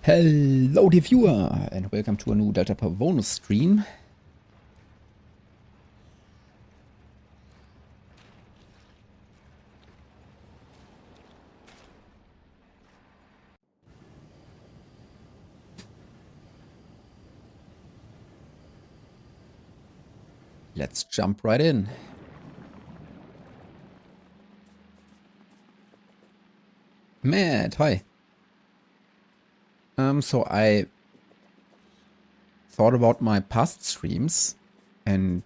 Hello dear viewer and welcome to a new Delta Pavonis stream. Let's jump right in. Matt, hi. So I thought about my past streams and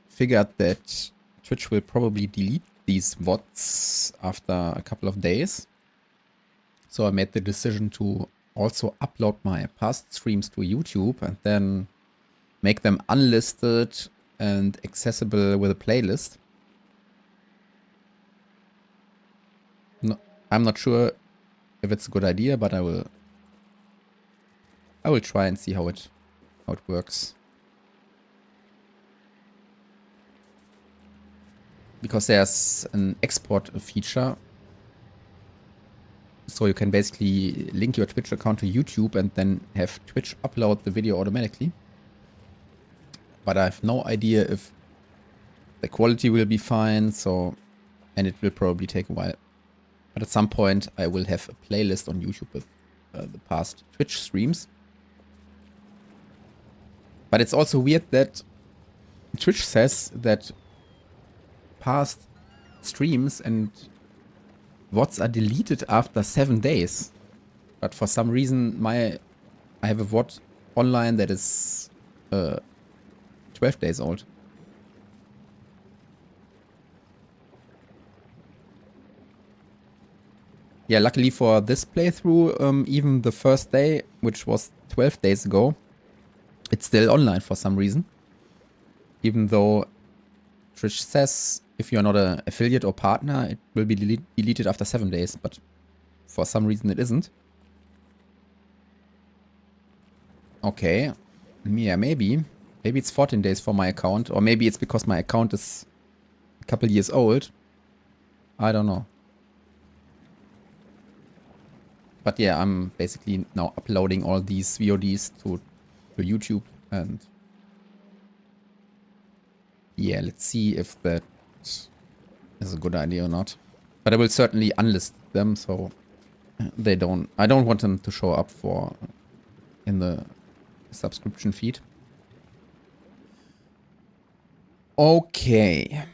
figured that Twitch will probably delete these VODs after a couple of days. So I made the decision to also upload my past streams to YouTube and then make them unlisted and accessible with a playlist. No, I'm not sure if it's a good idea, but I will try and see how it works. Because there's an export feature. So you can basically link your Twitch account to YouTube and then have Twitch upload the video automatically. But I have no idea if the quality will be fine, and it will probably take a while. But at some point I will have a playlist on YouTube with the past Twitch streams. But it's also weird that Twitch says that past streams and VODs are deleted after 7 days. But for some reason I have a VOD online that is 12 days old. Yeah, luckily for this playthrough, even the first day, which was 12 days ago, it's still online for some reason. Even though Twitch says if you're not an affiliate or partner, it will be deleted after 7 days, but for some reason it isn't. Okay. Yeah, maybe. Maybe it's 14 days for my account, or maybe it's because my account is a couple years old. I don't know. But yeah, I'm basically now uploading all these VODs to YouTube, and yeah, let's see if that is a good idea or not. But I will certainly unlist them, so I don't want them to show up in the subscription feed. Okay.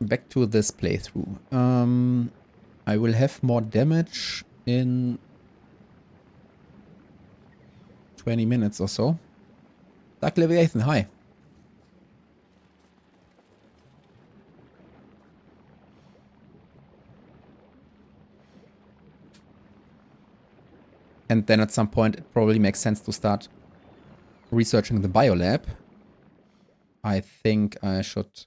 Back to this playthrough. I will have more damage in 20 minutes or so. Dark Leviathan, hi. And then at some point it probably makes sense to start researching the biolab. I think I should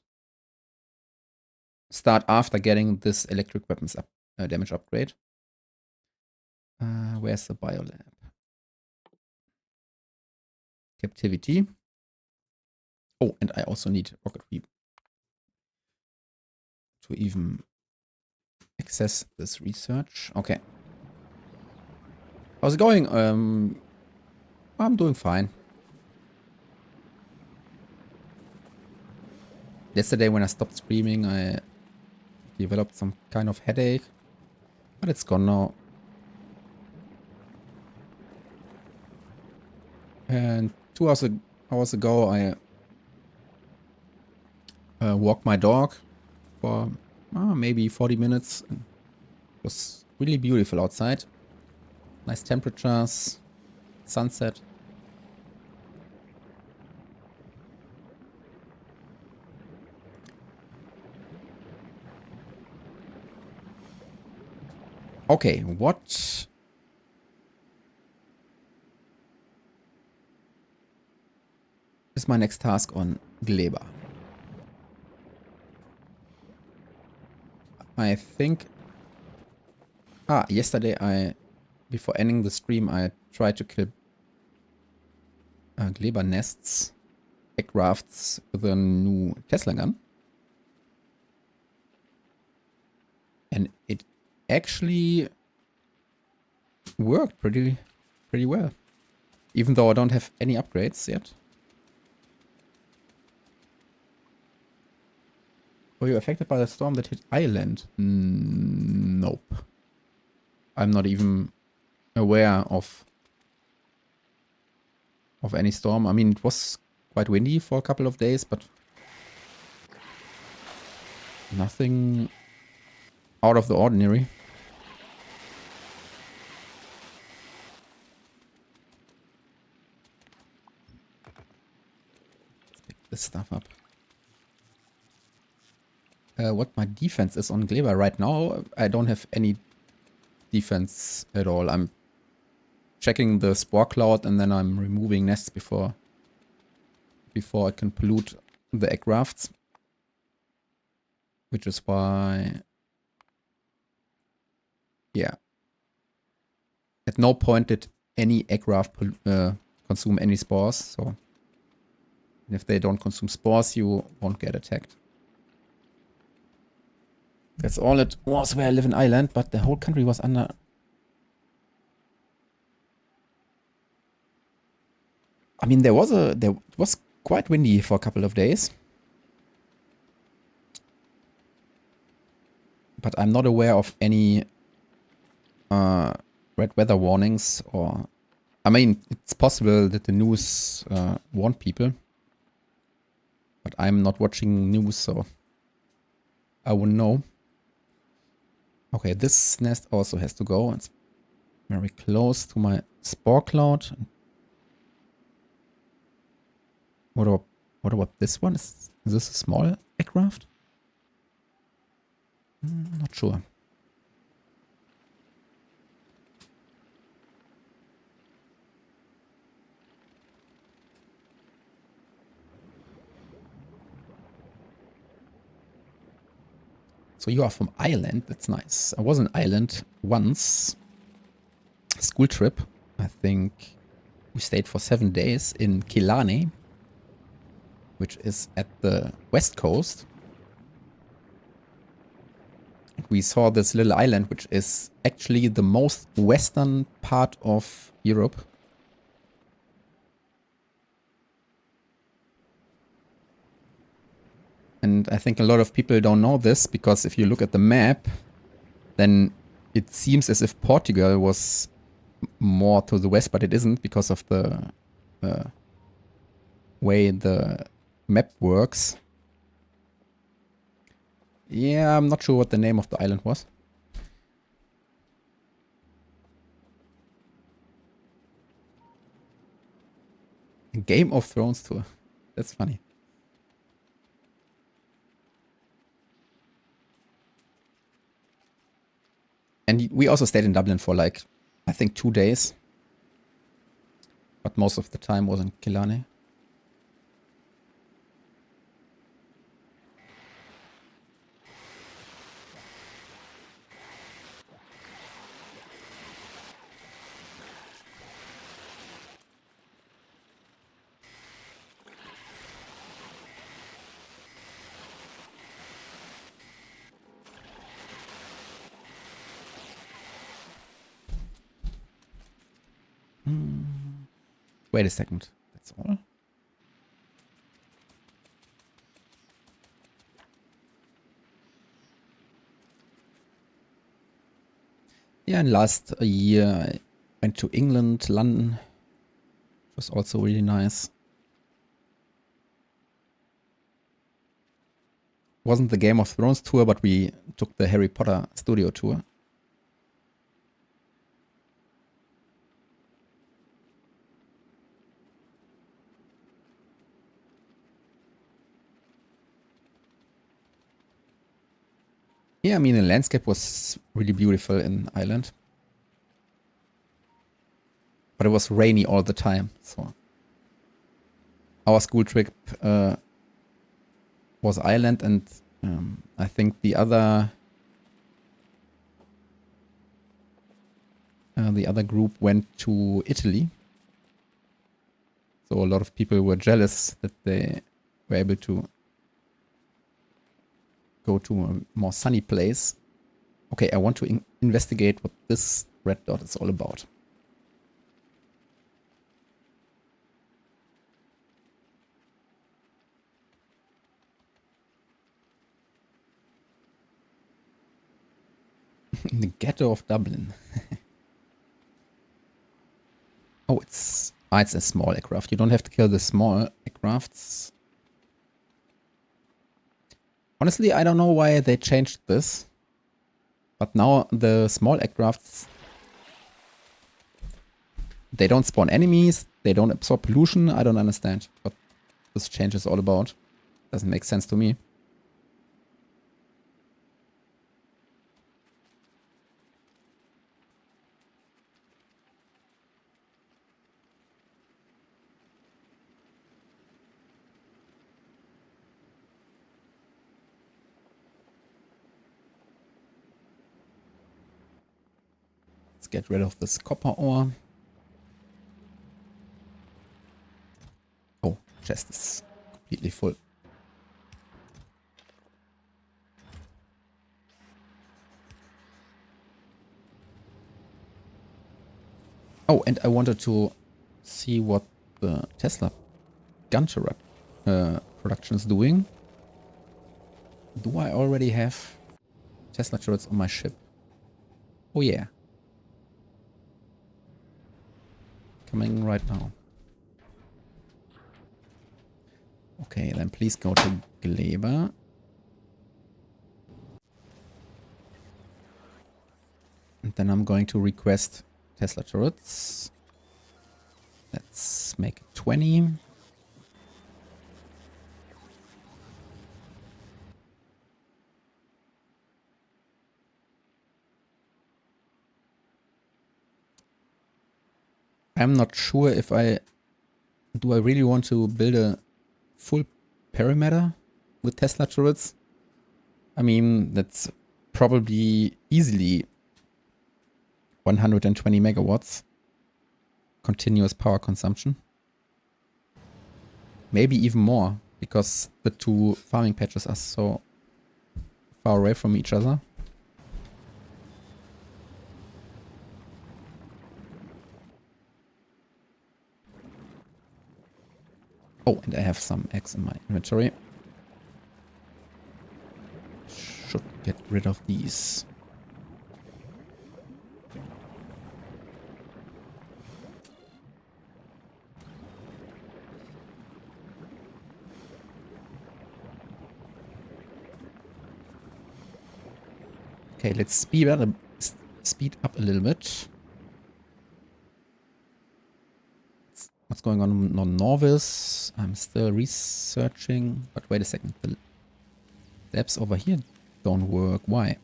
start after getting this electric weapons damage upgrade. Where's the biolab? Captivity. Oh, and I also need rocketry to even access this research. Okay. How's it going? I'm doing fine. Yesterday when I stopped streaming, I developed some kind of headache, but it's gone now. And 2 hours ago, I walked my dog for maybe 40 minutes. It was really beautiful outside. Nice temperatures, sunset. Okay, what is my next task on Gleba? I think... yesterday before ending the stream, I tried to kill Gleba nests, egg rafts with a new Tesla gun. And it actually worked pretty well. Even though I don't have any upgrades yet. Were you affected by the storm that hit Ireland? Nope. I'm not even aware of any storm. I mean, it was quite windy for a couple of days, but nothing out of the ordinary. Let's pick this stuff up. What my defense is on Gleba right now, I don't have any defense at all. I'm checking the spore cloud and then I'm removing nests before I can pollute the aircrafts. Which is why, yeah. At no point did any aircraft consume any spores, so if they don't consume spores, you won't get attacked. That's all it was where I live in Ireland, but the whole country was under... I mean, there was quite windy for a couple of days. But I'm not aware of any red weather warnings or... I mean, it's possible that the news warned people. But I'm not watching news, so I wouldn't know. Okay, this nest also has to go. It's very close to my spore cloud. What about this one? Is this a small aircraft? Not sure. So you are from Ireland. That's nice. I was in Ireland once. School trip. I think we stayed for 7 days in Caladan, which is at the west coast. We saw this little island, which is actually the most western part of Europe. And I think a lot of people don't know this, because if you look at the map, then it seems as if Portugal was more to the west, but it isn't, because of the way the map works. Yeah, I'm not sure what the name of the island was. Game of Thrones tour. That's funny. And we also stayed in Dublin for like, I think 2 days. But most of the time was in Killarney. Wait a second. That's all. Yeah, and last year I went to England, London. It was also really nice. Wasn't the Game of Thrones tour, but we took the Harry Potter studio tour. Yeah, I mean, the landscape was really beautiful in Ireland. But it was rainy all the time, so... Our school trip was Ireland, and I think the other group went to Italy. So a lot of people were jealous that they were able to go to a more sunny place. Okay, I want to investigate what this red dot is all about. In the ghetto of Dublin. Oh, it's a small aircraft. You don't have to kill the small aircrafts. Honestly, I don't know why they changed this. But now the small aircrafts, they don't spawn enemies, they don't absorb pollution. I don't understand what this change is all about. Doesn't make sense to me. Let's get rid of this copper ore. Oh, chest is completely full. Oh, and I wanted to see what the Tesla gun turret production is doing. Do I already have Tesla turrets on my ship? Oh yeah. Coming right now. Okay, then please go to Gleba. And then I'm going to request Tesla turrets. Let's make it 20. I'm not sure if do I really want to build a full perimeter with Tesla turrets? I mean, that's probably easily 120 megawatts continuous power consumption. Maybe even more, because the two farming patches are so far away from each other. Oh, and I have some eggs in my inventory. Should get rid of these. Okay, let's speed up a little bit. What's going on Norvis? I'm still researching, but wait a second. The labs over here don't work. Why?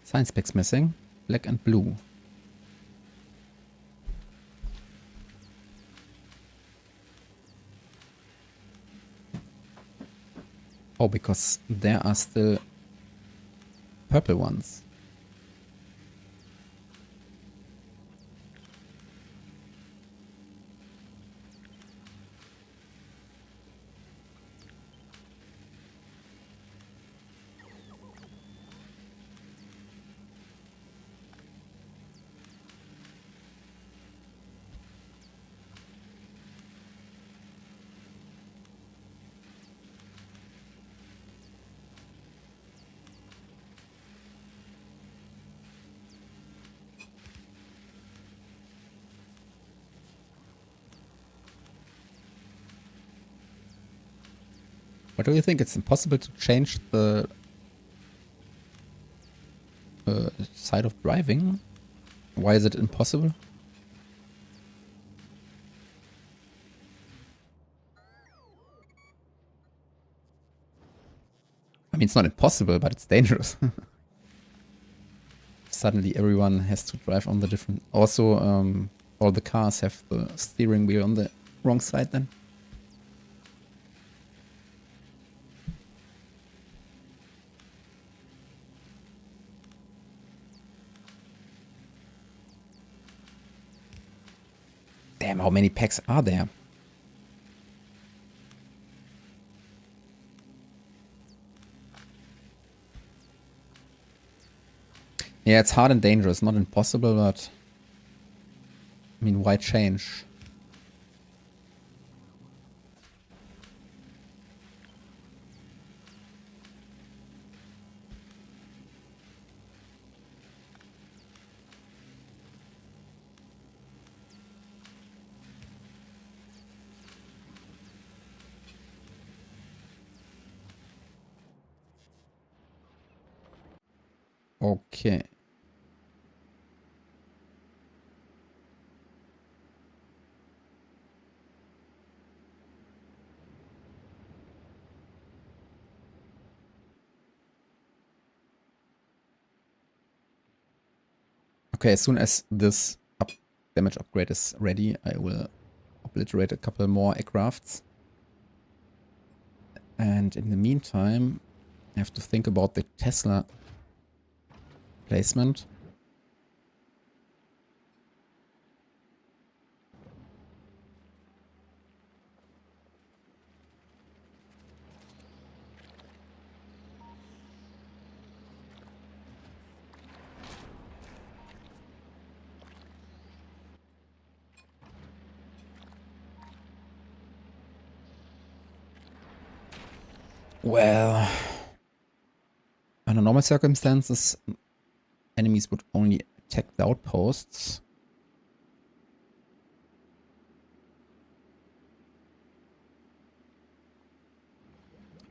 Science specs missing. Black and blue. Oh, because there are still purple ones. What do you think? It's impossible to change the side of driving? Why is it impossible? I mean, it's not impossible, but it's dangerous. Suddenly everyone has to drive on the different... Also, all the cars have the steering wheel on the wrong side then. Damn, how many packs are there? Yeah, it's hard and dangerous. Not impossible, but... I mean, why change? Okay. Okay, as soon as this damage upgrade is ready, I will obliterate a couple more aircrafts. And in the meantime, I have to think about the Tesla placement. Well, under normal circumstances, enemies would only attack the outposts.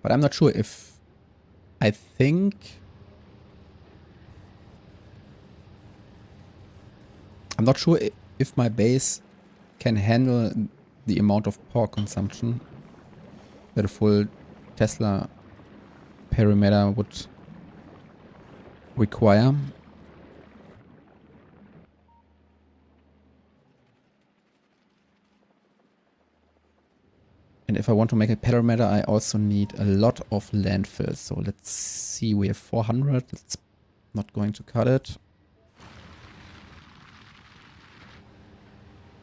But I'm not sure if... I think... I'm not sure if my base can handle the amount of power consumption that a full Tesla perimeter would require. And if I want to make a perimeter, I also need a lot of landfill. So let's see, we have 400. It's not going to cut it.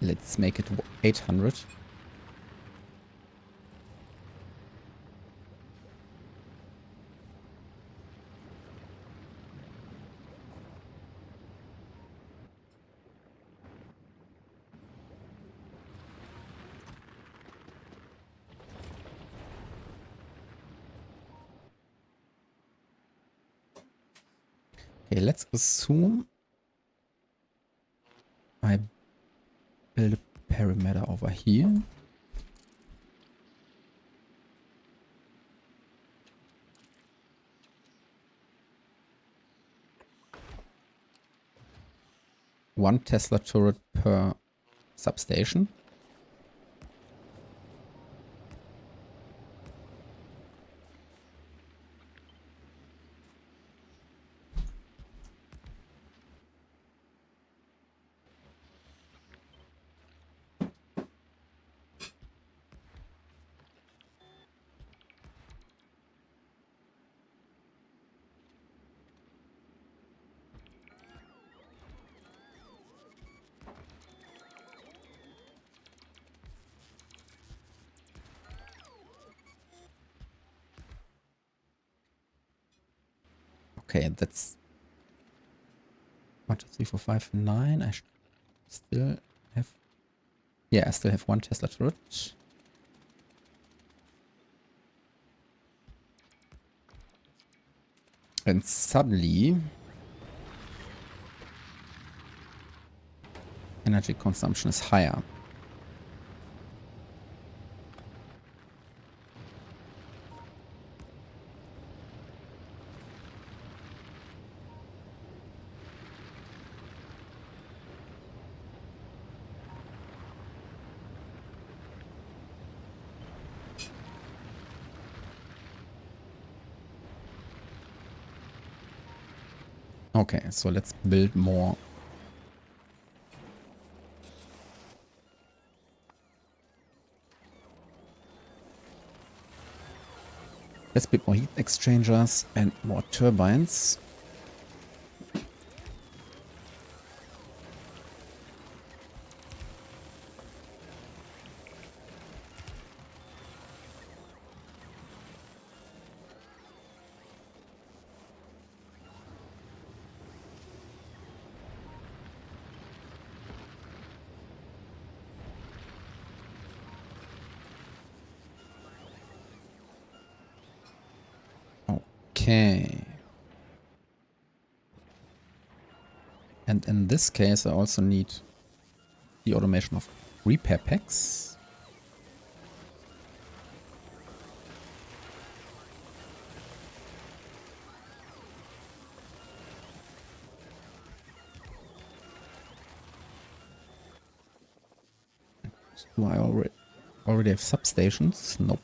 Let's make it 800. Okay, let's assume I build a perimeter over here. One Tesla turret per substation. Okay, that's 1, 2, 3, 4, 5, 9. I still have... Yeah, I still have one Tesla turret. And suddenly... energy consumption is higher. Okay, so let's build more. Let's build more heat exchangers and more turbines. Okay. And in this case, I also need the automation of repair packs. Do I already have substations? Nope.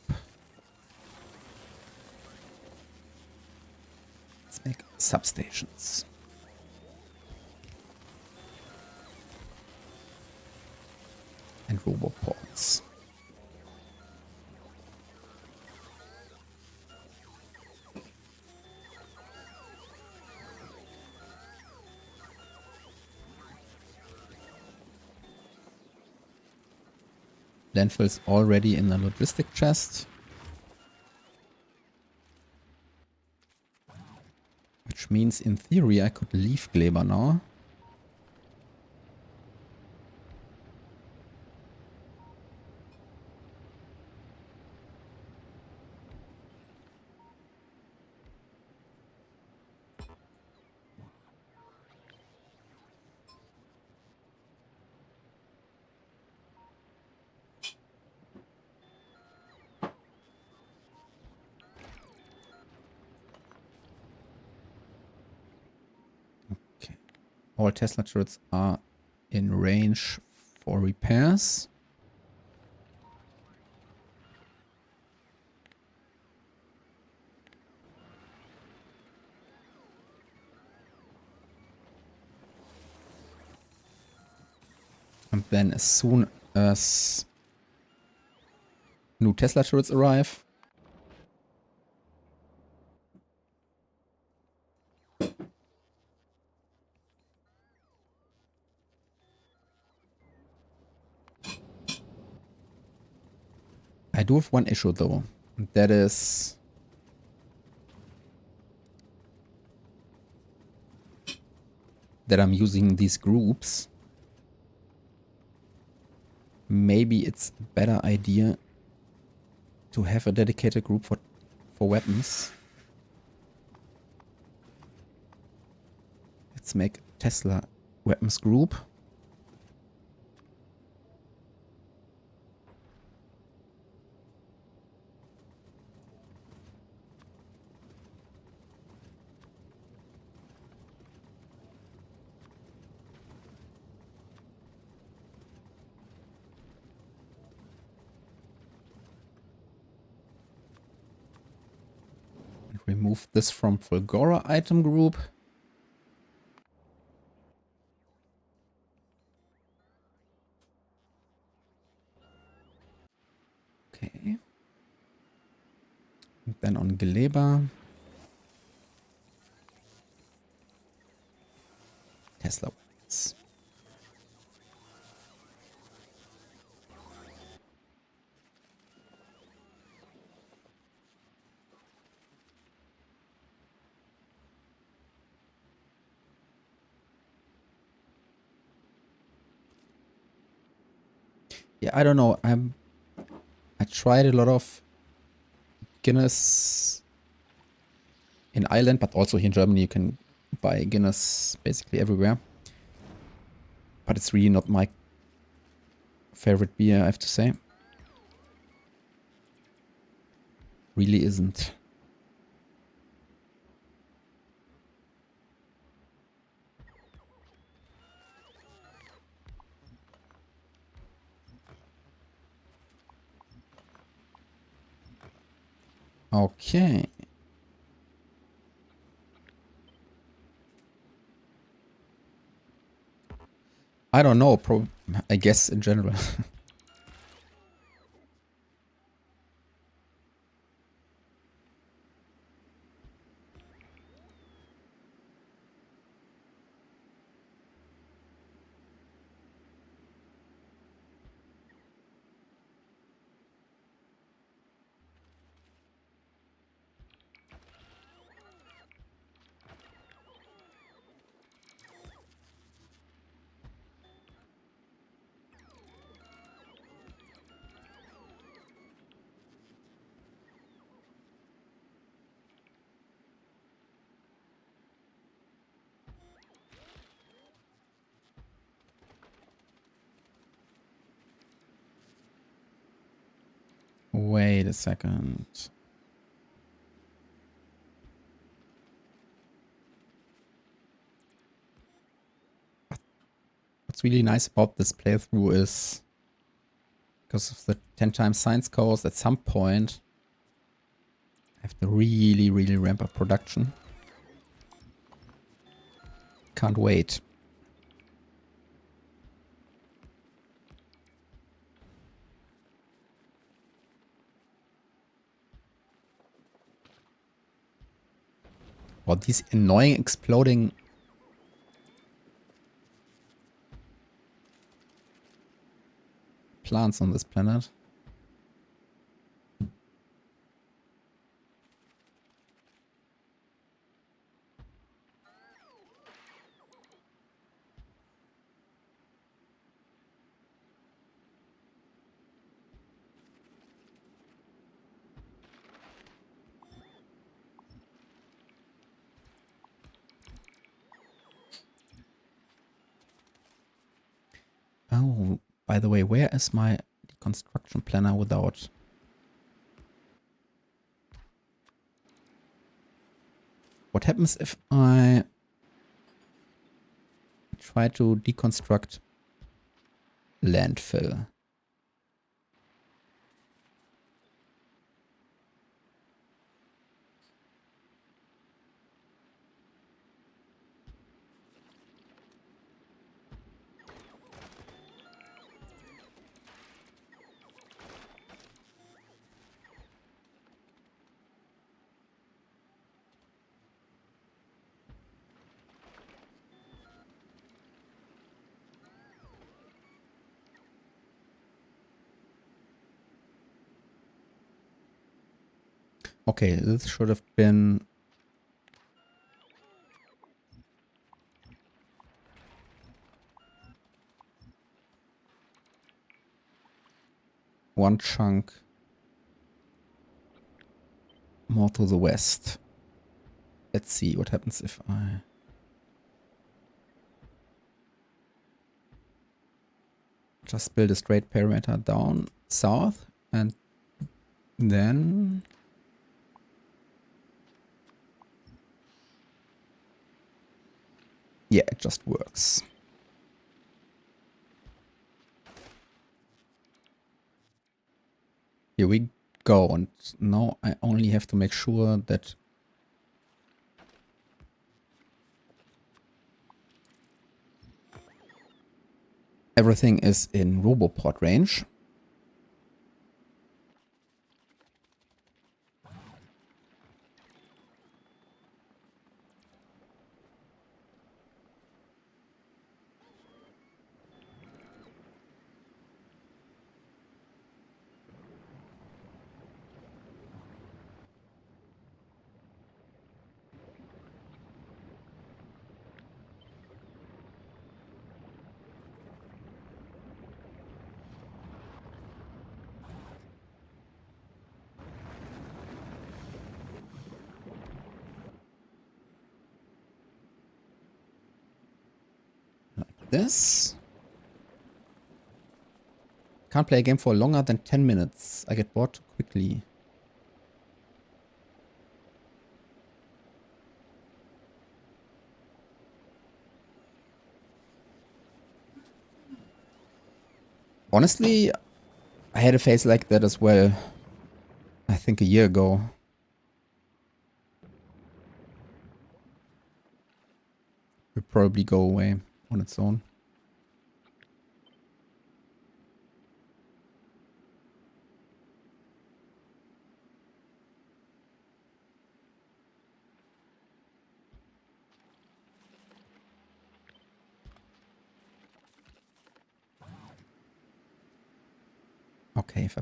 Let's make substations. And roboports. Landfill's already in the logistic chest. Which means in theory I could leave Gleber now. All Tesla turrets are in range for repairs. And then as soon as new Tesla turrets arrive, I do have one issue though. That is that I'm using these groups. Maybe it's a better idea to have a dedicated group for weapons. Let's make Tesla weapons group. Remove this from Fulgora item group. Okay. And then on Gleber, Tesla weapons. Yeah, I don't know. I tried a lot of Guinness in Ireland, but also here in Germany you can buy Guinness basically everywhere. But it's really not my favorite beer, I have to say. Really isn't. Okay. I don't know, I guess in general. Wait a second. What's really nice about this playthrough is because of the 10 times science course, at some point I have to really, really ramp up production. Can't wait. Or these annoying exploding plants on this planet. Oh, by the way, where is my construction planner without... What happens if I try to deconstruct landfill? Okay, this should have been... one chunk more to the west. Let's see what happens if I... just build a straight perimeter down south and then... Yeah, it just works. Here we go. And now I only have to make sure that everything is in Roboport range. This. Can't play a game for longer than 10 minutes. I get bored too quickly. Honestly, I had a phase like that as well. I think a year ago. Will probably go away on its own. Okay, if I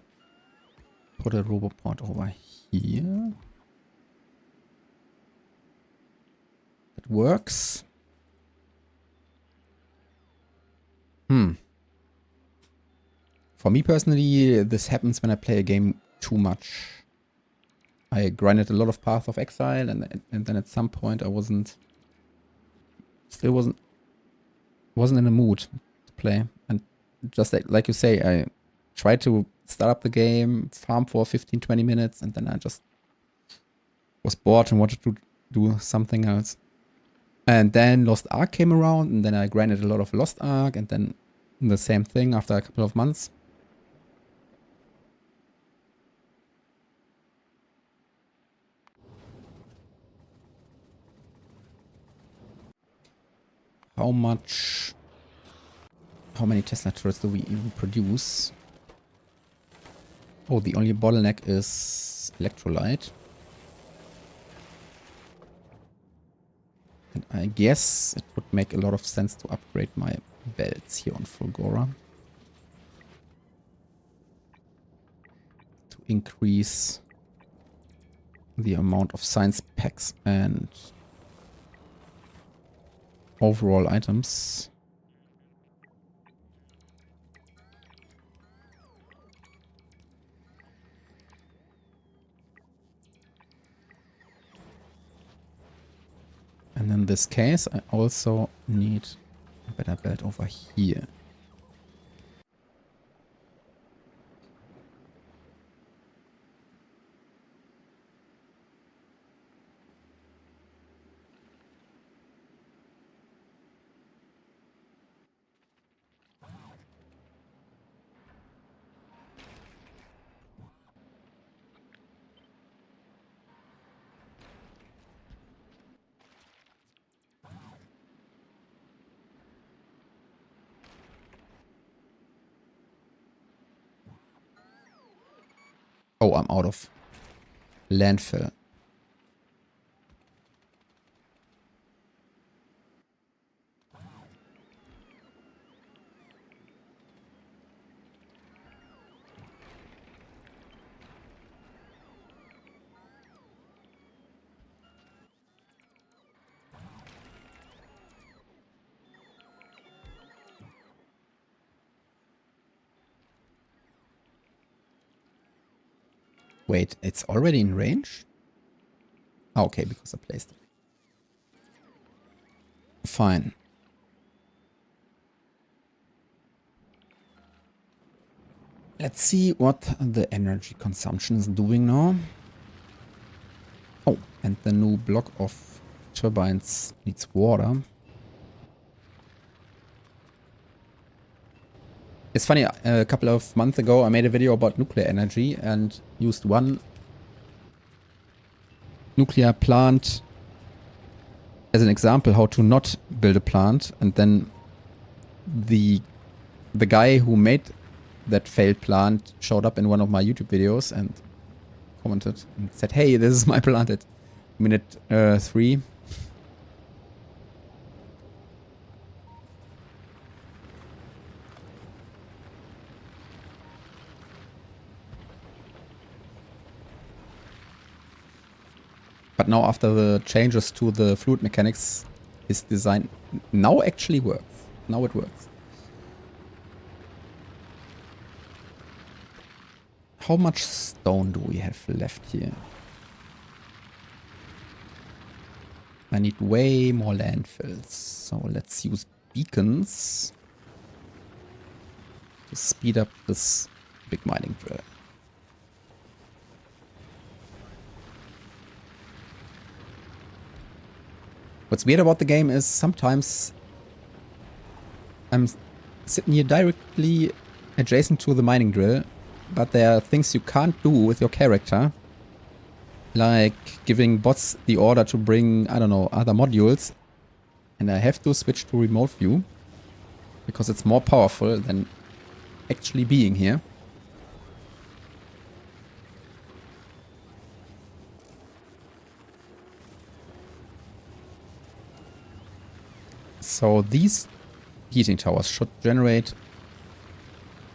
put a Roboport over here, it works. For me personally, this happens when I play a game too much. I grinded a lot of Path of Exile, and then at some point I still wasn't in the mood to play. And just like you say, I try to start up the game, farm for 15-20 minutes, and then I just was bored and wanted to do something else. And then Lost Ark came around, and then I grinded a lot of Lost Ark, and then the same thing after a couple of months. How many Tesla turrets do we even produce? Oh, the only bottleneck is electrolyte. And I guess it would make a lot of sense to upgrade my belts here on Fulgora. To increase the amount of science packs and overall items. And in this case, I also need a better belt over here. Oh, I'm out of landfill. Wait, it's already in range? Oh, okay, because I placed it. Fine. Let's see what the energy consumption is doing now. Oh, and the new block of turbines needs water. It's funny, a couple of months ago I made a video about nuclear energy and used one nuclear plant as an example how to not build a plant, and then the guy who made that failed plant showed up in one of my YouTube videos and commented and said, hey, this is my plant at minute 3. But now after the changes to the fluid mechanics, his design now actually works. Now it works. How much stone do we have left here? I need way more landfills. So let's use beacons to speed up this big mining drill. What's weird about the game is sometimes I'm sitting here directly adjacent to the mining drill, but there are things you can't do with your character. Like giving bots the order to bring, I don't know, other modules. And I have to switch to remote view because it's more powerful than actually being here. So these heating towers should generate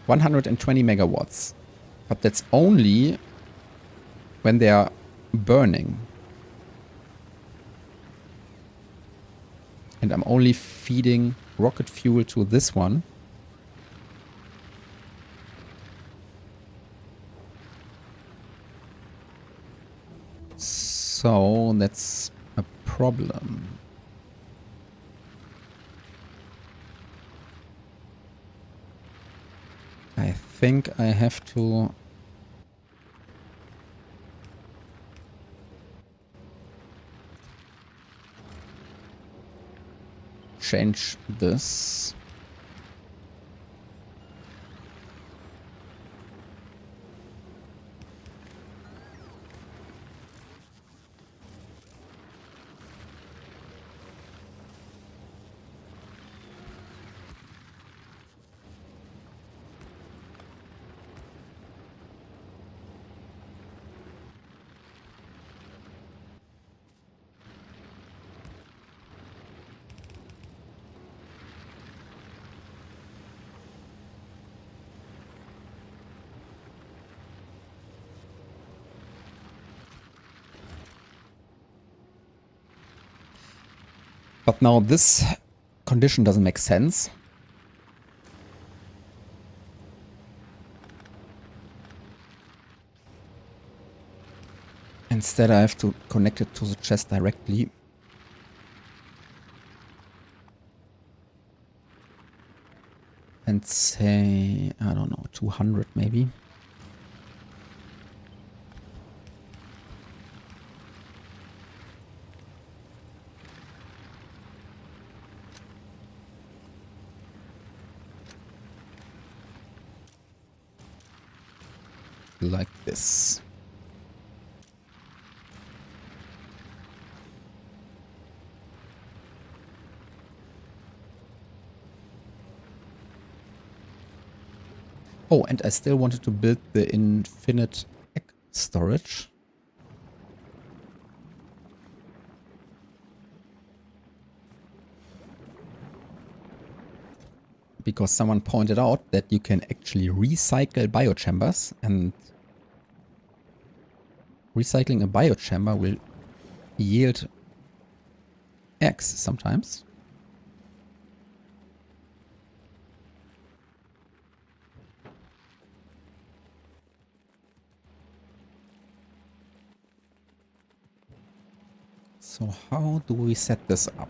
120 megawatts. But that's only when they are burning. And I'm only feeding rocket fuel to this one. So that's a problem. I think I have to change this. But now this condition doesn't make sense. Instead, I have to connect it to the chest directly. And say, I don't know, 200 maybe. Like this. Oh, and I still wanted to build the infinite egg storage. Because someone pointed out that you can actually recycle biochambers, and recycling a biochamber will yield eggs sometimes. So how do we set this up?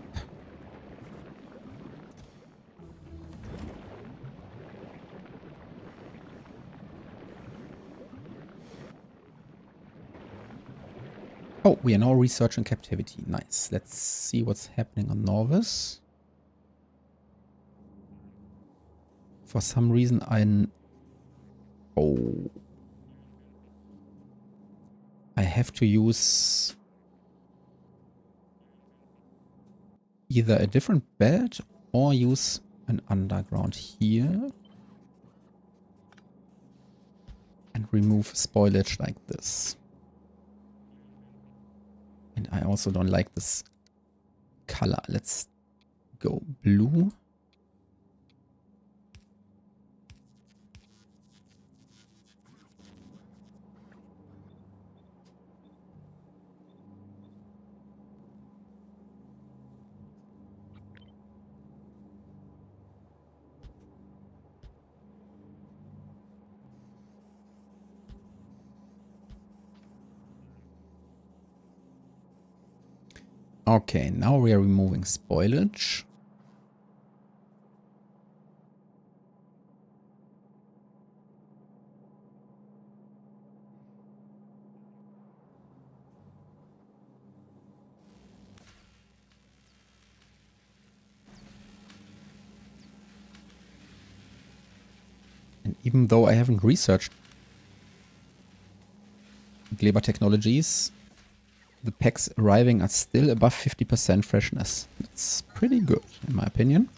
Oh, we are now researching captivity. Nice. Let's see what's happening on Norvis. For some reason, I have to use either a different belt or use an underground here. And remove spoilage like this. And I also don't like this color. Let's go blue. Okay, now we are removing spoilage. And even though I haven't researched Kleber technologies, the packs arriving are still above 50% freshness. That's pretty good, in my opinion.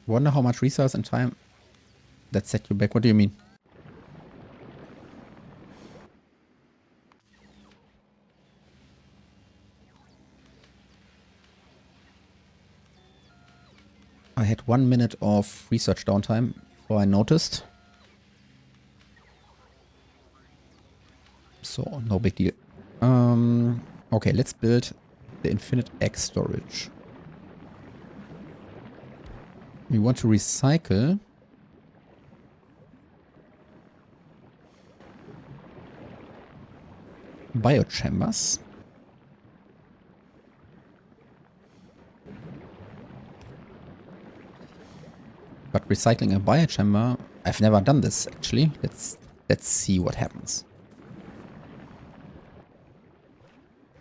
Wonder how much resource and time that set you back. What do you mean? I had 1 minute of research downtime before I noticed. So, no big deal. Okay, let's build the infinite egg storage. We want to recycle biochambers. But recycling a biochamber, I've never done this actually. Let's see what happens.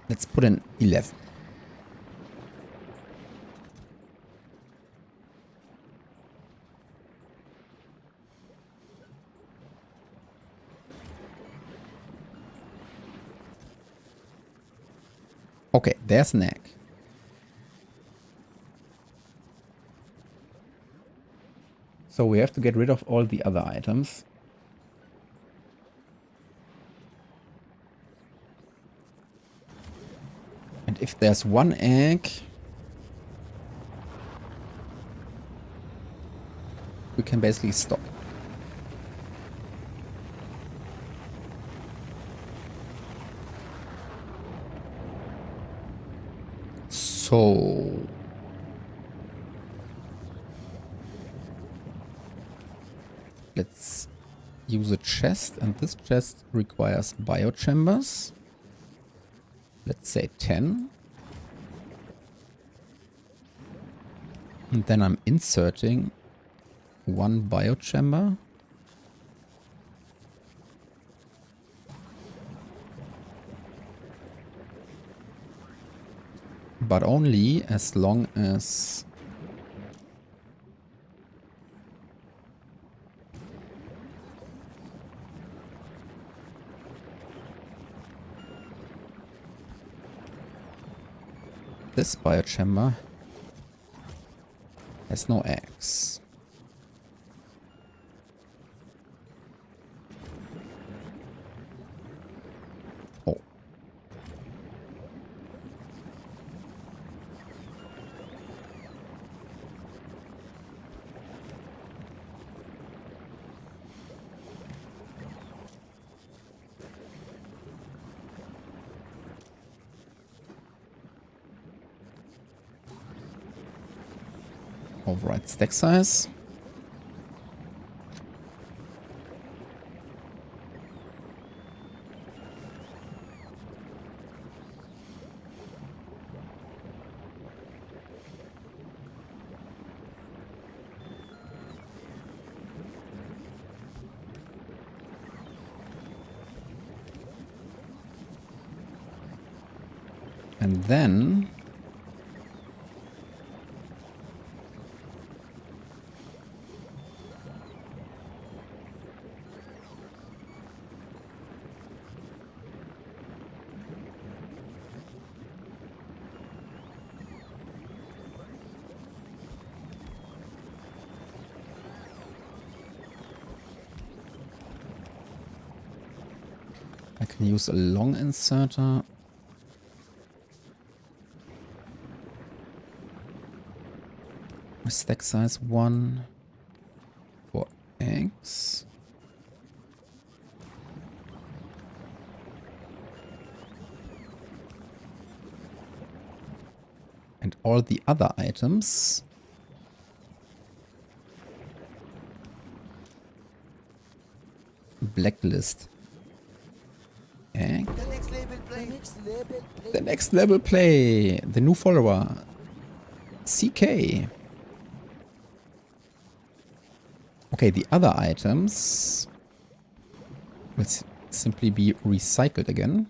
Let's put in 11. Okay, there's an egg. So we have to get rid of all the other items. And if there's one egg, we can basically stop. So let's use a chest, and this chest requires biochambers. Let's say 10. And then I'm inserting one biochamber. But only as long as this biochamber has no eggs. Oh. Override stack size. And then I can use a long inserter. Stack size 1 for eggs. And all the other items blacklist. Egg. The next level play. The new follower. CK. Okay, the other items will simply be recycled again.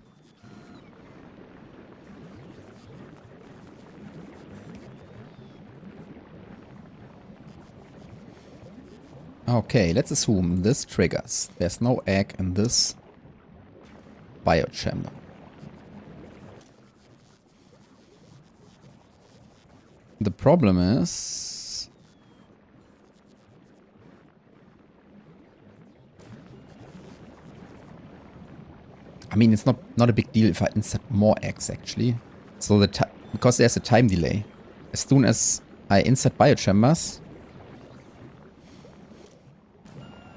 Okay, let's assume this triggers. There's no egg in this biochamber. The problem is I mean, it's not a big deal if I insert more eggs actually. So because there's a time delay. As soon as I insert biochambers,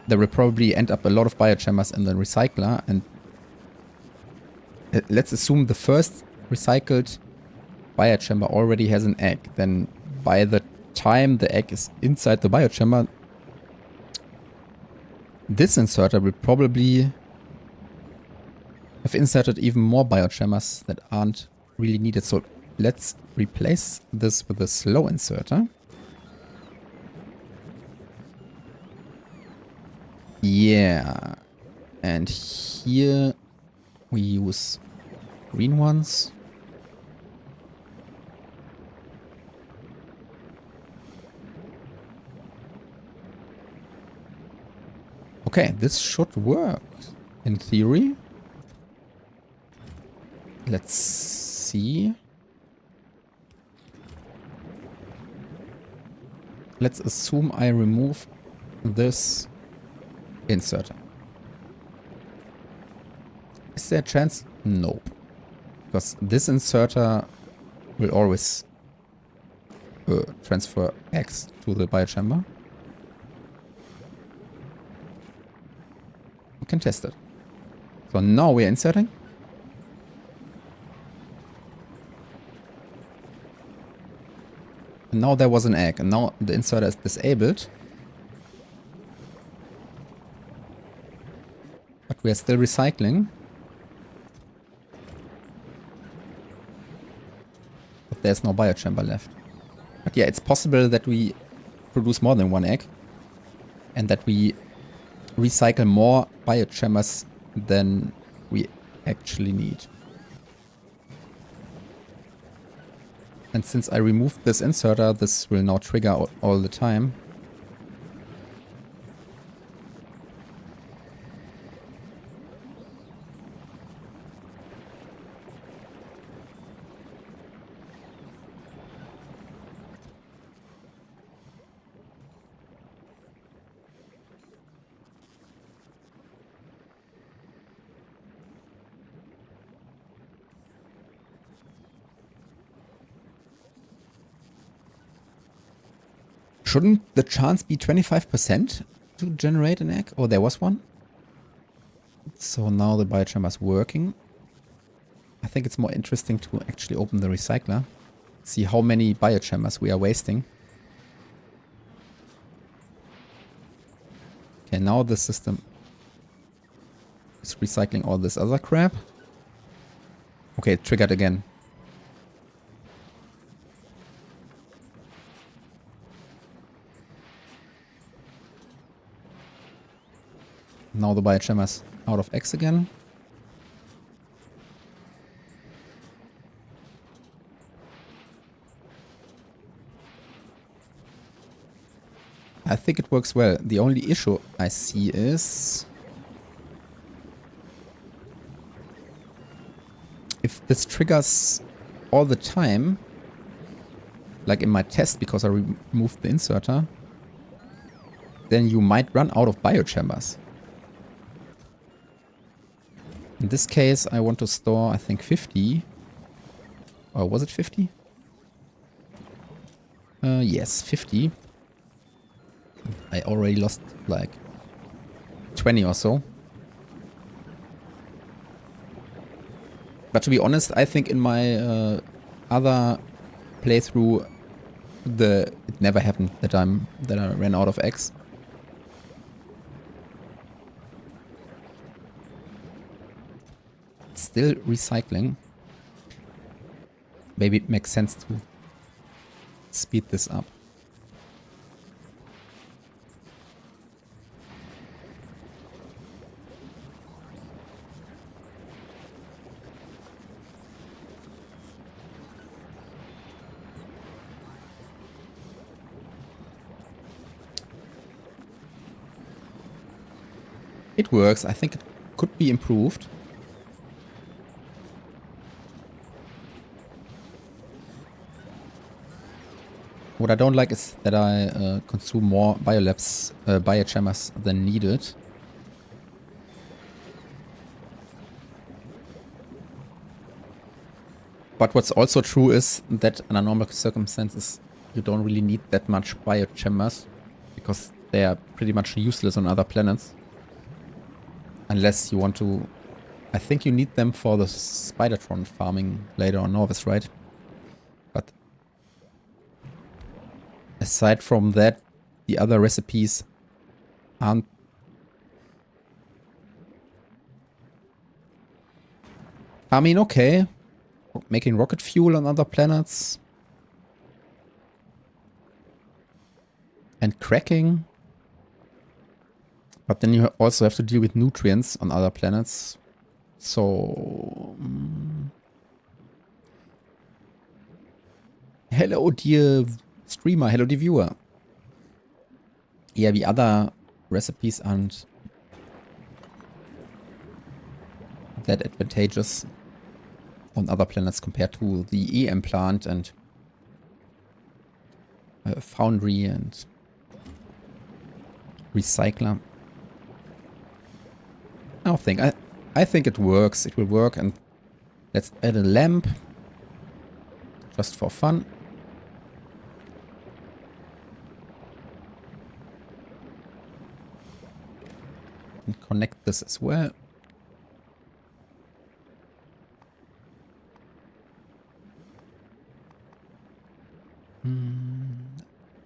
there will probably end up a lot of biochambers in the recycler, and let's assume the first recycled biochamber already has an egg. Then by the time the egg is inside the biochamber, this inserter will probably have inserted even more biochambers that aren't really needed. So let's replace this with a slow inserter. Yeah. And here we use green ones. Okay, this should work in theory. Let's see. Let's assume I remove this inserter. Is there a chance? Nope. Because this inserter will always transfer X to the biochamber. We can test it. So now we're inserting. And now there was an egg, and now the inserter is disabled. But we are still recycling. But there's no biochamber left. But yeah, it's possible that we produce more than one egg. And that we recycle more biochambers than we actually need. And since I removed this inserter, this will now trigger all the time. Shouldn't the chance be 25% to generate an egg? Oh, there was one. So now the biochamber is working. I think it's more interesting to actually open the recycler. See how many biochambers we are wasting. Okay, now the system is recycling all this other crap. Okay, it triggered again. Now the biochamber's out of X again. I think it works well. The only issue I see is if this triggers all the time, like in my test because I removed the inserter, then you might run out of biochambers. In this case, I want to store, I think, 50. Or was it 50? Yes, 50. I already lost like 20 or so. But to be honest, I think in my other playthrough, it never happened that I ran out of X. Still recycling. Maybe it makes sense to speed this up. It works. I think it could be improved. What I don't like is that I consume more biochambers than needed. But what's also true is that under normal circumstances you don't really need that much biochambers because they are pretty much useless on other planets. Unless you want to... I think you need them for the Spidertron farming later on Norvis, right? But as aside from that, the other recipes aren't... I mean, okay. Making rocket fuel on other planets. And cracking. But then you also have to deal with nutrients on other planets. So... Hello, dear streamer. Hello, dear viewer. Yeah, the other recipes aren't that advantageous on other planets compared to the EM plant and foundry and recycler. I think it works. It will work. And let's add a lamp just for fun. And connect this as well.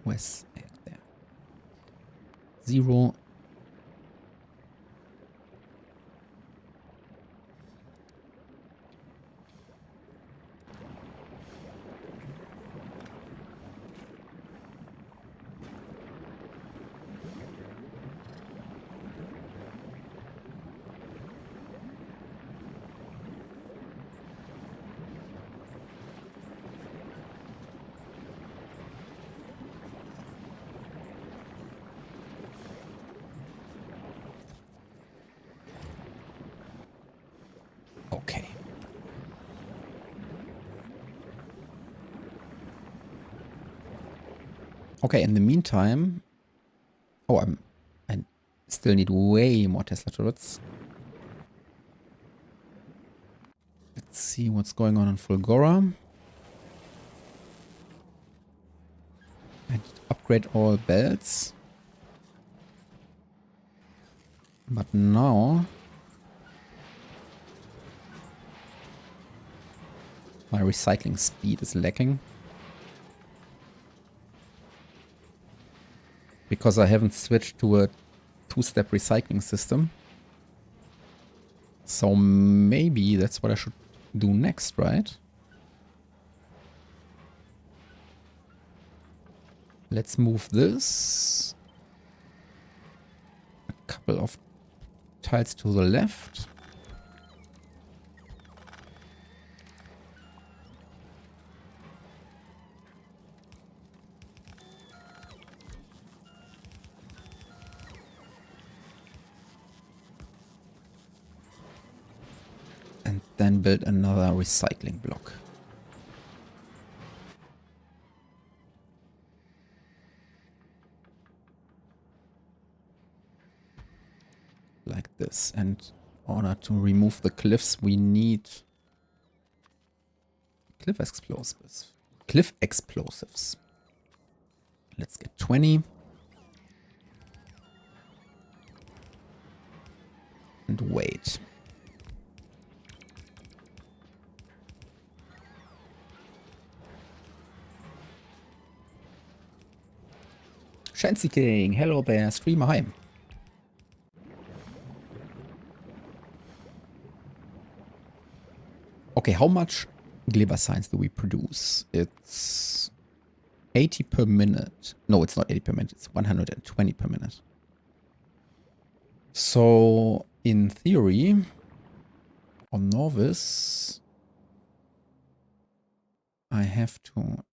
Where's it there? 0. Okay. Okay, in the meantime... Oh, I still need way more Tesla turrets. Let's see what's going on in Fulgora. And upgrade all belts. But now... my recycling speed is lacking. Because I haven't switched to a 2-step recycling system. So maybe that's what I should do next, right? Let's move this a couple of tiles to the left. And then build another recycling block. Like this. And in order to remove the cliffs, we need cliff explosives. Cliff explosives. Let's get 20. And wait. Shancy King, hello there, streamer, hi. Okay, how much Glimmer Science do we produce? It's 80 per minute. No, it's not 80 per minute, it's 120 per minute. So, in theory, on Novice, I have to...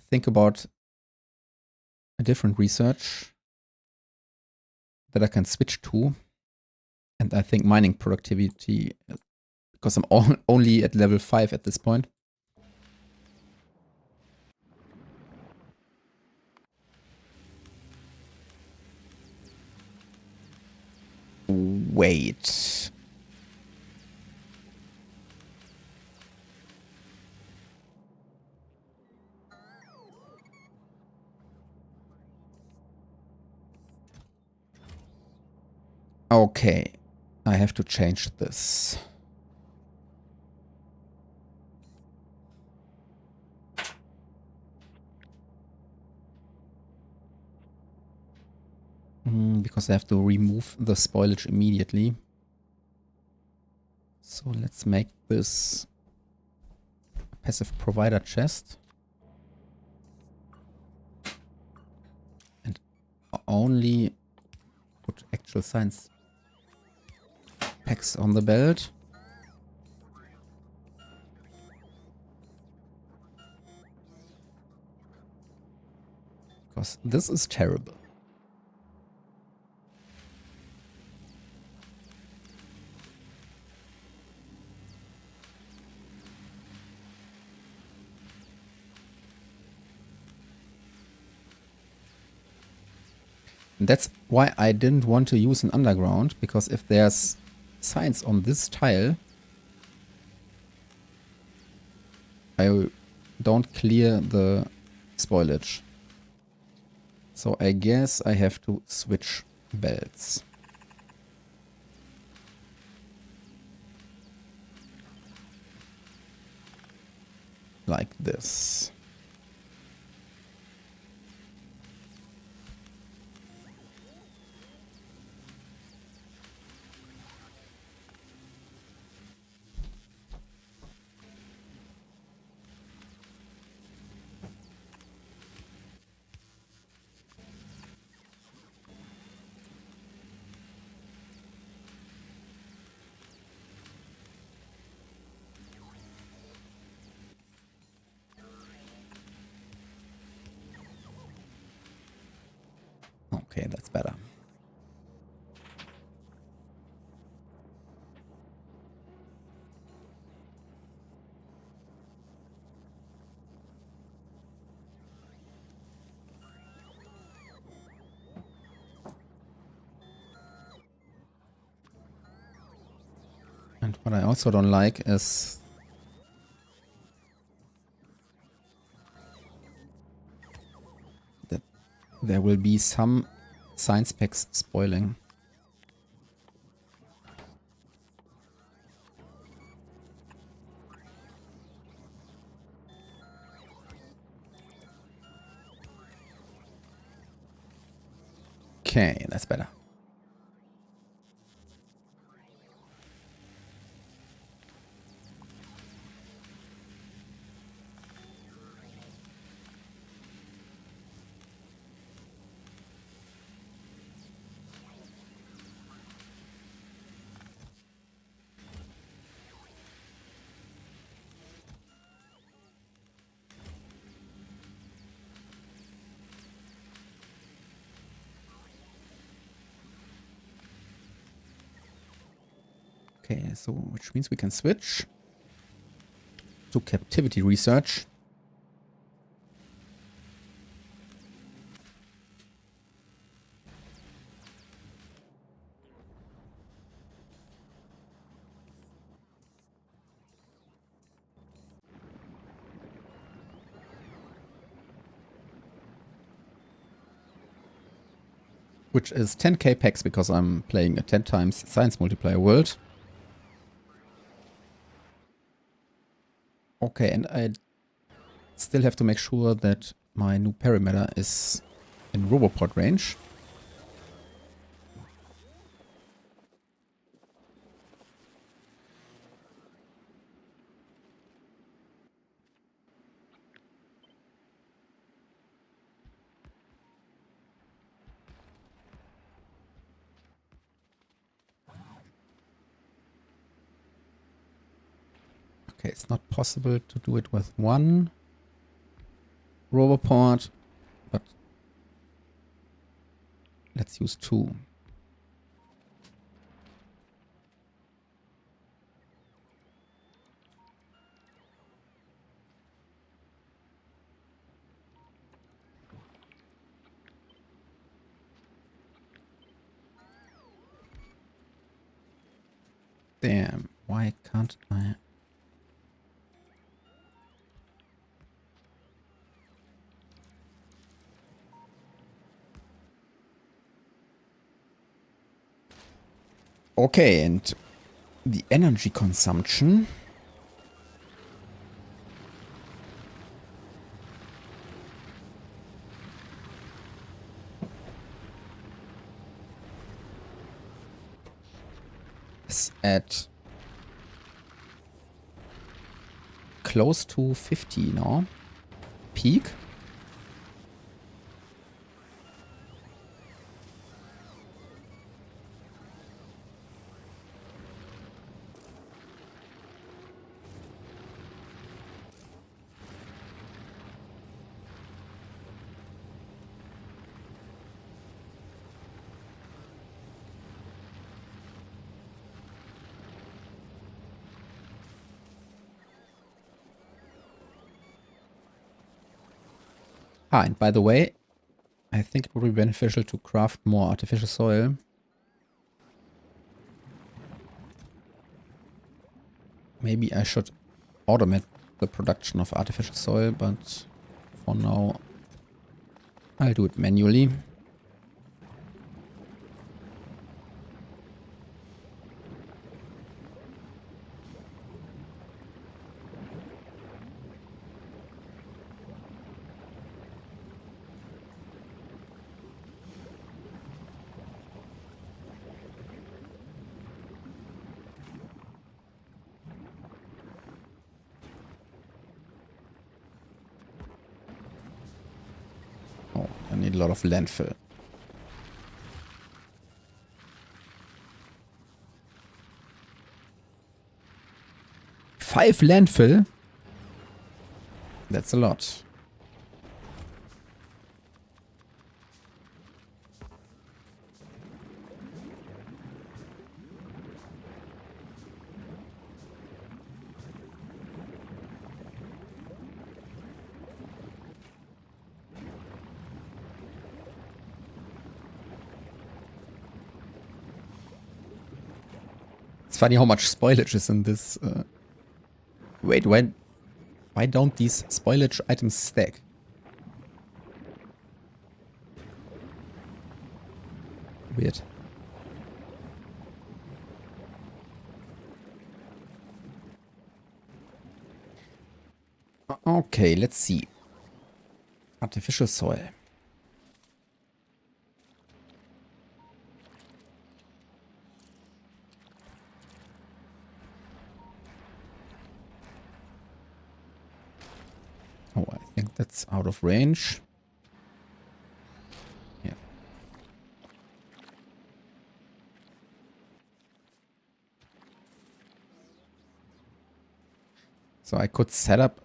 think about a different research that I can switch to. And I think mining productivity, because I'm only at level 5 at this point. Wait. Okay, I have to change this. Because I have to remove the spoilage immediately. So let's make this a passive provider chest. And only put actual science packs on the belt. Because this is terrible. And that's why I didn't want to use an underground, because if there's science on this tile, I don't clear the spoilage. So I guess I have to switch belts. Like this. Okay, that's better. And what I also don't like is that there will be some science packs spoiling. Okay, that's better. Okay, so which means we can switch to captivity research. Which is 10k packs because I'm playing a 10 times science multiplier world. Okay, and I still have to make sure that my new perimeter is in Robopod range. Okay, it's not possible to do it with one Robopod, but let's use two. Damn, why can't I? Okay, and the energy consumption. Is at close to 50 now. Peak. Ah, and by the way, I think it would be beneficial to craft more artificial soil. Maybe I should automate the production of artificial soil, but for now, I'll do it manually. Oh, I need a lot of landfill. Five landfill? That's a lot. It's funny how much spoilage is in this. Wait, why don't these spoilage items stack? Weird. Okay, let's see. Artificial soil. Oh, I think that's out of range. Yeah. So I could set up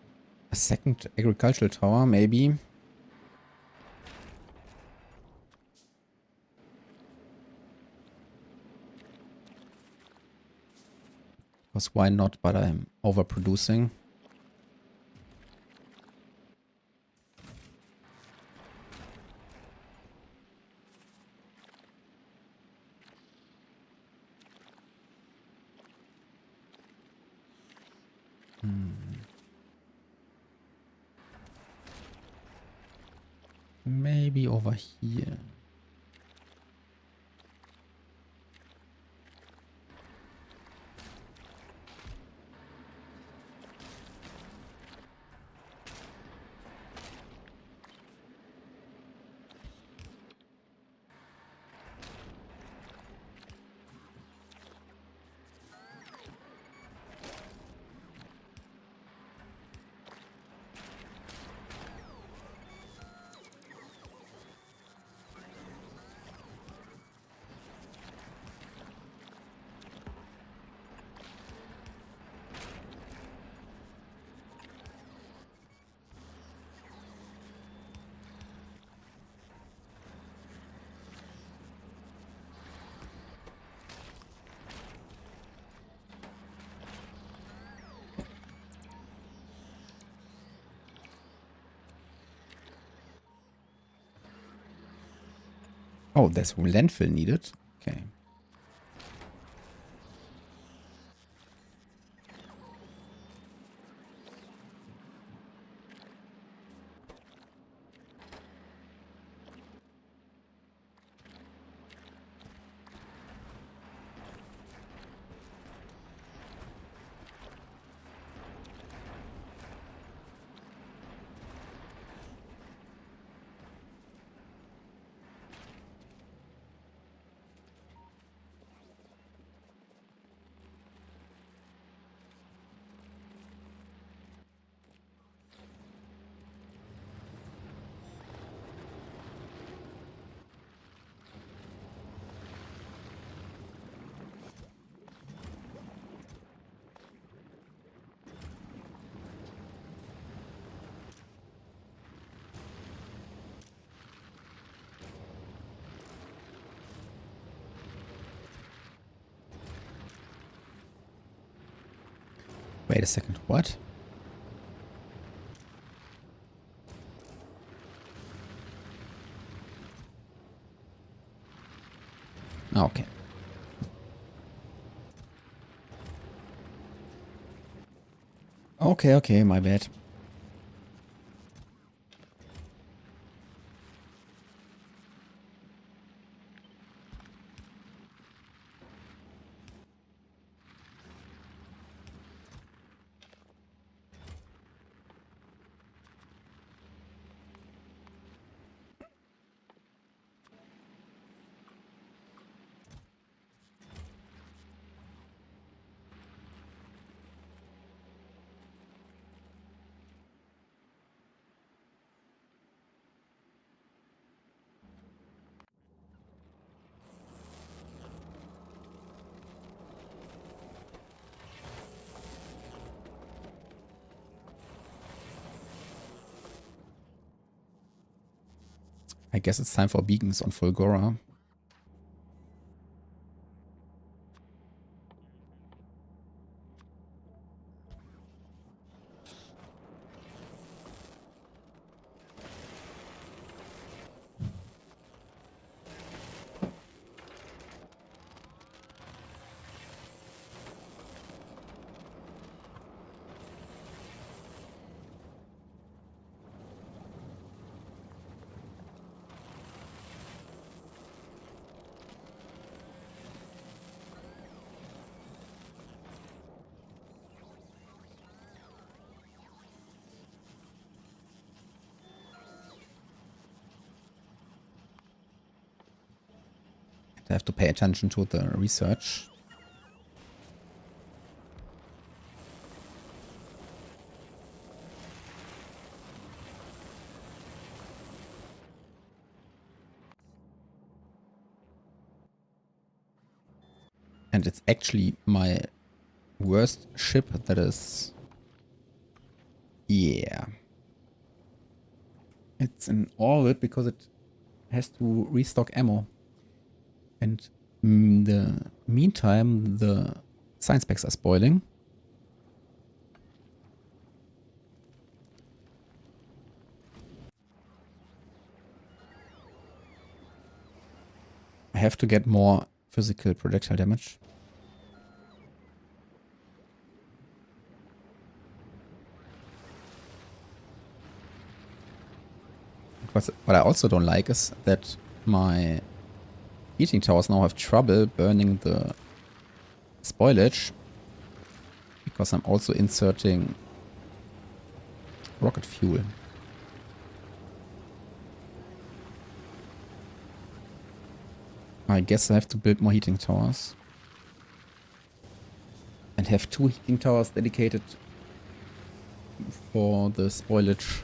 a second agricultural tower, maybe. Because why not? But I'm overproducing. Maybe over here. Oh, there's landfill needed. Okay. Wait a second, what? Okay. Okay, my bad. I guess it's time for beacons on Fulgora. I have to pay attention to the research. And it's actually my worst ship that is... Yeah. It's in orbit because it has to restock ammo. And in the meantime, the science packs are spoiling. I have to get more physical projectile damage. What I also don't like is that my heating towers now have trouble burning the spoilage because I'm also inserting rocket fuel. I guess I have to build more heating towers. And have 2 heating towers dedicated for the spoilage.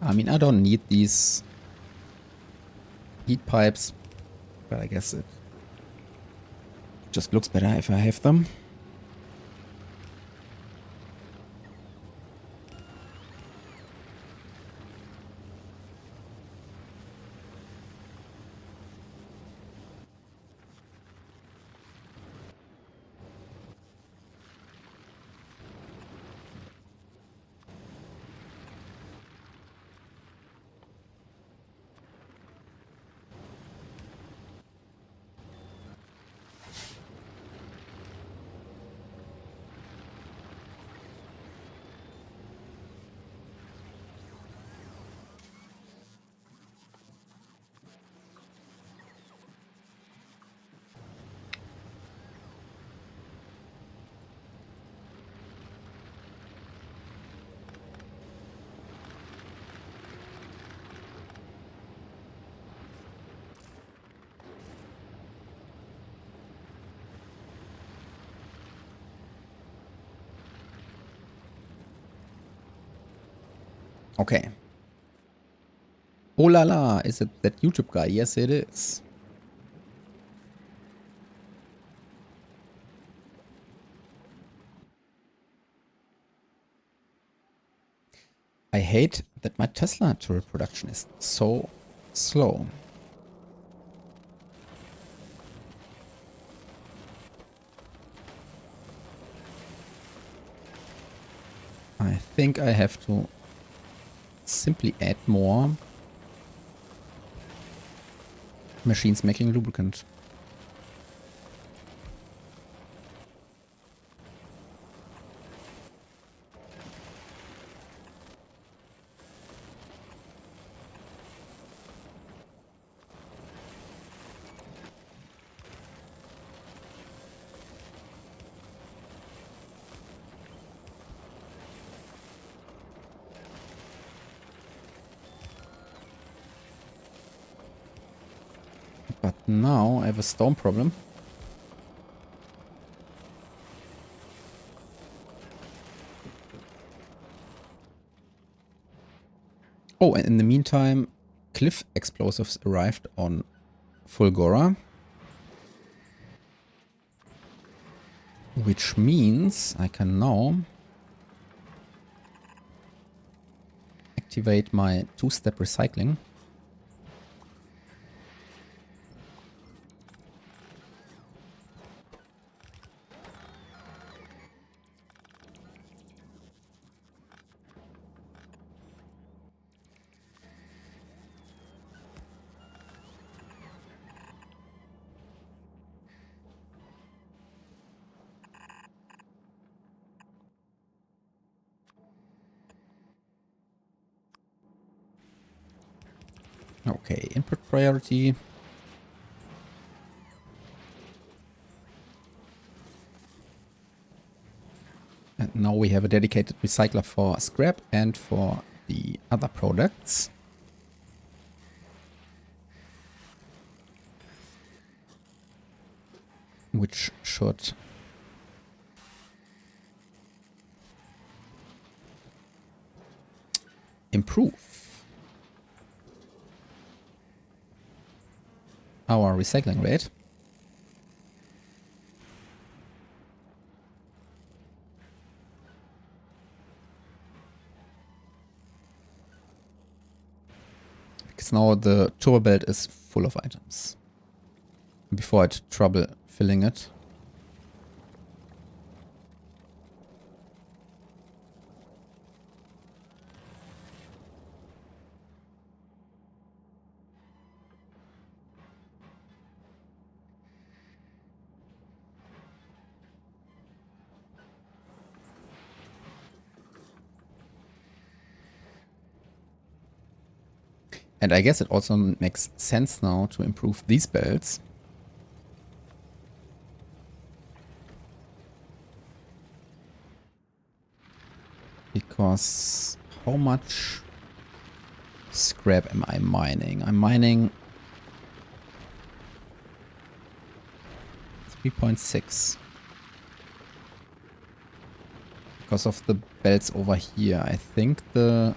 I mean, I don't need these heat pipes, but I guess it just looks better if I have them. Okay. Oh la la, is it that YouTube guy? Yes, it is. I hate that my Tesla turret production is so slow. I think I have to simply add more machines making lubricant. But now I have a storm problem. Oh, and in the meantime, cliff explosives arrived on Fulgora. Which means I can now activate my two-step recycling. Okay, input priority. And now we have a dedicated recycler for scrap and for the other products. Which should improve our recycling rate. Because now the turbo belt is full of items. Before I had trouble filling it. And I guess it also makes sense now to improve these belts. Because how much scrap am I mining? I'm mining 3.6. Because of the belts over here. I think the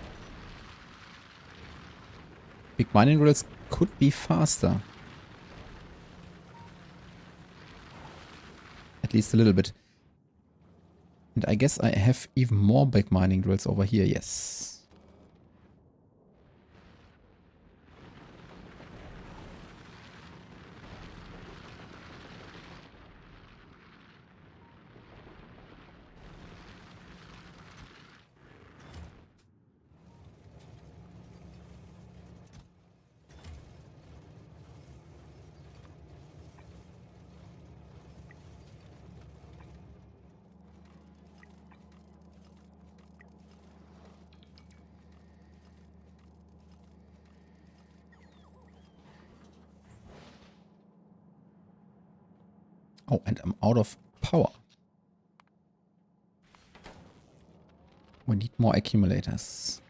big mining drills could be faster. At least a little bit. And I guess I have even more big mining drills over here, yes. Oh, and I'm out of power. We need more accumulators.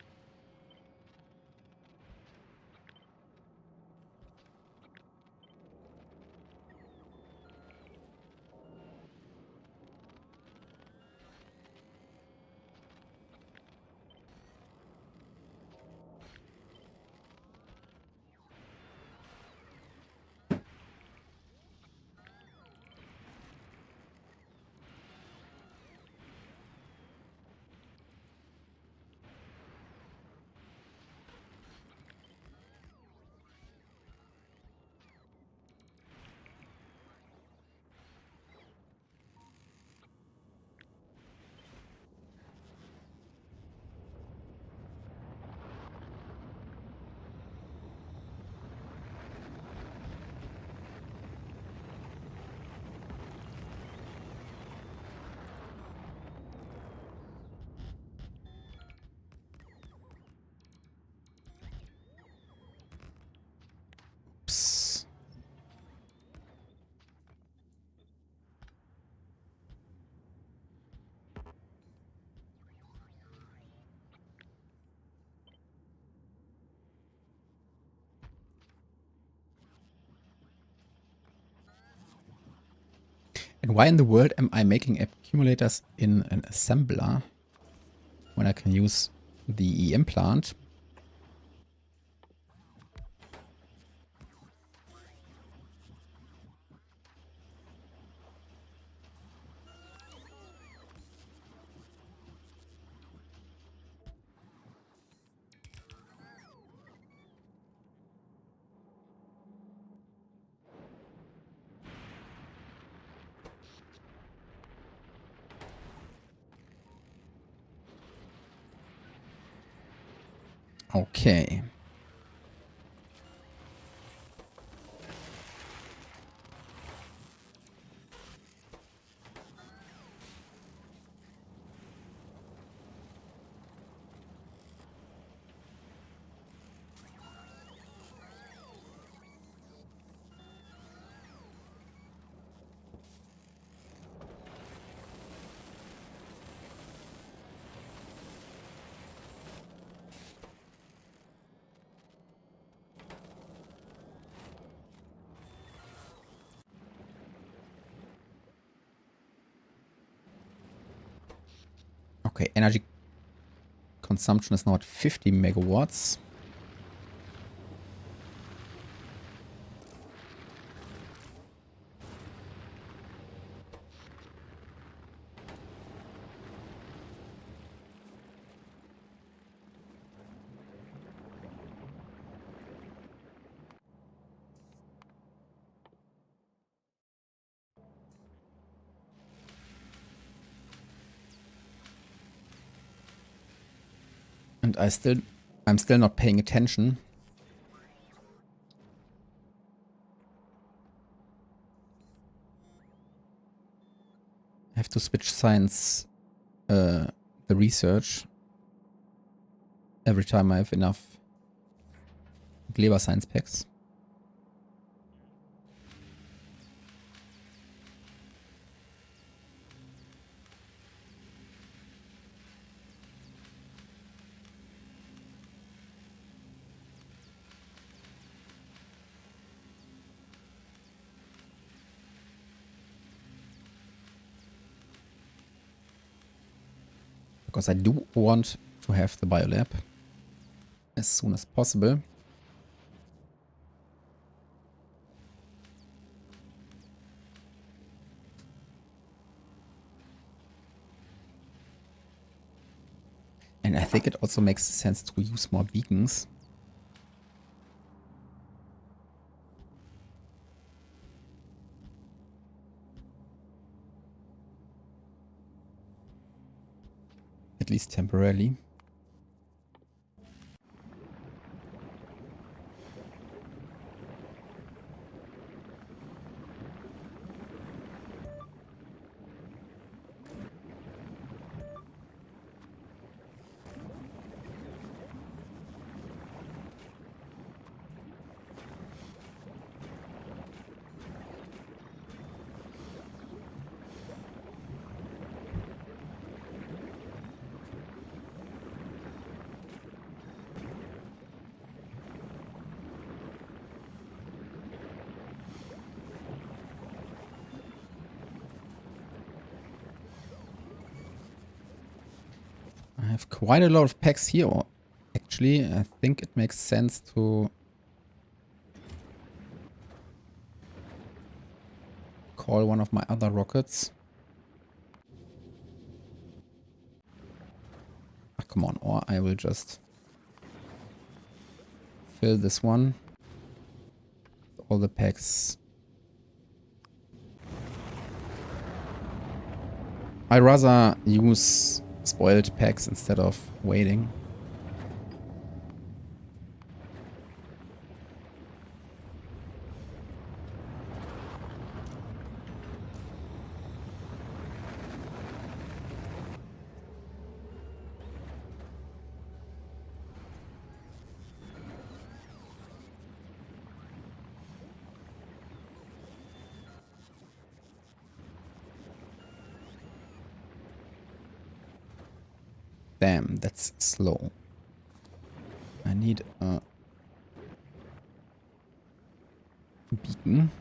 And why in the world am I making accumulators in an assembler when I can use the EM plant? Okay. Okay, energy consumption is now at 50 megawatts. And I'm still not paying attention. I have to switch science, the research, every time I have enough Gleba science packs. Because I do want to have the biolab as soon as possible. And I think it also makes sense to use more beacons. At least temporarily. I have quite a lot of packs here. Actually, I think it makes sense to call one of my other rockets. Ah, come on, or I will just fill this one. All the packs. I'd rather use spoiled packs instead of waiting. Damn, that's slow. I need a beacon.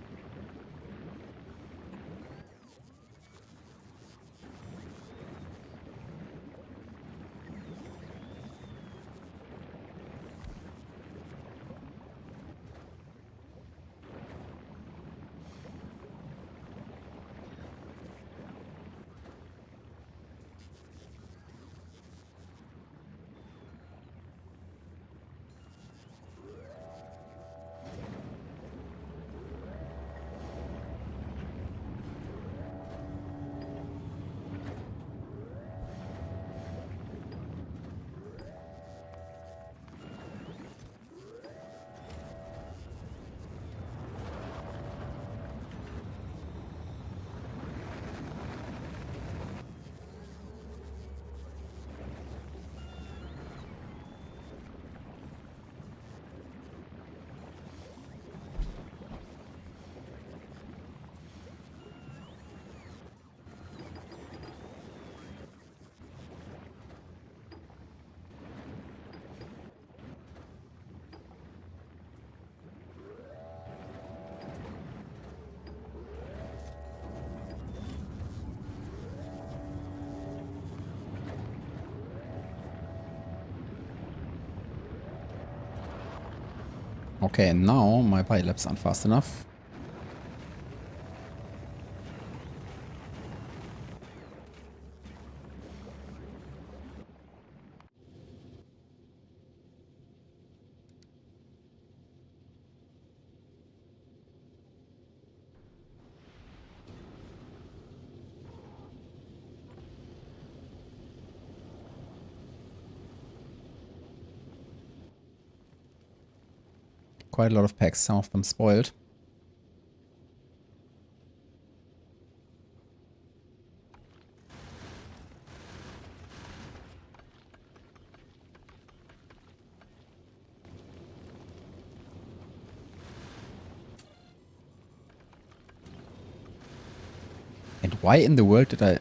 Okay, now my biolabs aren't fast enough. Quite a lot of packs, some of them spoiled. And why in the world did I...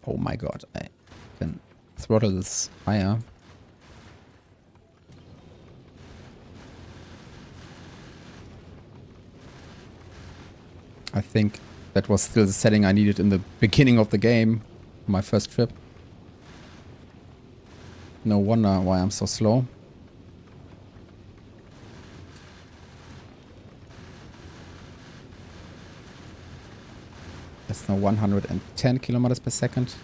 Oh my god, I can throttle this higher. I think that was still the setting I needed in the beginning of the game. My first trip. No wonder why I'm so slow. That's now 110 kilometers per second.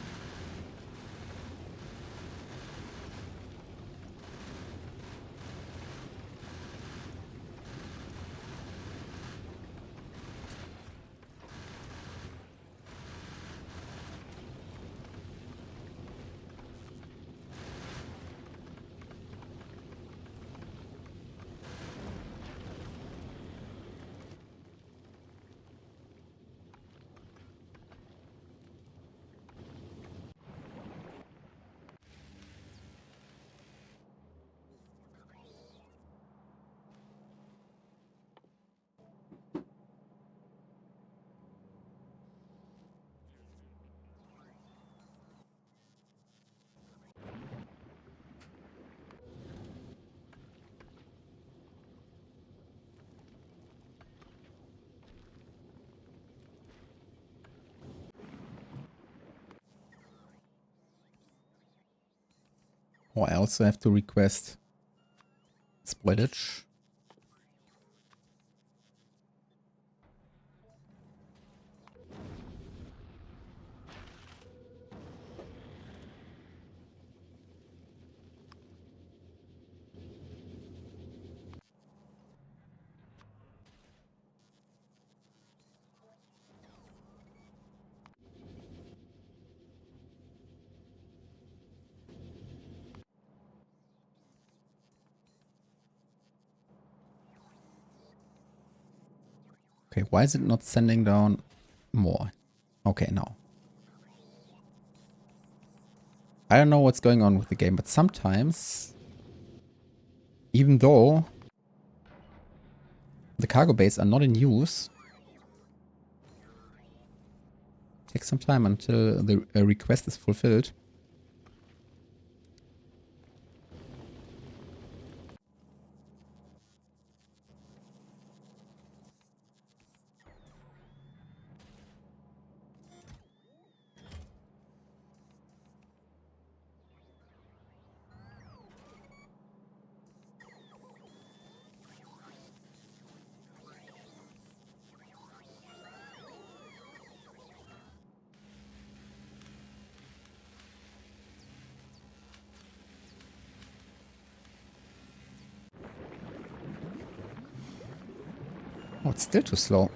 Oh, I also have to request spoilage. Okay, why is it not sending down more? Okay, now. I don't know what's going on with the game, but sometimes, even though the cargo bays are not in use, it takes some time until the request is fulfilled. Oh, it's still too slow.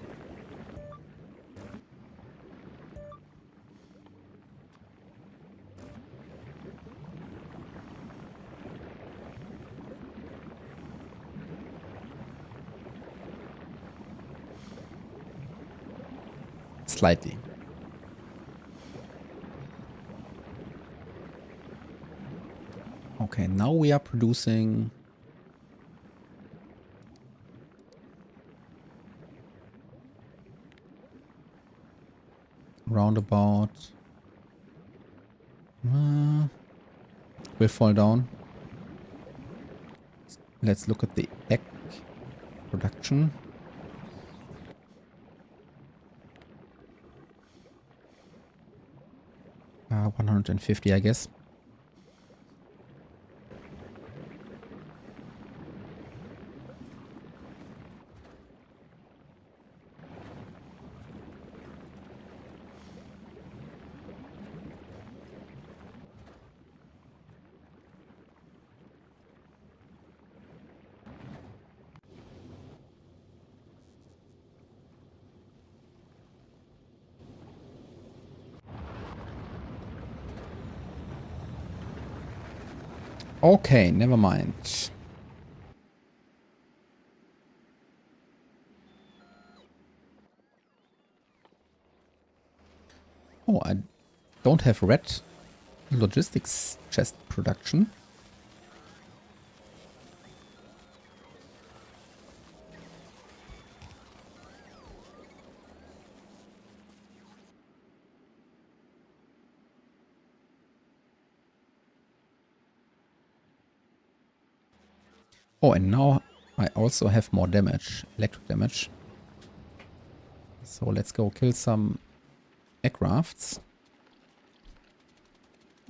Slightly. Okay, now we are producing roundabout. Will fall down. Let's look at the egg production. Uh, 150, I guess. Okay, never mind. Oh, I don't have red logistics chest production. Oh, and now I also have more damage, electric damage. So let's go kill some aircrafts.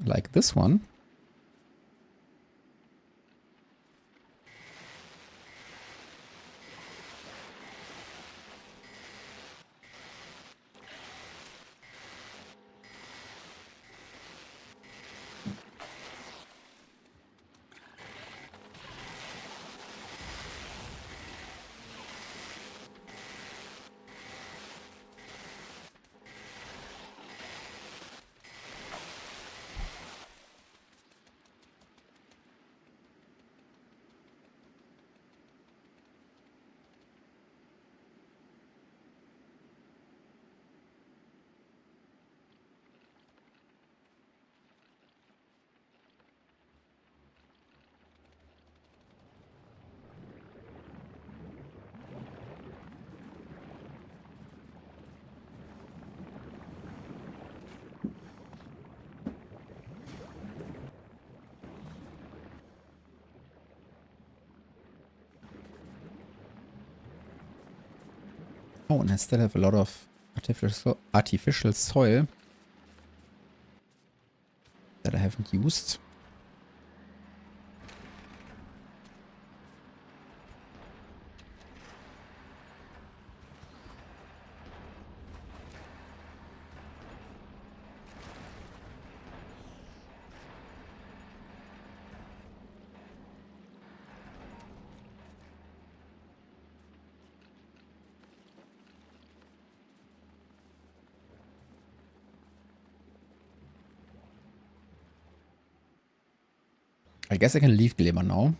Like this one. Oh, and I still have a lot of artificial soil that I haven't used. I guess I can leave Glimmer now.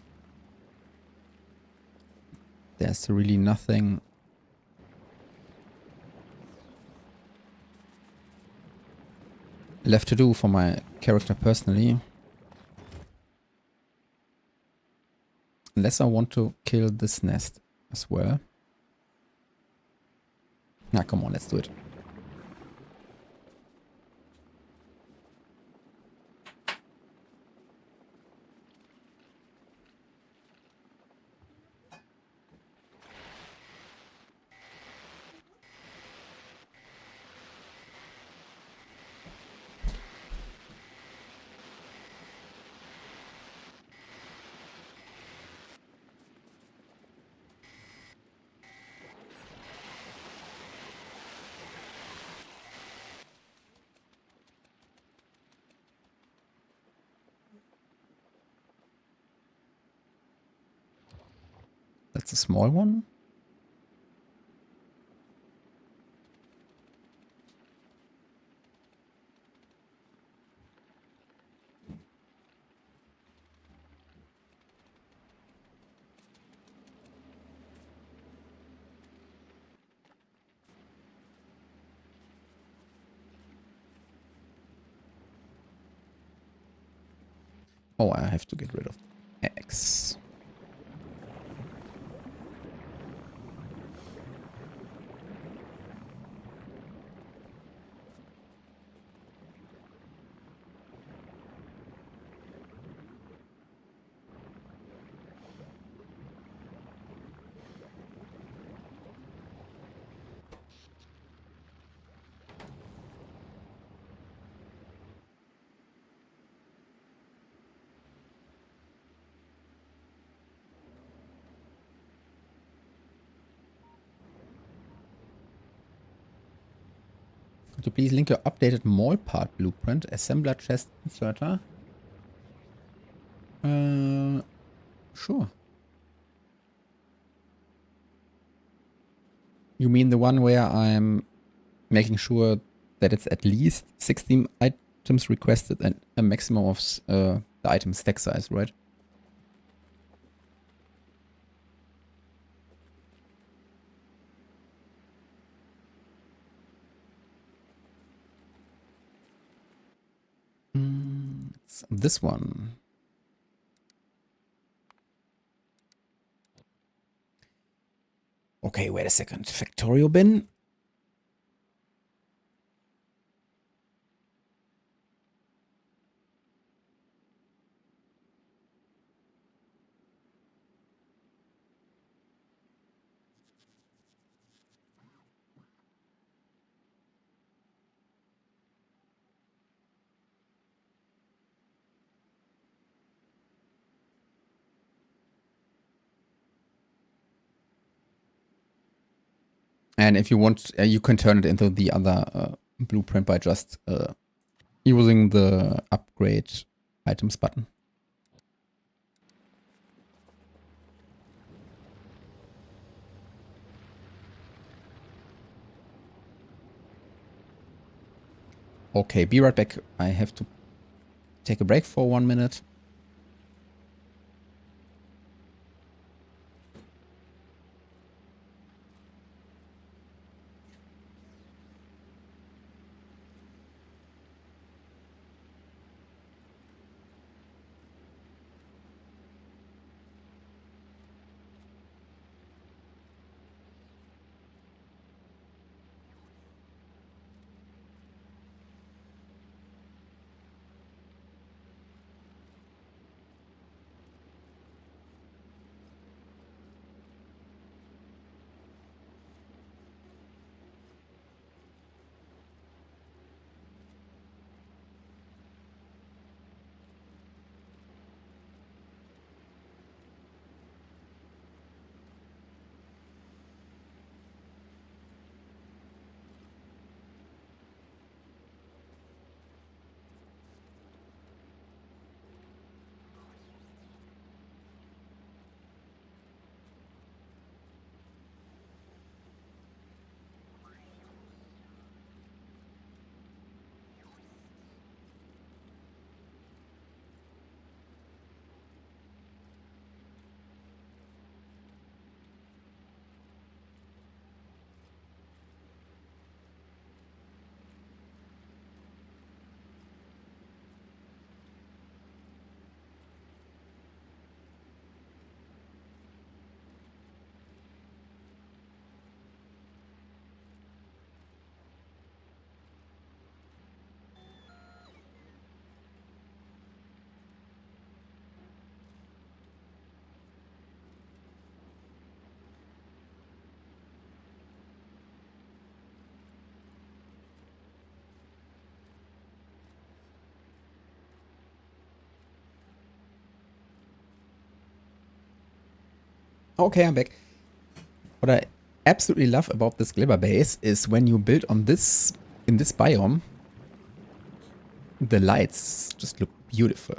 There's really nothing left to do for my character personally. Unless I want to kill this nest as well. Nah, come on, let's do it. That's a small one. Oh, I have to get rid of X. Could you please link your updated mall part blueprint, assembler chest inserter? Sure. You mean the one where I'm making sure that it's at least 16 items requested and a maximum of the item stack size, right? What's this one? Okay, wait a second. Factorio bin. And if you want, you can turn it into the other blueprint by just using the upgrade items button. Okay, be right back. I have to take a break for 1 minute. Okay, I'm back. What I absolutely love about this Glibber base is when you build on this, in this biome, the lights just look beautiful.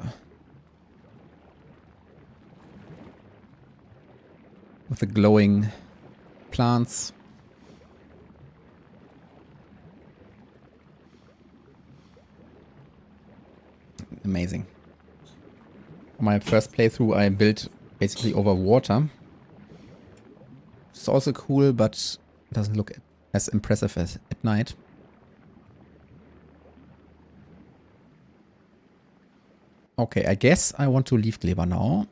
With the glowing plants. Amazing. On my first playthrough I built basically over water. It's also cool, but doesn't look as impressive as at night. Okay, I guess I want to leave Gleba now.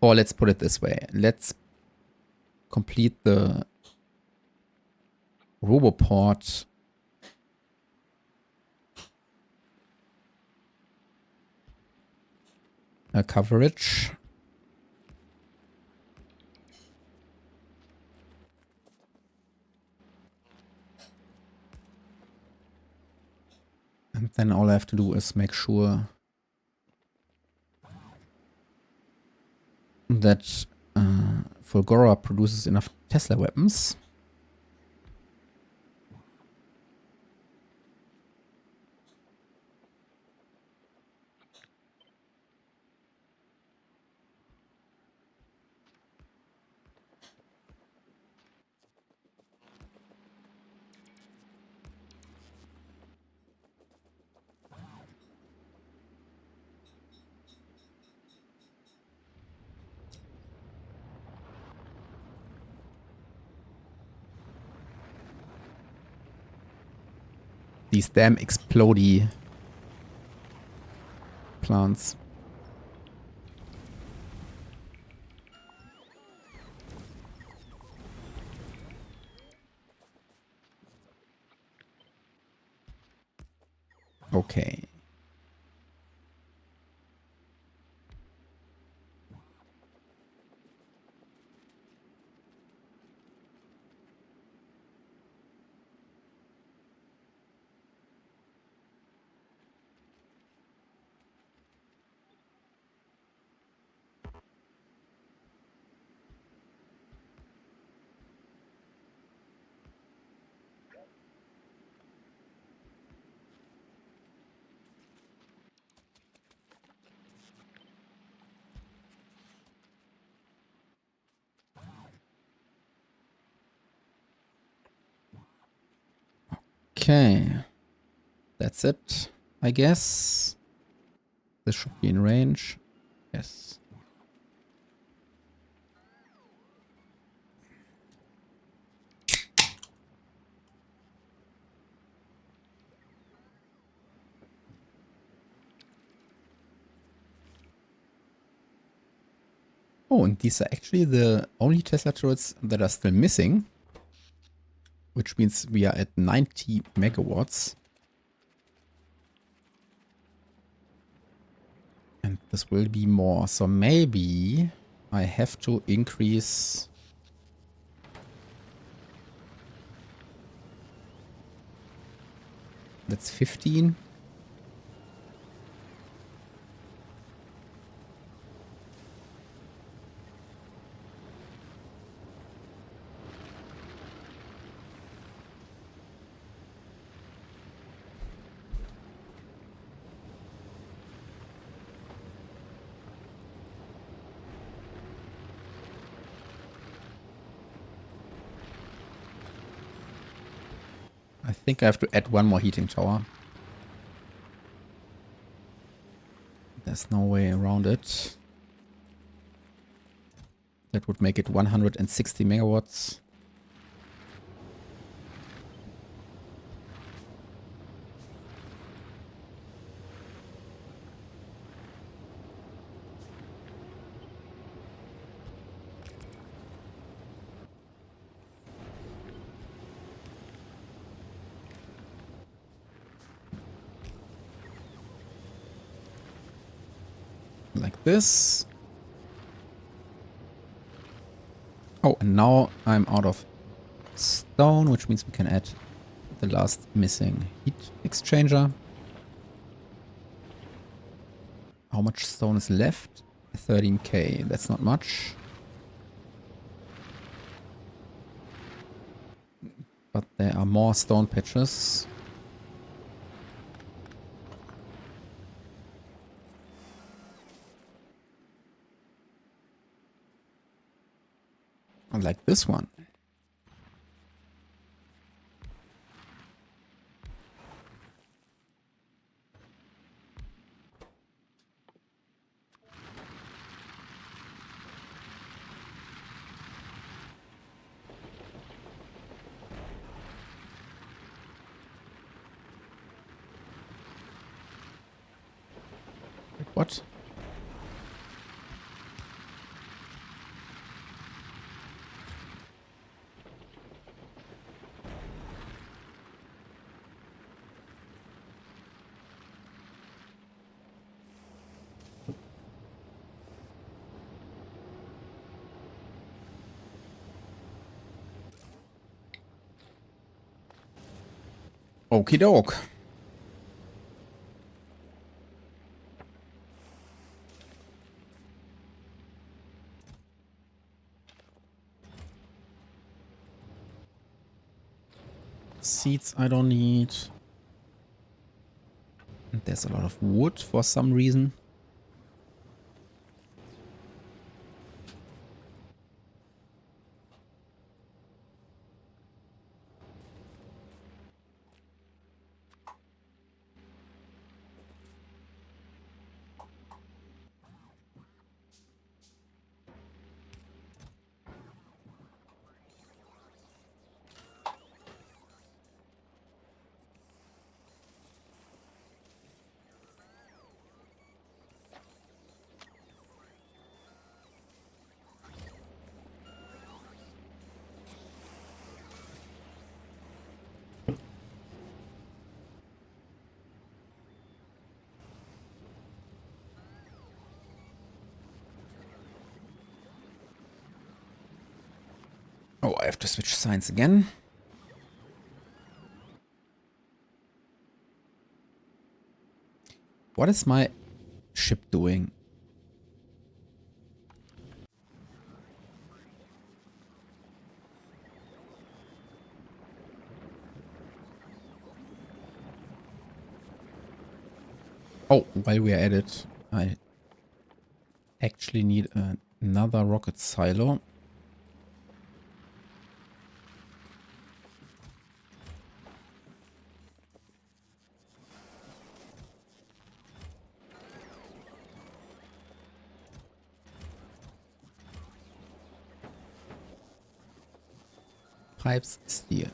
Or let's put it this way. Let's complete the Roboport coverage. And then all I have to do is make sure that Fulgora produces enough Tesla weapons. these damn explodey plants. Okay. Okay. That's it, I guess. This should be in range. Yes. Oh, and these are actually the only Tesla turrets that are still missing. Which means we are at 90 megawatts. And this will be more. So maybe I have to increase... That's 15. I think I have to add one more heating tower. There's no way around it. That would make it 160 megawatts. Like this. Oh, and now I'm out of stone, which means we can add the last missing heat exchanger. How much stone is left? 13k. That's not much. But there are more stone patches. Like this one. Wait, what? Okie doke. Seeds I don't need. And there's a lot of wood for some reason. Oh, I have to switch signs again. What is my ship doing? Oh, while we are at it, I actually need another rocket silo. Pipes, steel.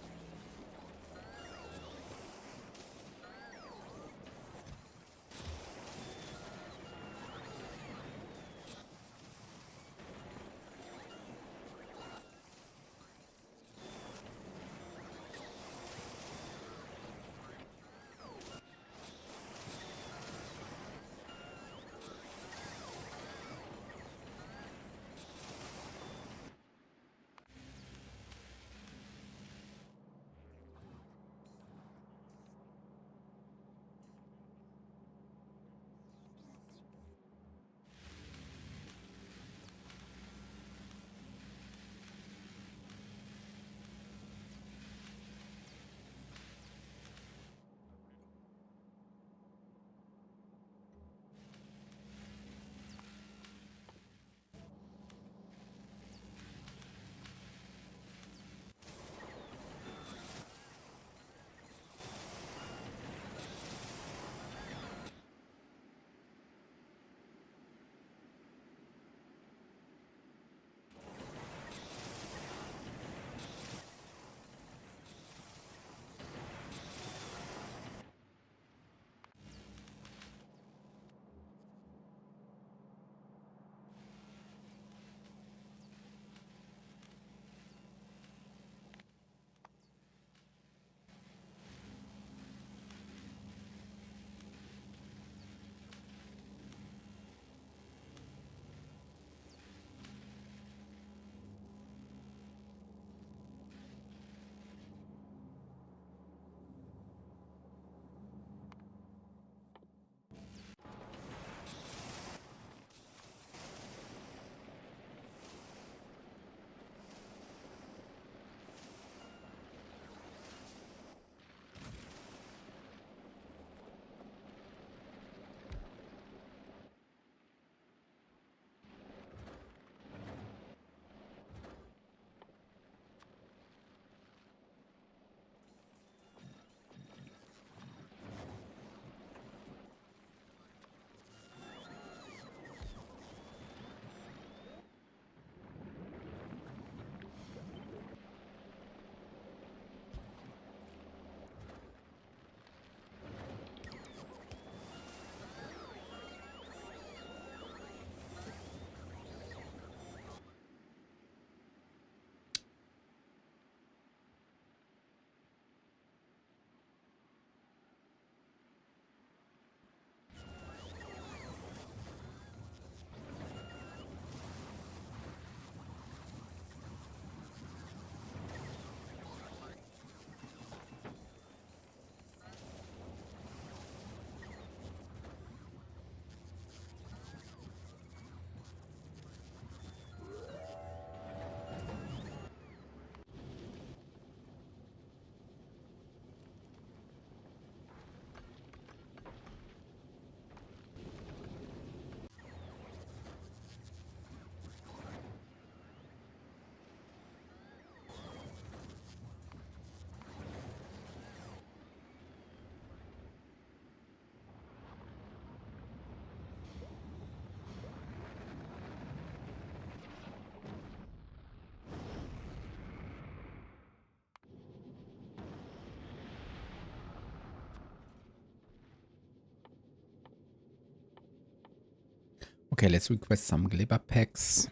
Okay, let's request some glibber packs.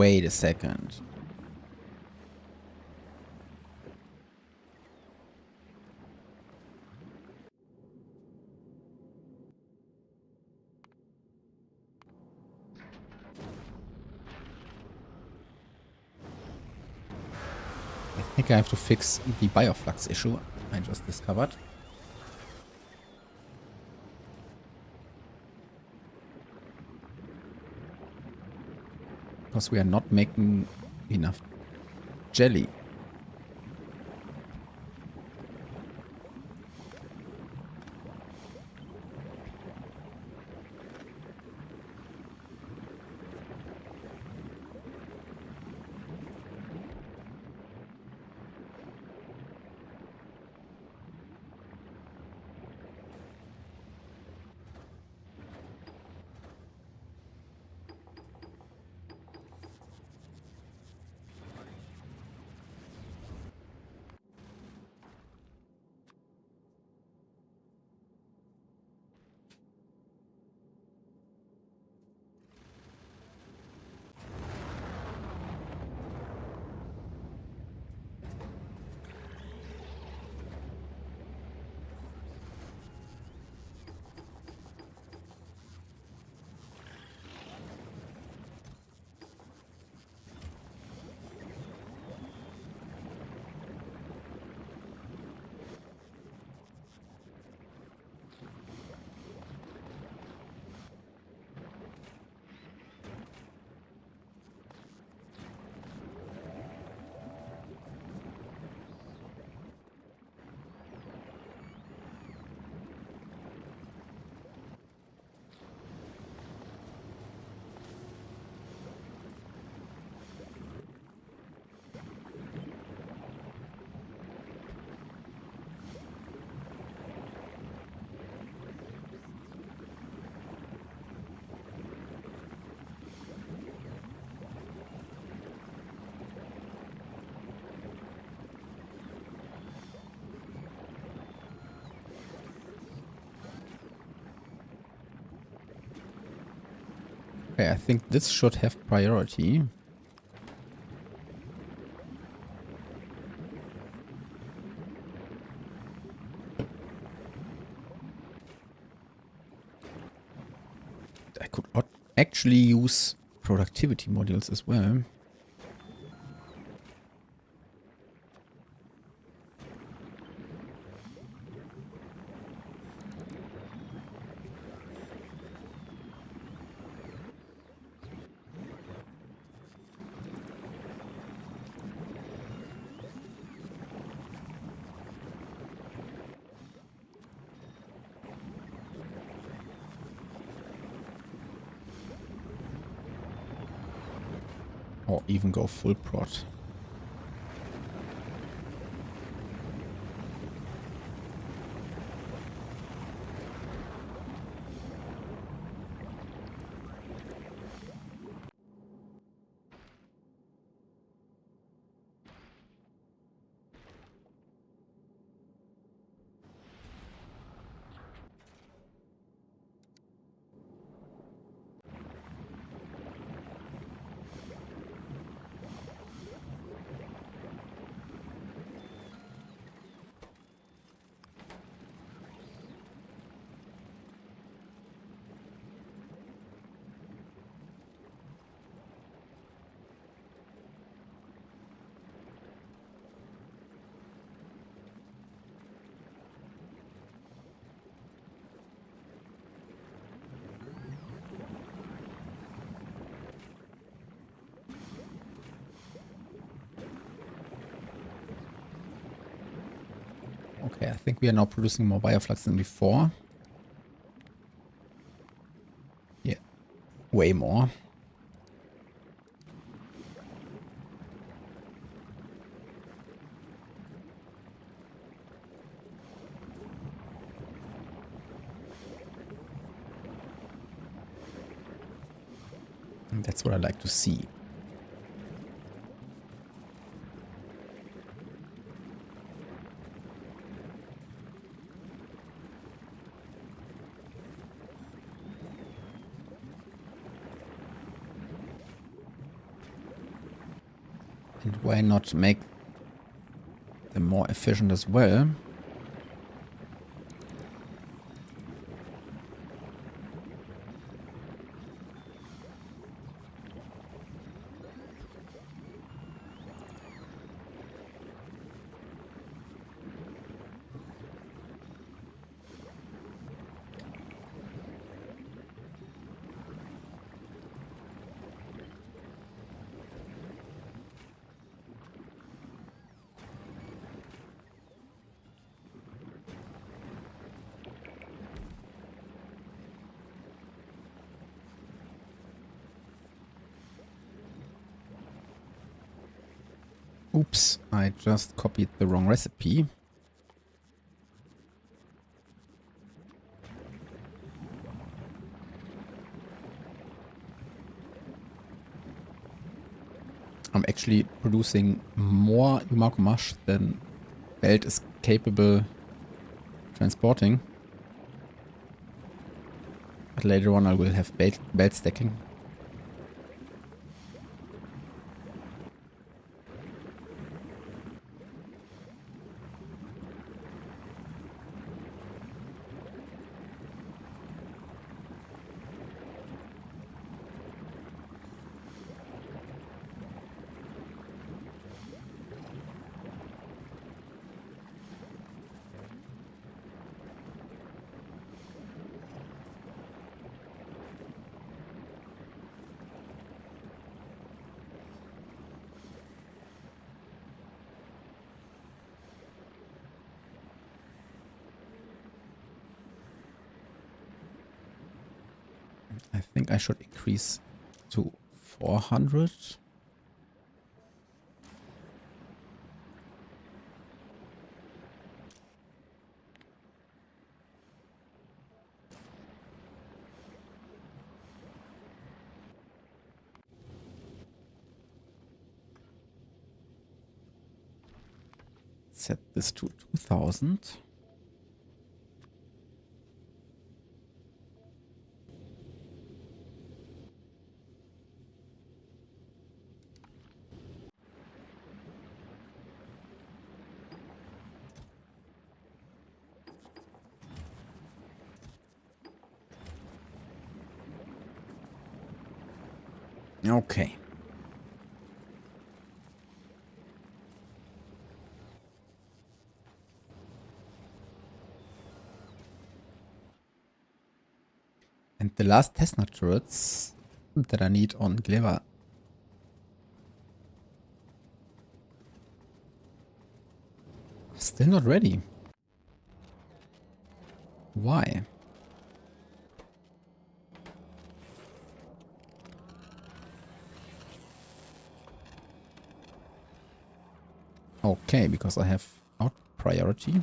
Wait a second. I think I have to fix the bioflux issue I just discovered. Because we are not making enough jelly. Okay, I think this should have priority. I could actually use productivity modules as well. Or even go full prod. Okay, I think we are now producing more bioflux than before. Yeah, way more. And that's what I like to see. And why not make them more efficient as well? Oops, I just copied the wrong recipe. I'm actually producing more Yumako mush than Belt is capable transporting. But later on I will have belt stacking. I think I should increase to 400. Set this to 2000. Okay. And the last Tesla turrets that I need on Gleva are still not ready. Why? Okay, because I have out priority.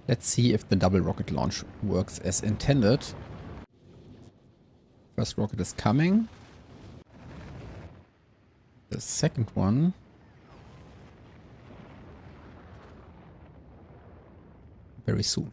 Let's see if the double rocket launch works as intended. First rocket is coming. The second one very soon.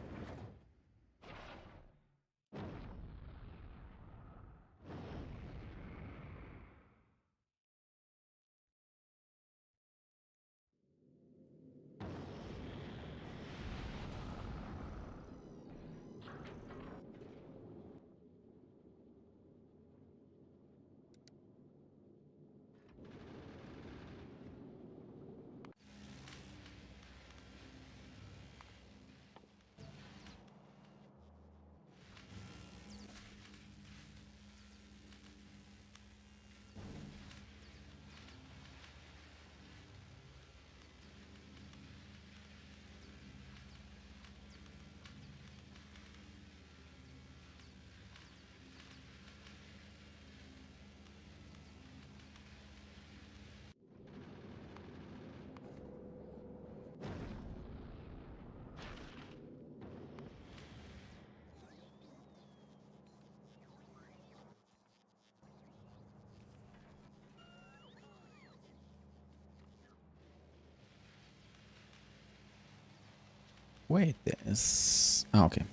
Wait, there is... Ah, okay.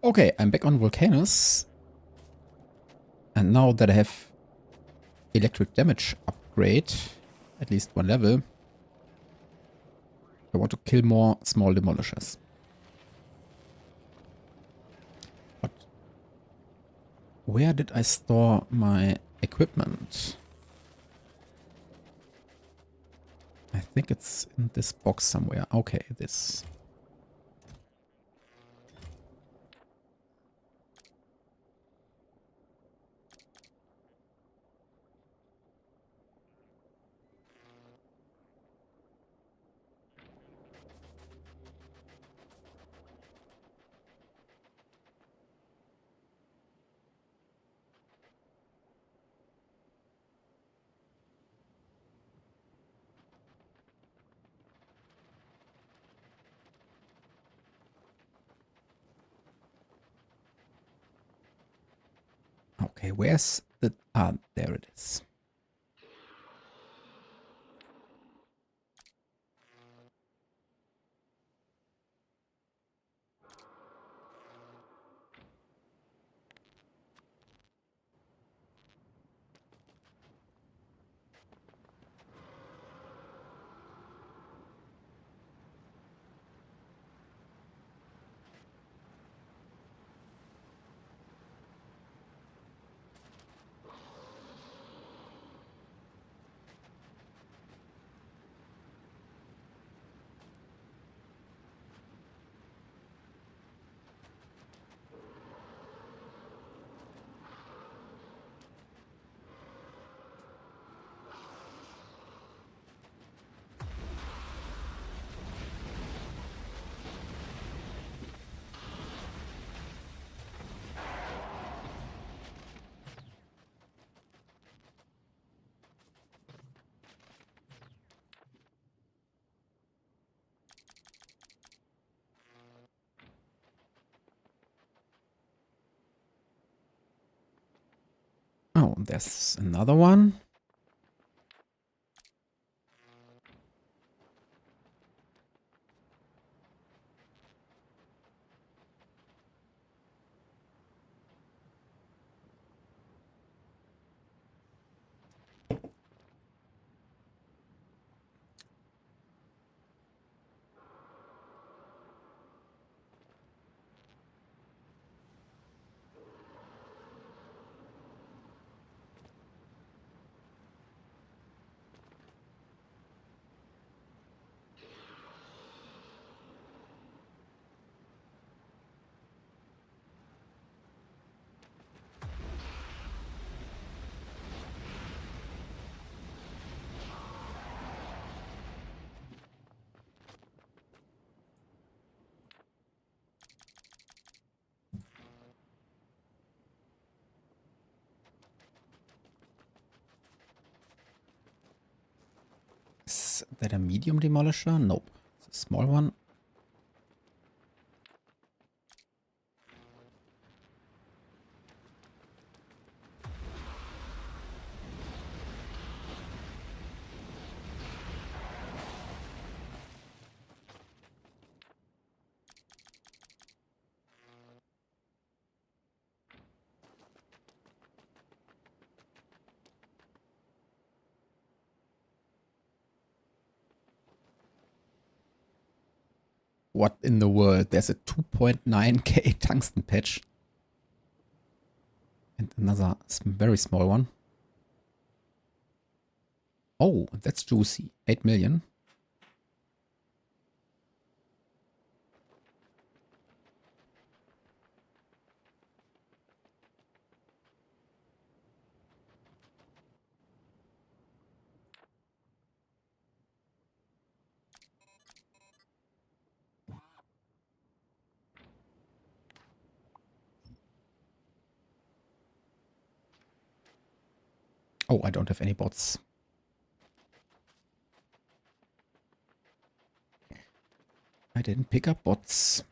Okay, I'm back on Volcanus. And now that I have electric damage upgrade, at least one level, I want to kill more small demolishers. But where did I store my equipment? I think it's in this box somewhere. Okay, this. Okay, where's the... Ah, there it is. Oh, there's another one. Is that a medium demolisher? Nope. It's a small one. What in the world? There's a 2.9k tungsten patch. And another very small one. Oh, that's juicy. 8 million. Oh, I don't have any bots. I didn't pick up bots.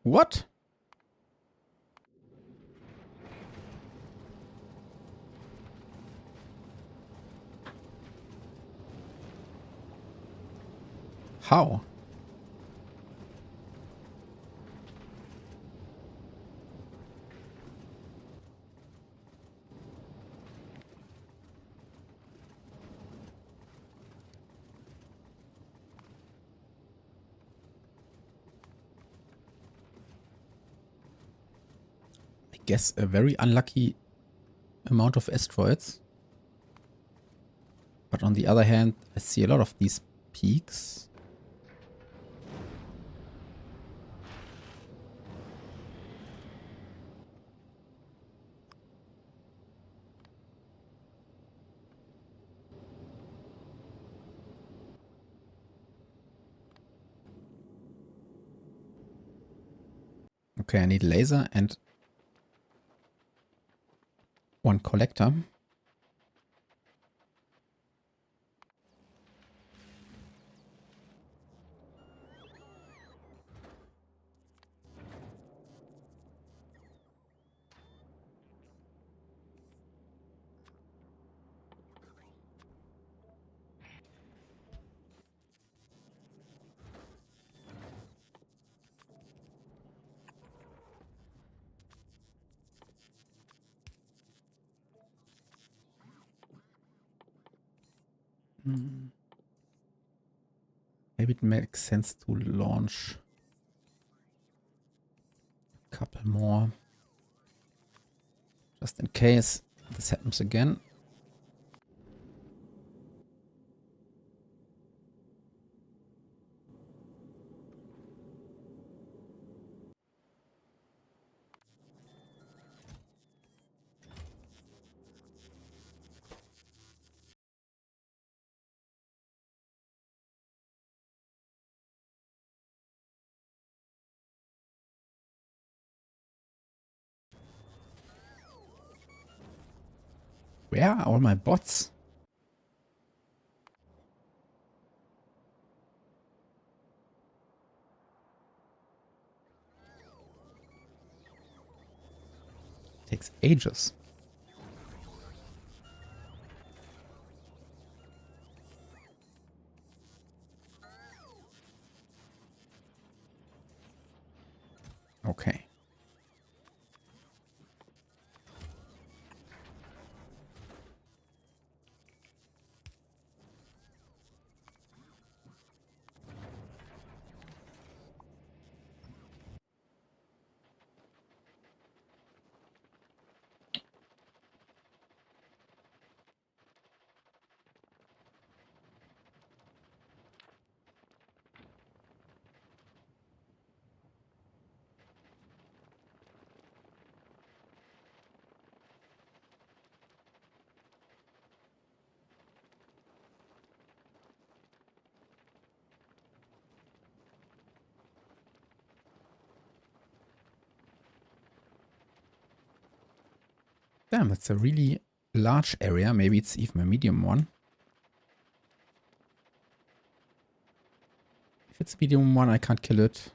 What? How? I guess a very unlucky amount of asteroids. But on the other hand, I see a lot of these peaks. Okay, I need laser and one collector. Maybe it makes sense to launch a couple more. Just in case this happens again. Where are all my bots? Takes ages. Okay. Damn, that's a really large area. Maybe it's even a medium one. If it's a medium one, I can't kill it.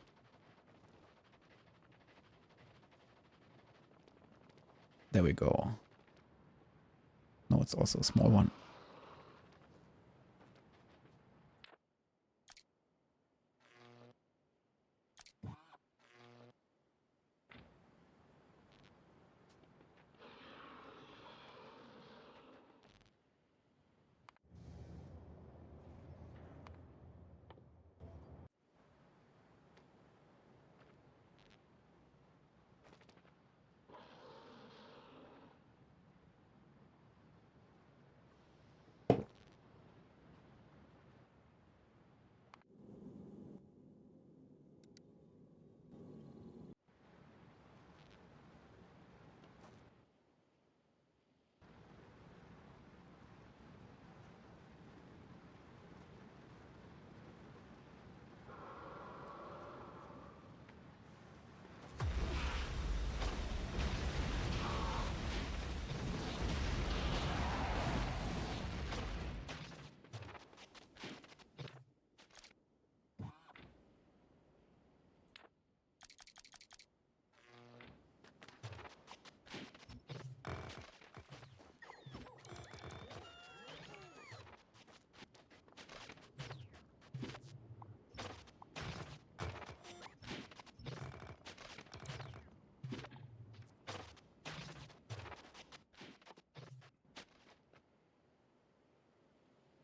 There we go. No, it's also a small one.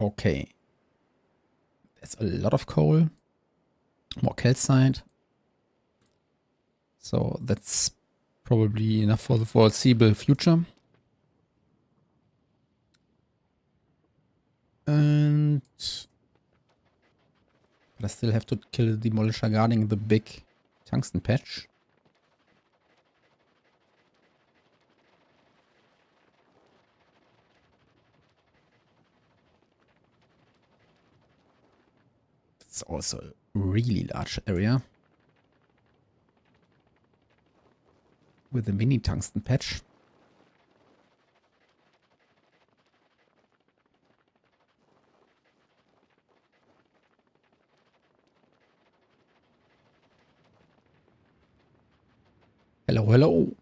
Okay. There's a lot of coal. More calcite. So that's probably enough for the foreseeable future. And but I still have to kill the demolisher guarding the big tungsten patch. It's also a really large area with a mini tungsten patch. Hello, hello.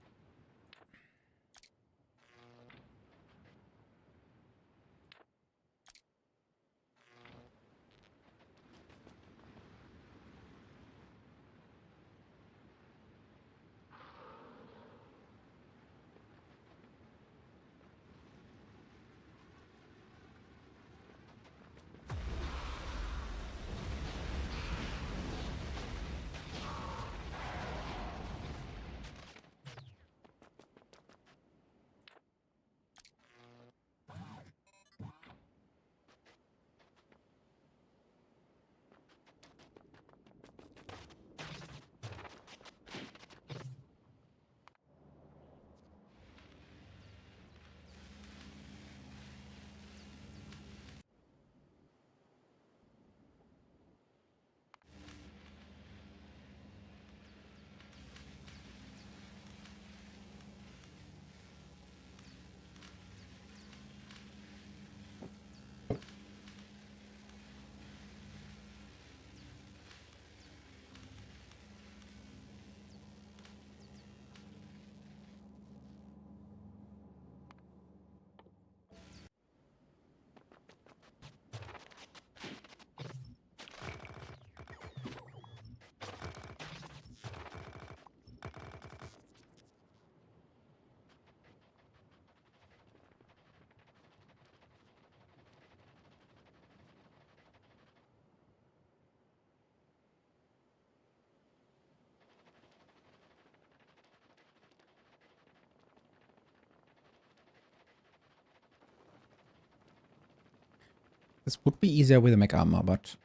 This would be easier with a mech armor, but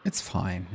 it's fine.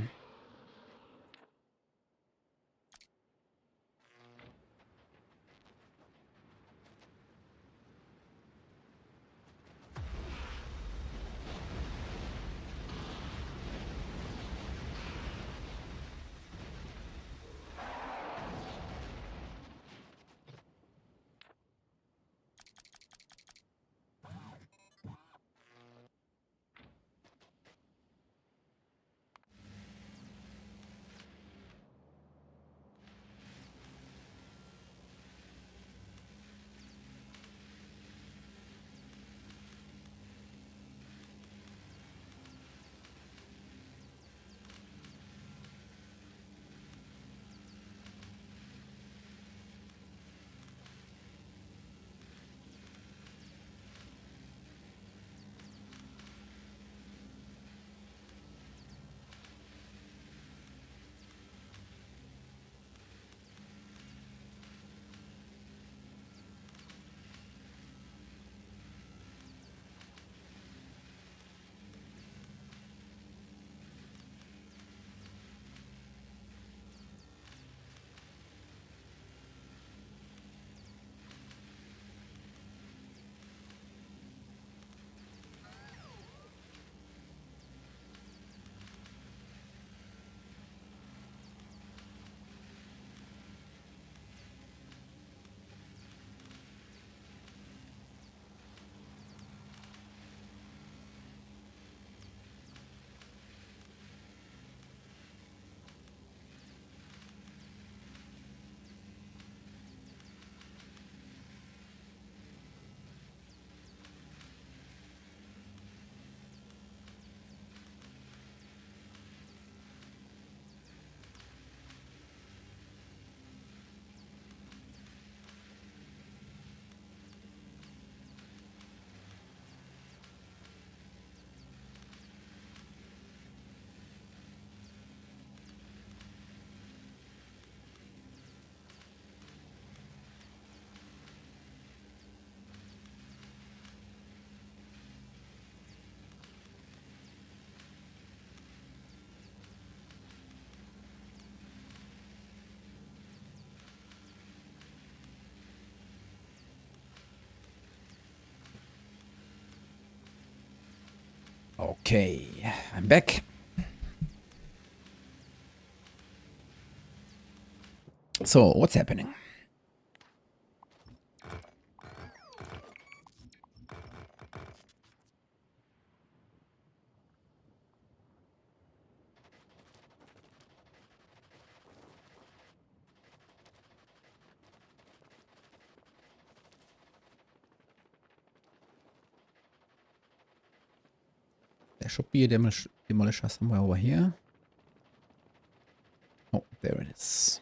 Okay, I'm back. So, what's happening? There should be a demolisher somewhere over here. Oh, there it is.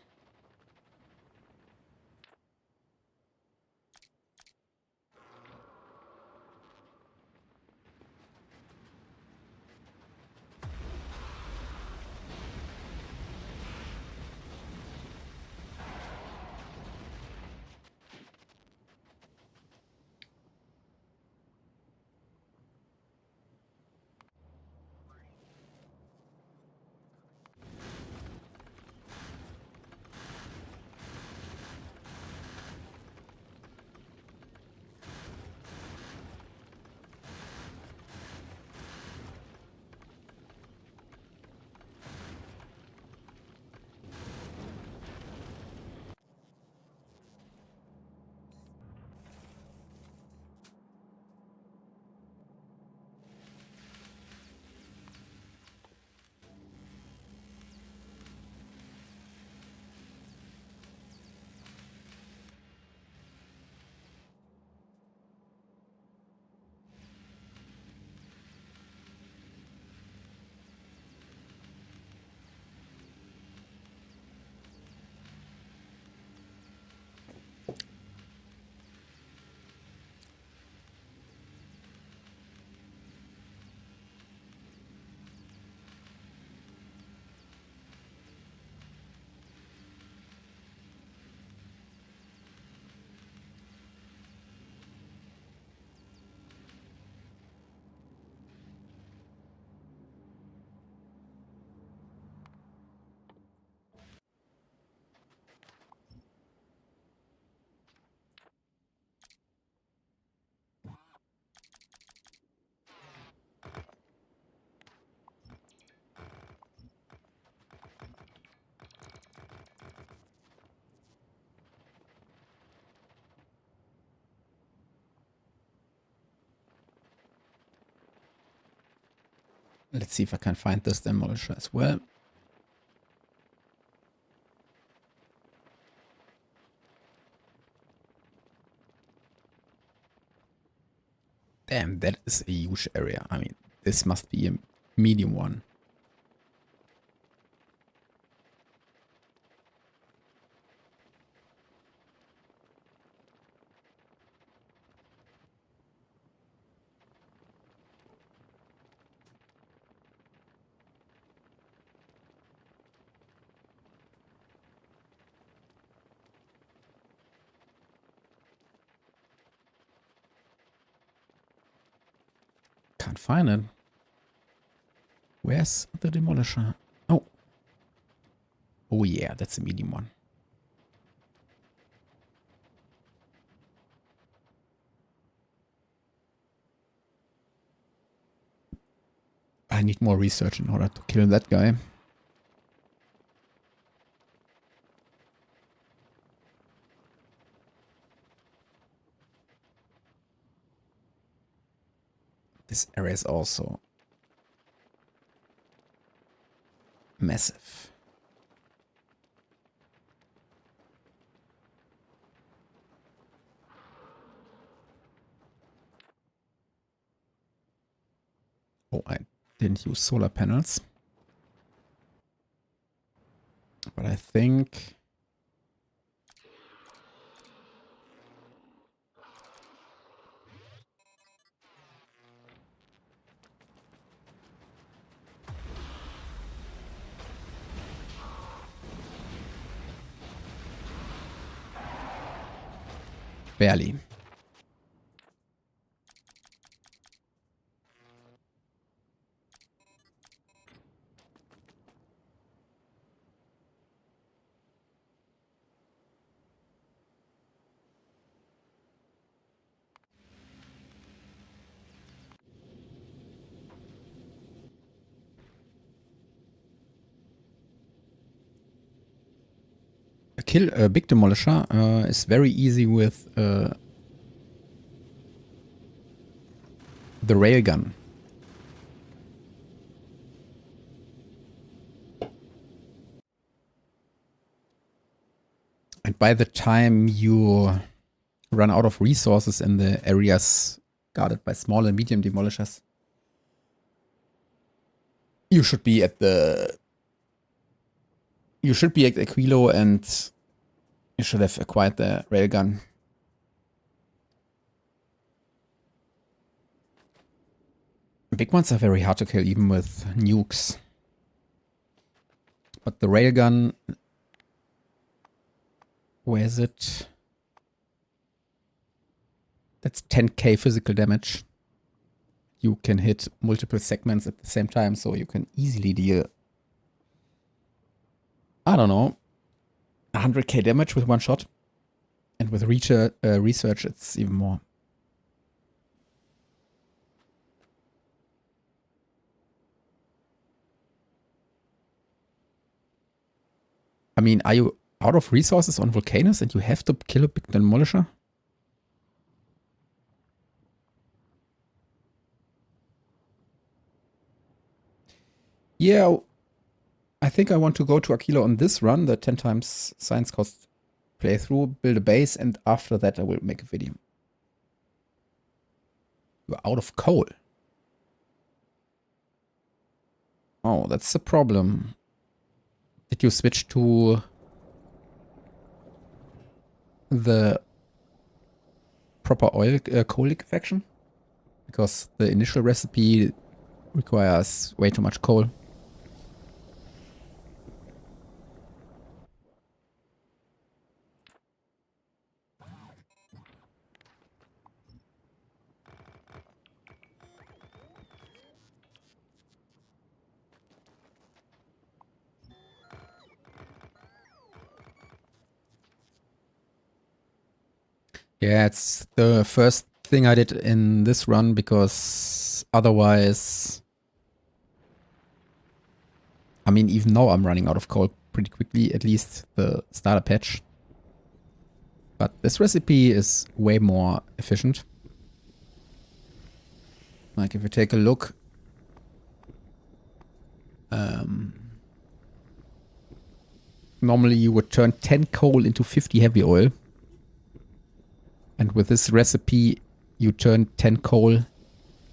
Let's see if I can find this demolisher as well. Damn, that is a huge area. I mean, this must be a medium one. Can't find it. Where's the demolisher? Oh. Oh yeah, that's a medium one. I need more research in order to kill that guy. This area is also massive. Oh, I didn't use solar panels. But I think... barely. kill a big demolisher is very easy with the railgun. And by the time you run out of resources in the areas guarded by small and medium demolishers, you should be at Aquilo, and you should have acquired the railgun. Big ones are very hard to kill even with nukes. But the railgun, where is it? That's 10k physical damage. You can hit multiple segments at the same time, so you can easily deal, I don't know, 100k damage with one shot. And with research, it's even more. I mean, are you out of resources on Volcanoes and you have to kill a big demolisher? Yeah, I think I want to go to Aquilo on this run, the 10 times science cost playthrough, build a base, and after that I will make a video. You're out of coal. Oh, that's the problem. Did you switch to the proper oil coal liquefaction? Because the initial recipe requires way too much coal. Yeah, it's the first thing I did in this run, because otherwise, I mean, even now I'm running out of coal pretty quickly, at least the starter patch. But this recipe is way more efficient. Like if you take a look, normally you would turn 10 coal into 50 heavy oil. And with this recipe, you turn 10 coal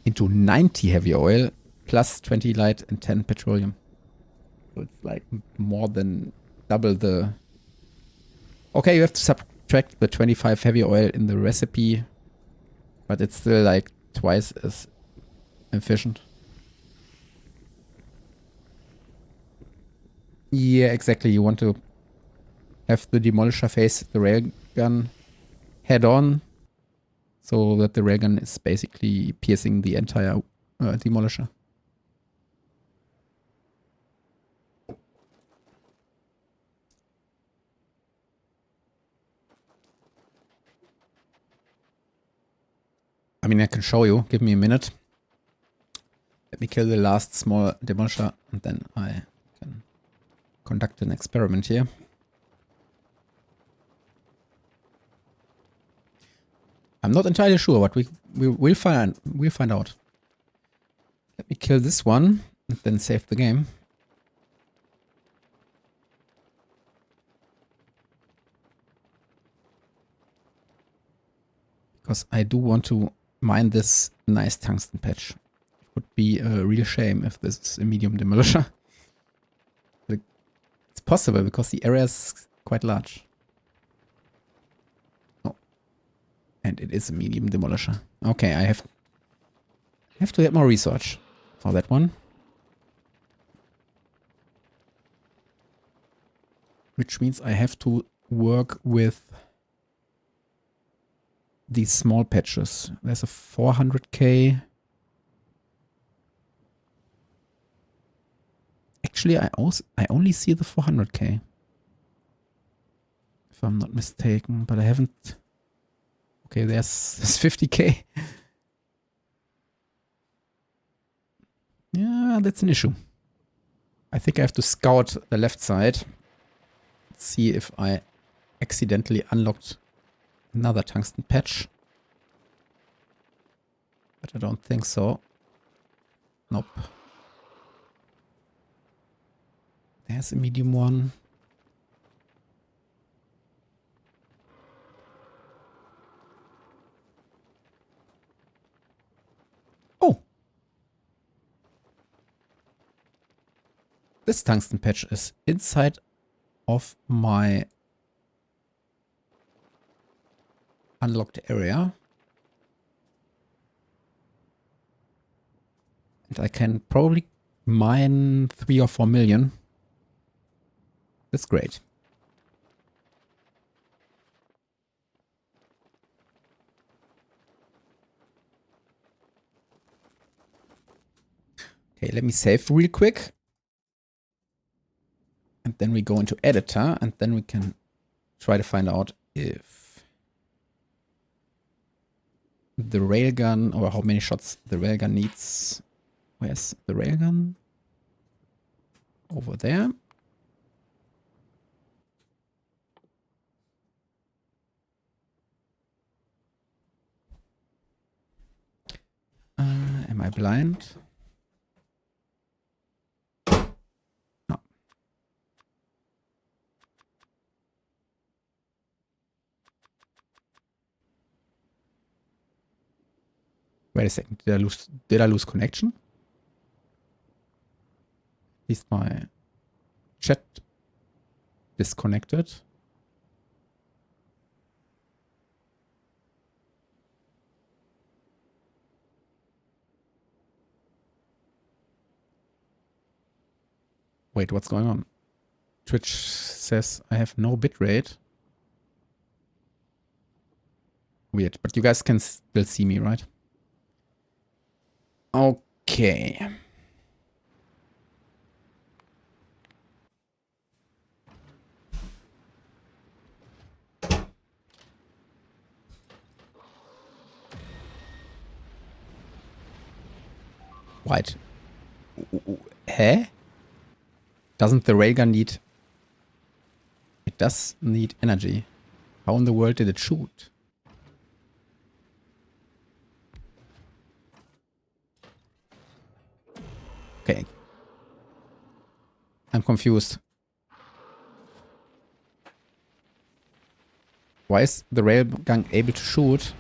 into 90 heavy oil, plus 20 light and 10 petroleum. So it's like more than double the... Okay, you have to subtract the 25 heavy oil in the recipe, but it's still like twice as efficient. Yeah, exactly. You want to have the demolisher face the railgun head on, so that the railgun is basically piercing the entire demolisher. I mean, I can show you. Give me a minute. Let me kill the last small demolisher, and then I can conduct an experiment here. I'm not entirely sure, but we'll find out. Let me kill this one and then save the game. Because I do want to mine this nice tungsten patch. It would be a real shame if this is a medium demolisher. But it's possible because the area is quite large. Oh. And it is a medium demolisher. Okay, I have to get more research for that one. Which means I have to work with these small patches. There's a 400k. Actually, I only see the 400k. If I'm not mistaken, but I haven't... Okay, there's 50k. Yeah, that's an issue. I think I have to scout the left side. Let's see if I accidentally unlocked another tungsten patch. But I don't think so. Nope. There's a medium one. Oh! This tungsten patch is inside of my unlocked area. And I can probably mine 3 or 4 million. That's great. Okay, let me save real quick. And then we go into editor and then we can try to find out if the railgun or how many shots the railgun needs. Where's the railgun? Over there. Am I blind? No. Wait a second. Did I lose connection? At least my chat disconnected. Wait, what's going on? Twitch says I have no bitrate. Weird, but you guys can still see me, right? Okay. Right. Huh? Doesn't the railgun need... It does need energy. How in the world did it shoot? Okay. I'm confused. Why is the railgun able to shoot?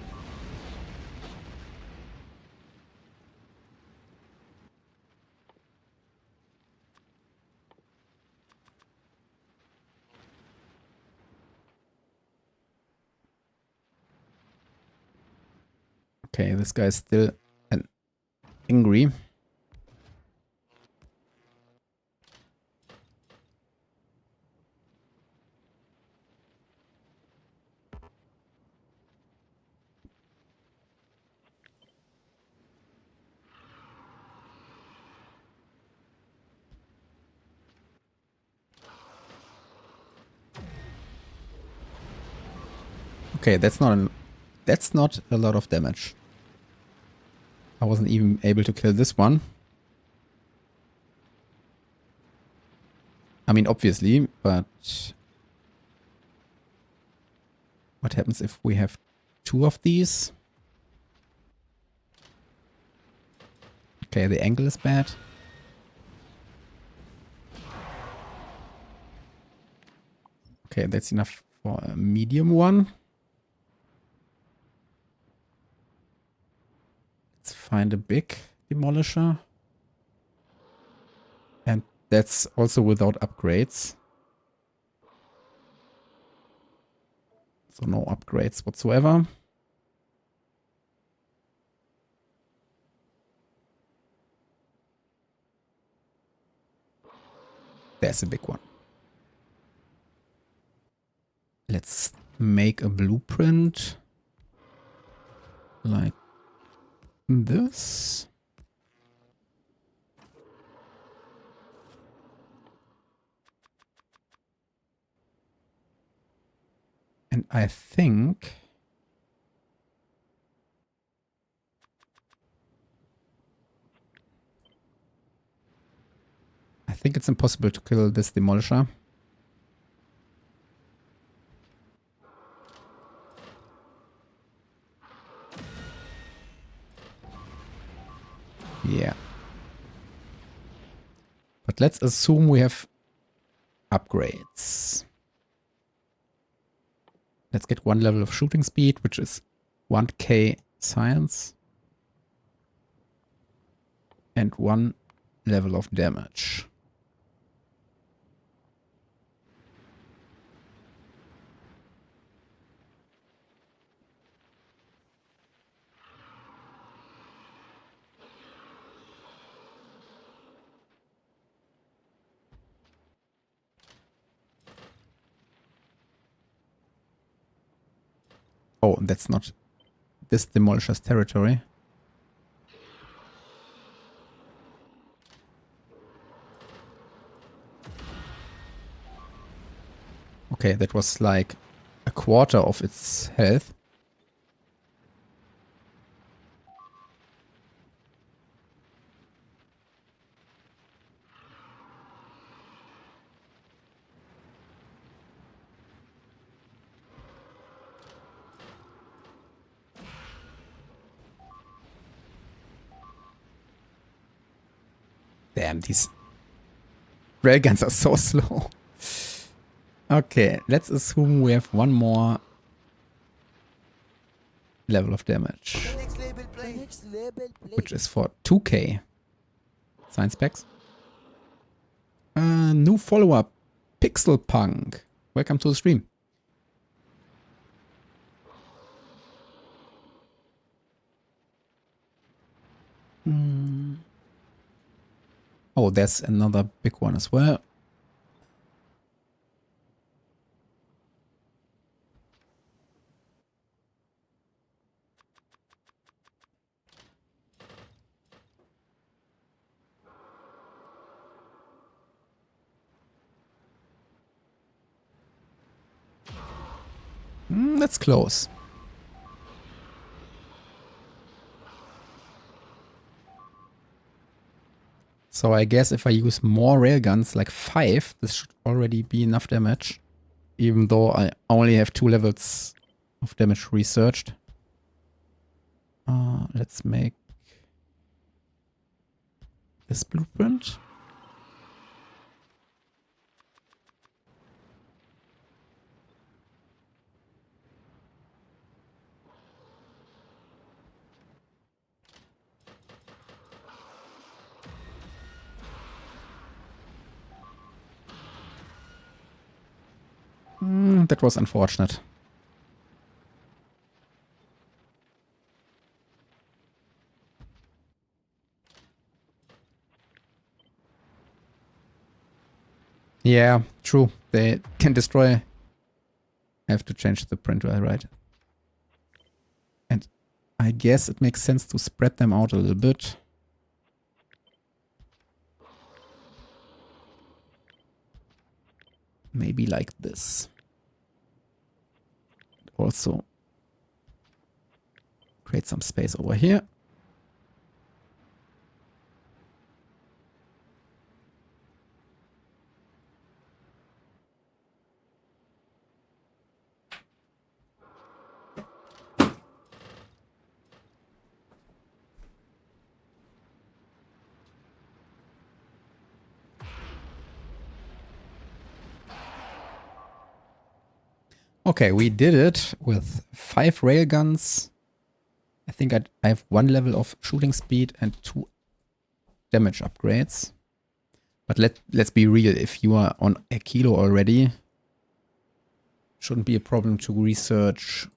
Okay, this guy is still angry. Okay, that's not a lot of damage. I wasn't even able to kill this one. I mean, obviously, but what happens if we have 2 of these? Okay, the angle is bad. Okay, that's enough for a medium one. Let's find a big demolisher. And that's also without upgrades. So no upgrades whatsoever. There's a big one. Let's make a blueprint like this. And I think it's impossible to kill this demolisher. But let's assume we have upgrades. Let's get 1 level of shooting speed, which is 1k science. And 1 level of damage. Oh, that's not this demolisher's territory. Okay, that was like a quarter of its health. Damn, these railguns are so slow. Okay, let's assume we have 1 more level of damage. Which is for 2k science packs. New follow-up, Pixel Punk. Welcome to the stream. Oh, there's another big one as well. That's close. So I guess if I use more railguns, like 5, this should already be enough damage. Even though I only have 2 levels of damage researched. Let's make this blueprint. That was unfortunate. Yeah, true. They can destroy. I have to change the printer, right? And I guess it makes sense to spread them out a little bit. Maybe like this. Also create some space over here. Okay, we did it with 5 railguns. I think I have 1 level of shooting speed and 2 damage upgrades. But let's be real, if you are on a kilo already, shouldn't be a problem to research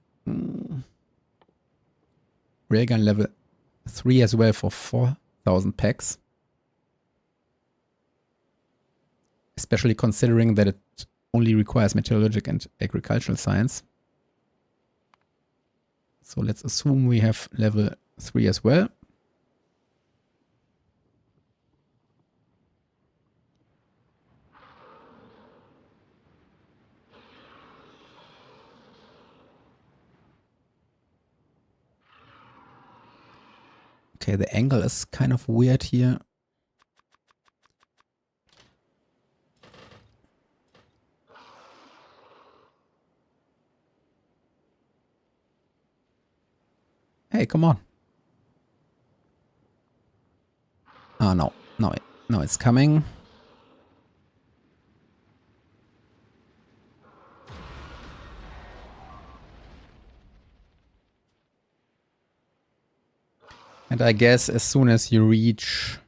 railgun level 3 as well for 4,000 packs. Especially considering that it only requires metallurgic and agricultural science. So let's assume we have level 3 as well. Okay, the angle is kind of weird here. Hey, come on. Oh, no. No, it's coming. And I guess as soon as you reach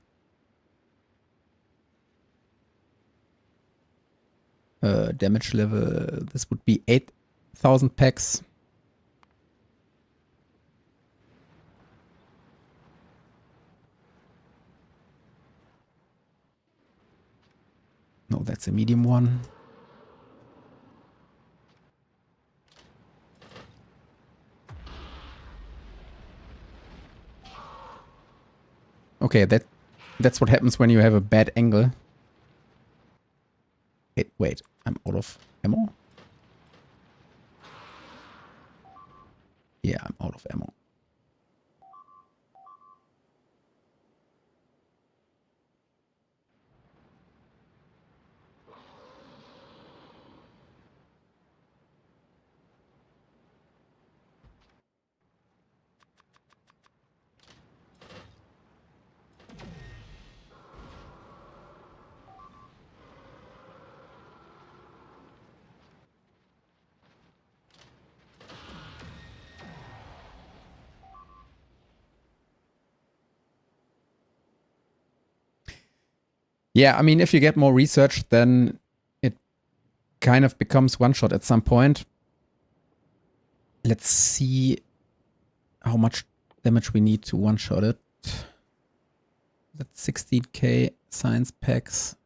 damage level, this would be 8,000 packs. No, that's a medium one. Okay, that's what happens when you have a bad angle. Wait, I'm out of ammo? Yeah, I'm out of ammo. Yeah, I mean, if you get more research, then it kind of becomes one-shot at some point. Let's see how much damage we need to one-shot it. That's 16k science packs.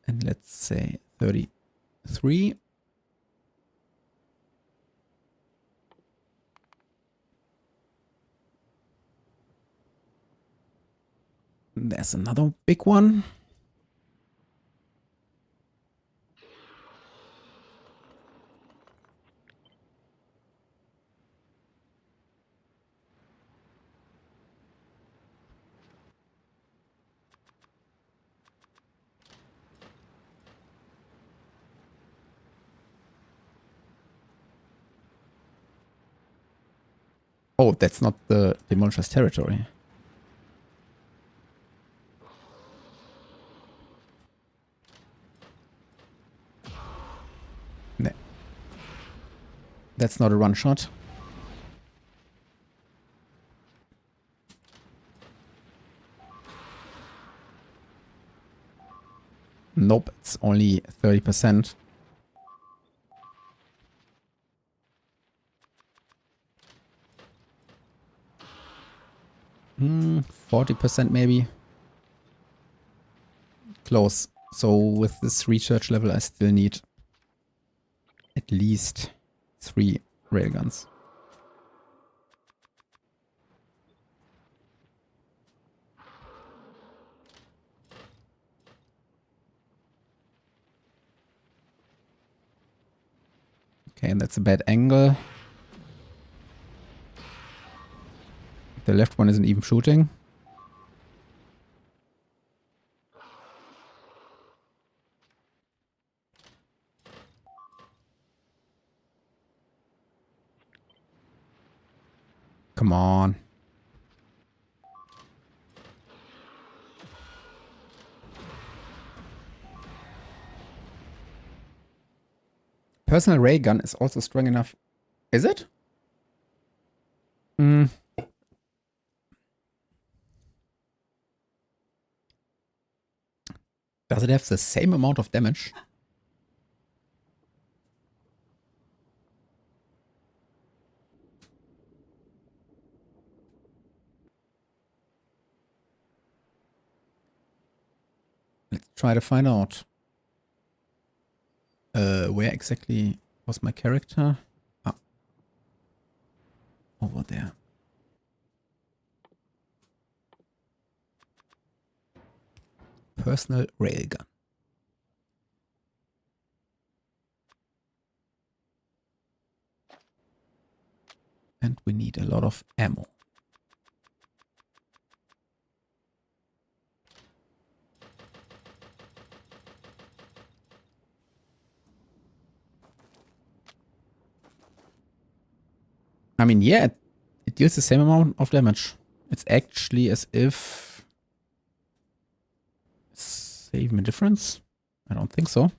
And let's say 33. There's another big one. Oh, that's not the Demolisher's territory. No. That's not a one-shot. Nope, it's only 30%. Hmm, 40% maybe. Close. So with this research level, I still need at least 3 railguns. Okay, that's a bad angle. The left one isn't even shooting. Come on. Personal ray gun is also strong enough. Is it? Hmm. Does it have the same amount of damage? Let's try to find out. Where exactly was my character? Ah. Over there. Personal railgun. And we need a lot of ammo. I mean, yeah, it deals the same amount of damage. It's actually as if... Is there even a difference? I don't think so.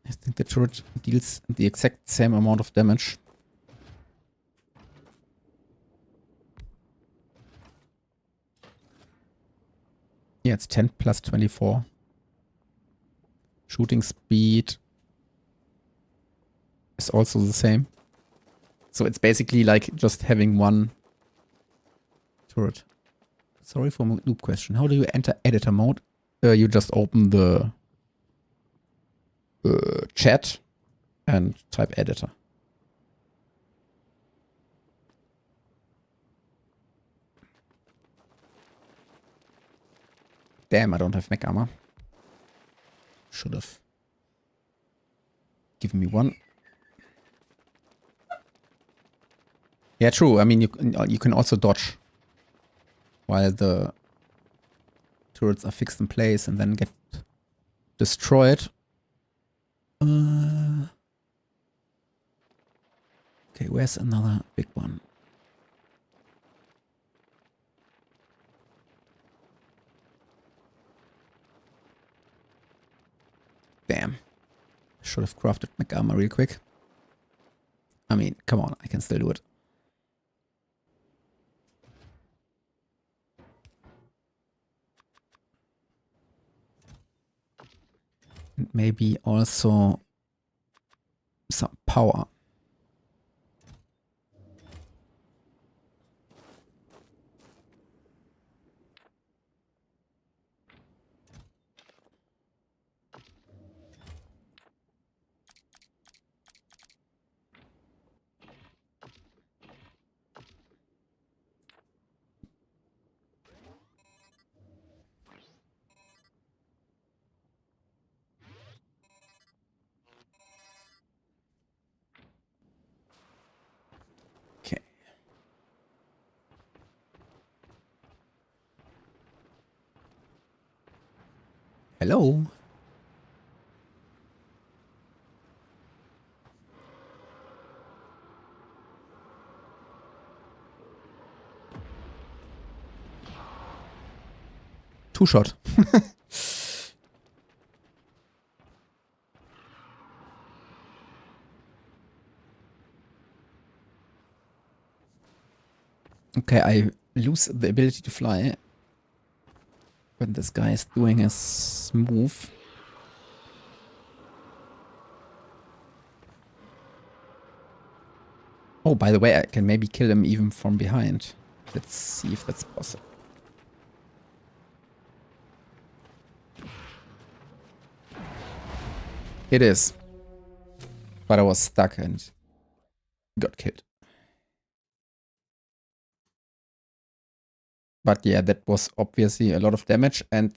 I think the turret deals the exact same amount of damage. it's 10 plus 24. Shooting speed is also the same. So it's basically like just having one turret. Sorry for my noob question. How do you enter editor mode? You just open the chat and type editor. Damn, I don't have mech armor. Should have given me one. Yeah, true. I mean, you can also dodge while the turrets are fixed in place and then get destroyed. Okay, where's another big one? Damn. Should have crafted mech armor real quick. I mean, come on, I can still do it. And maybe also some power. Okay. Hello. Two shot. Okay, I lose the ability to fly when this guy is doing his move. Oh, by the way, I can maybe kill him even from behind. Let's see if that's possible. It is. But I was stuck and got killed. But yeah, that was obviously a lot of damage. And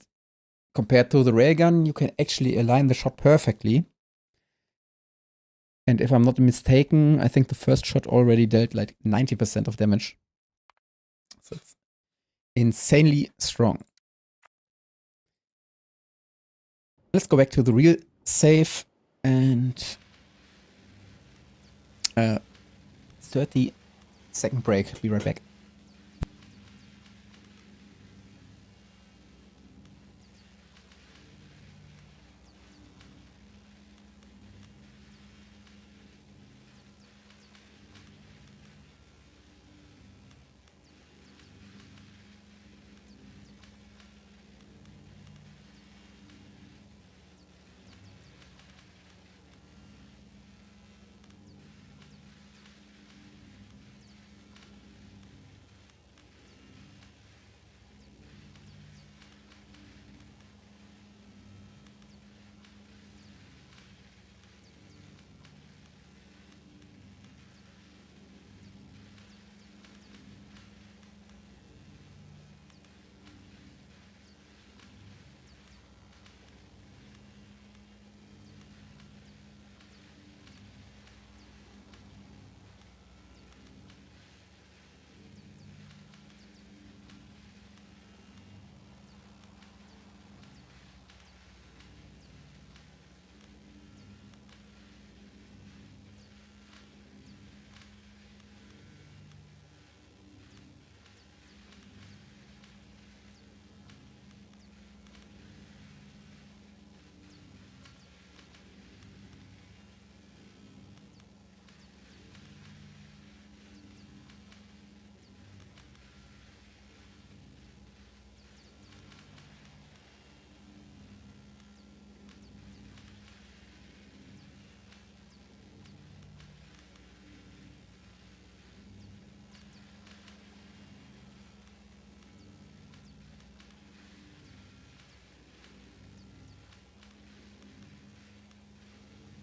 compared to the railgun, you can actually align the shot perfectly. And if I'm not mistaken, I think the first shot already dealt like 90% of damage. So it's insanely strong. Let's go back to the real save and 30-second break. Be right back.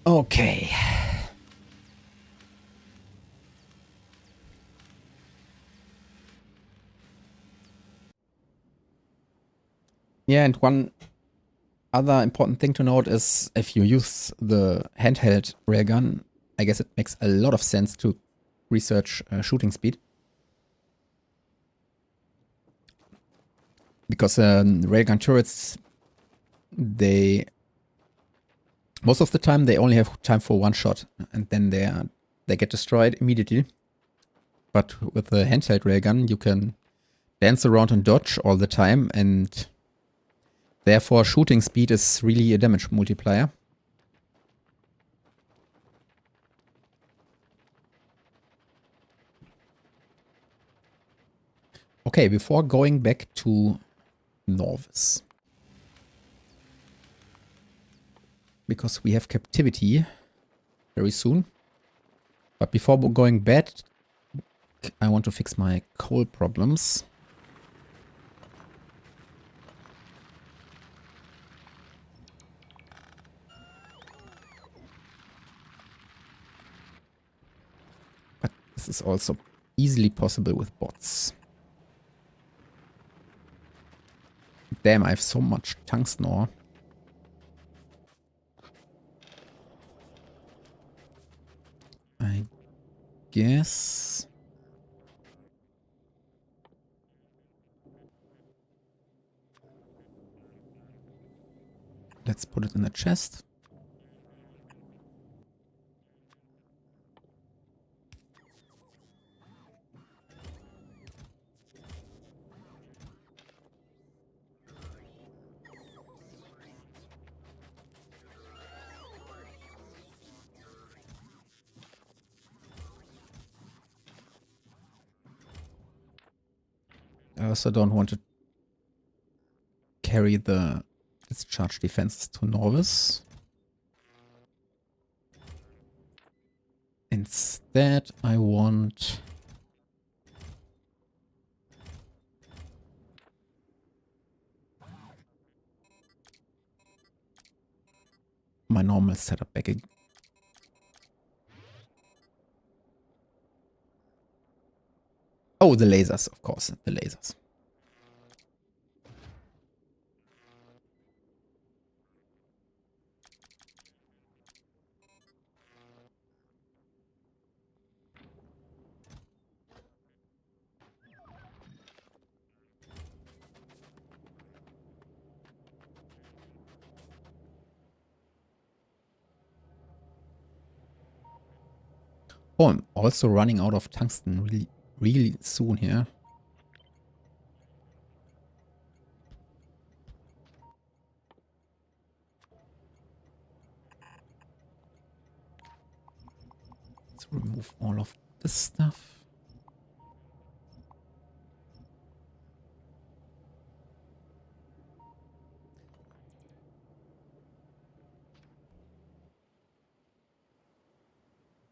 Okay. Yeah, and one other important thing to note is if you use the handheld railgun, I guess it makes a lot of sense to research shooting speed. Because railgun turrets, they most of the time they only have time for one shot, and then they get destroyed immediately. But with the handheld railgun, you can dance around and dodge all the time, and therefore shooting speed is really a damage multiplier. Okay, before going back to Norvis, because we have captivity very soon. But before going back, I want to fix my coal problems. But this is also easily possible with bots. Damn, I have so much tungsten ore. I guess... let's put it in a chest. I also don't want to carry the discharge defenses to Norvis. Instead, I want... my normal setup back again. Oh, the lasers, of course, the lasers. Oh, I'm also running out of tungsten really soon here. Let's remove all of this stuff.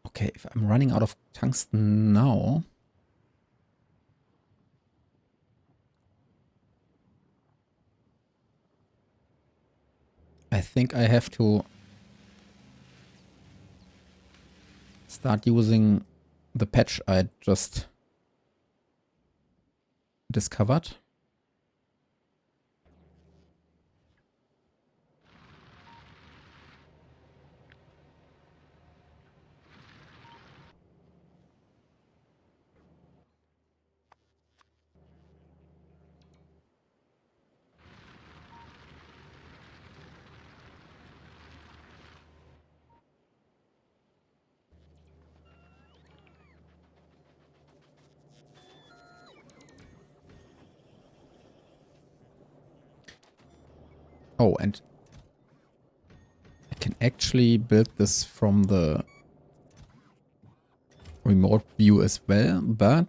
Okay, if I'm running out of tungsten now... I think I have to start using the patch I just discovered. Oh, and I can actually build this from the remote view as well, but...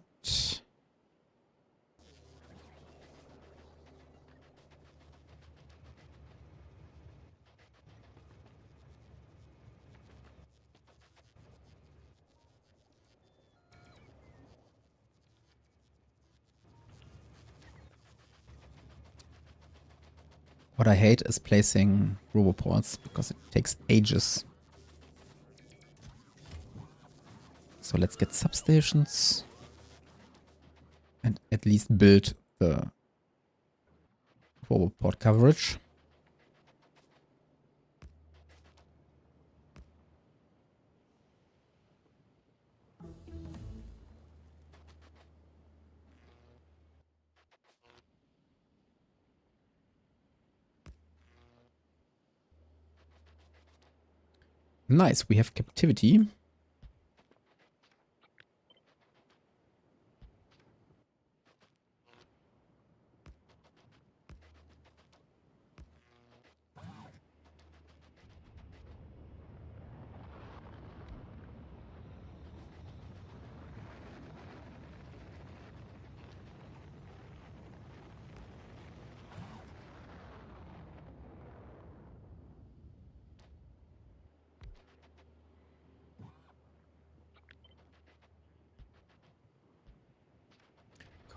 what I hate is placing roboports because it takes ages. So let's get substations. And at least build the forward port coverage. Nice, we have captivity.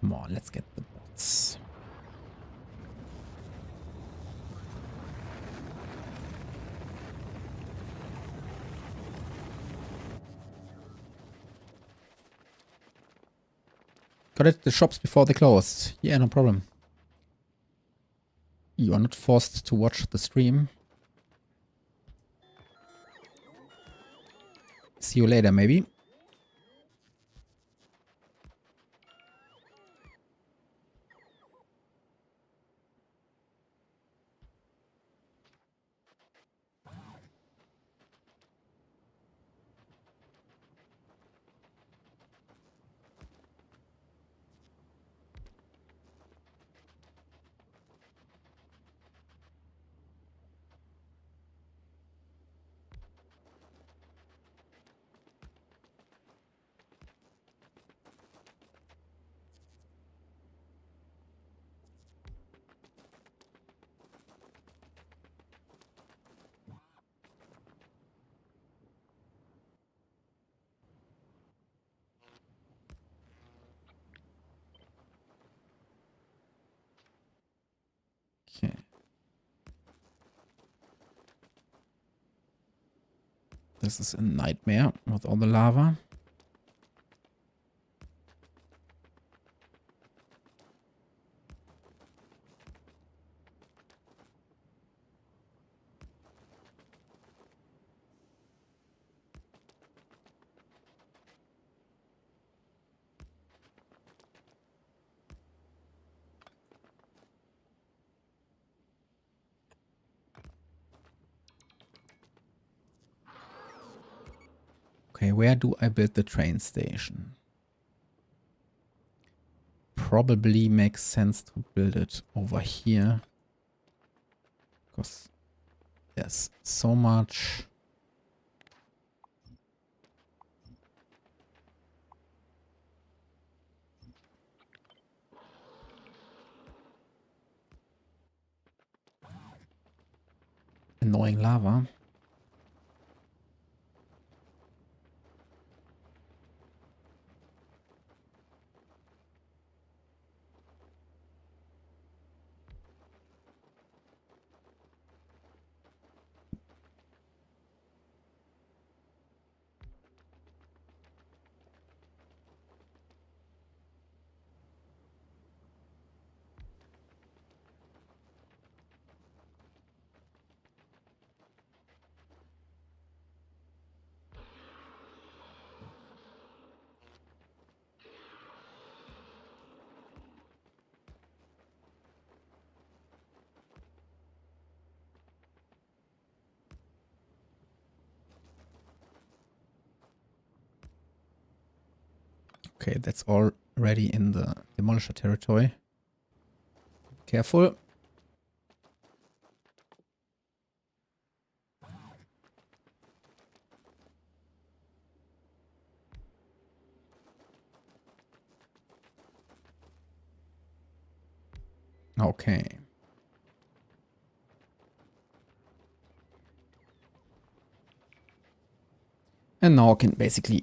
Come on, let's get the bots. Got it, the shops before they closed. Yeah, no problem. You are not forced to watch the stream. See you later, maybe. Okay. This is a nightmare with all the lava. Okay, where do I build the train station? Probably makes sense to build it over here. Because there's so much. Annoying lava. Okay, that's already in the demolisher territory. Careful. Okay. And now I can basically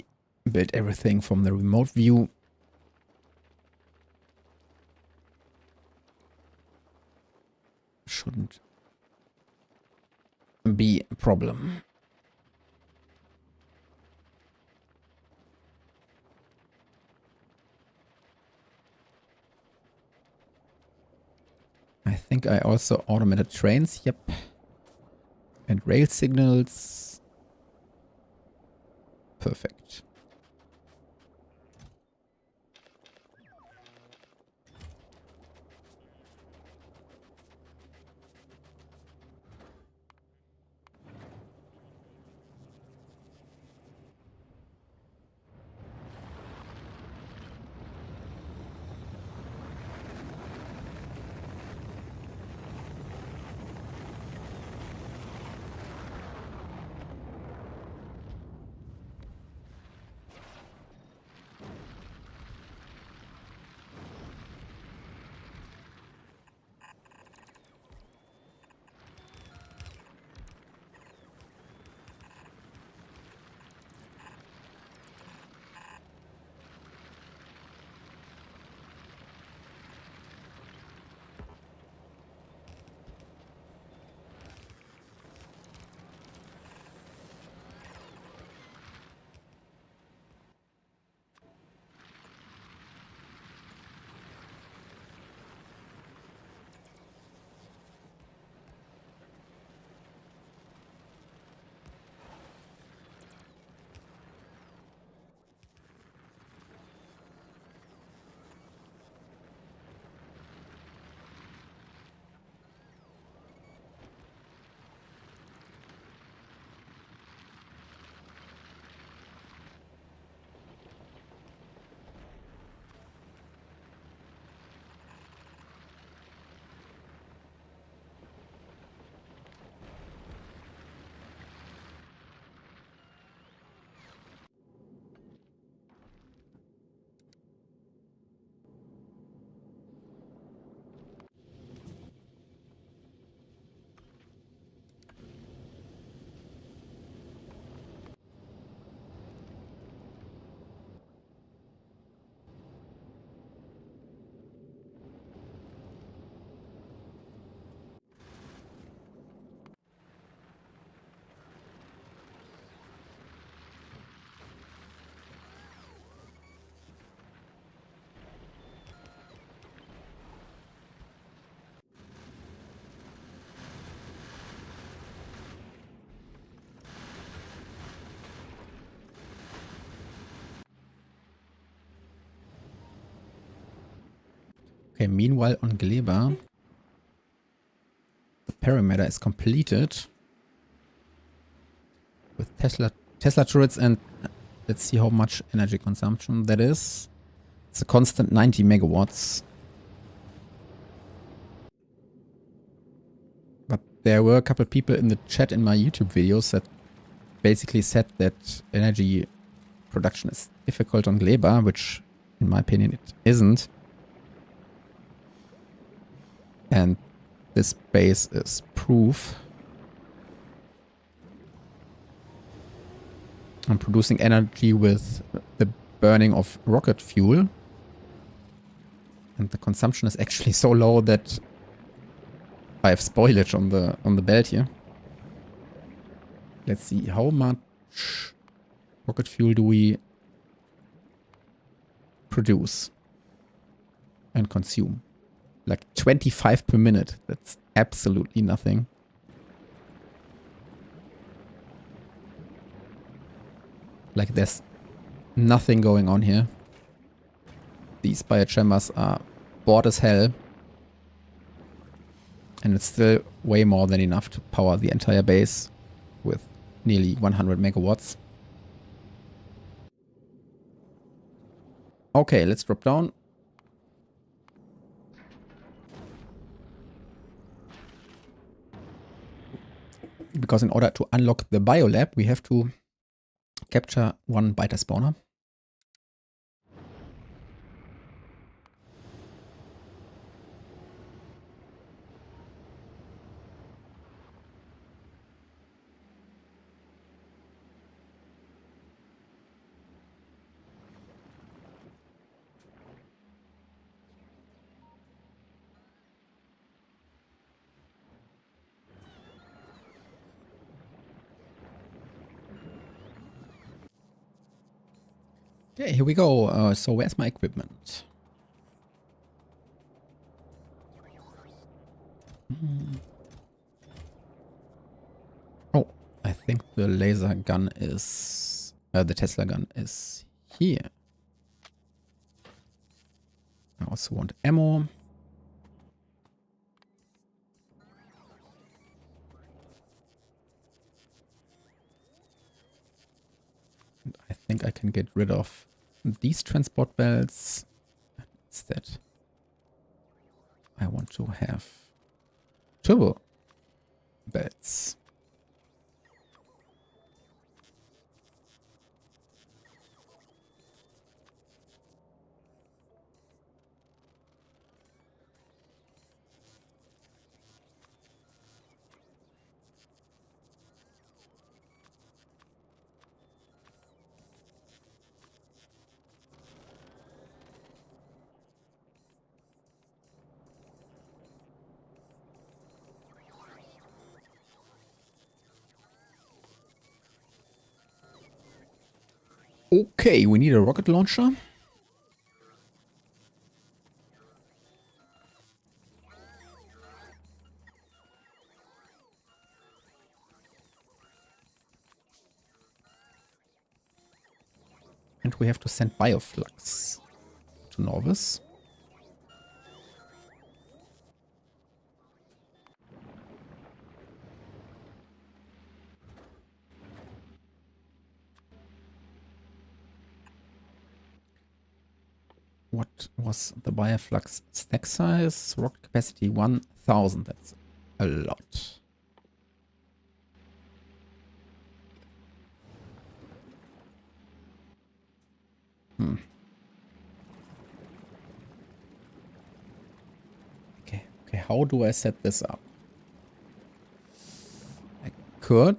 build everything from the remote view. Shouldn't be a problem. think I also automated trains. Yep. And rail signals. Perfect. Okay, meanwhile on Gleba, the perimeter is completed with Tesla turrets, and let's see how much energy consumption that is. It's a constant 90 megawatts. But there were a couple of people in the chat in my YouTube videos that basically said that energy production is difficult on Gleba, which in my opinion it isn't. And this base is proof. I'm producing energy with the burning of rocket fuel. And the consumption is actually so low that I have spoilage on the belt here. Let's see, how much rocket fuel do we produce and consume? Like 25 per minute. That's absolutely nothing. Like there's nothing going on here. These biochambers are bored as hell. And it's still way more than enough to power the entire base with nearly 100 megawatts. Okay, let's drop down. Because in order to unlock the biolab, we have to capture one biter spawner. Okay, here we go. So where's my equipment? Oh, I think the laser gun is... the Tesla gun is here. I also want ammo. And I think I can get rid of these transport belts. Instead, I want to have turbo belts. Okay, we need a rocket launcher. And we have to send bioflux to Norvis. What was the bioflux stack size? Rocket capacity 1000. That's a lot. Okay, how do I set this up? I could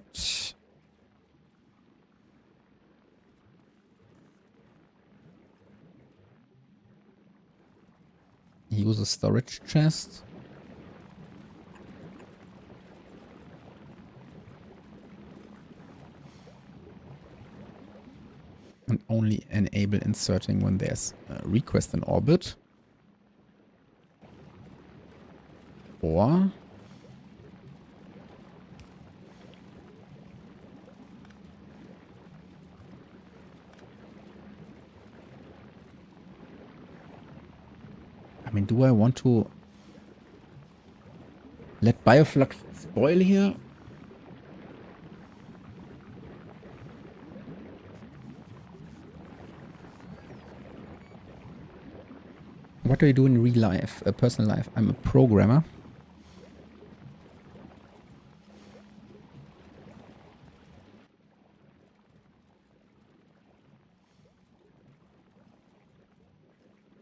use a storage chest. And only enable inserting when there's a request in orbit. Or I mean, do I want to let bioflux spoil here? What do I do in real life, personal life? I'm a programmer.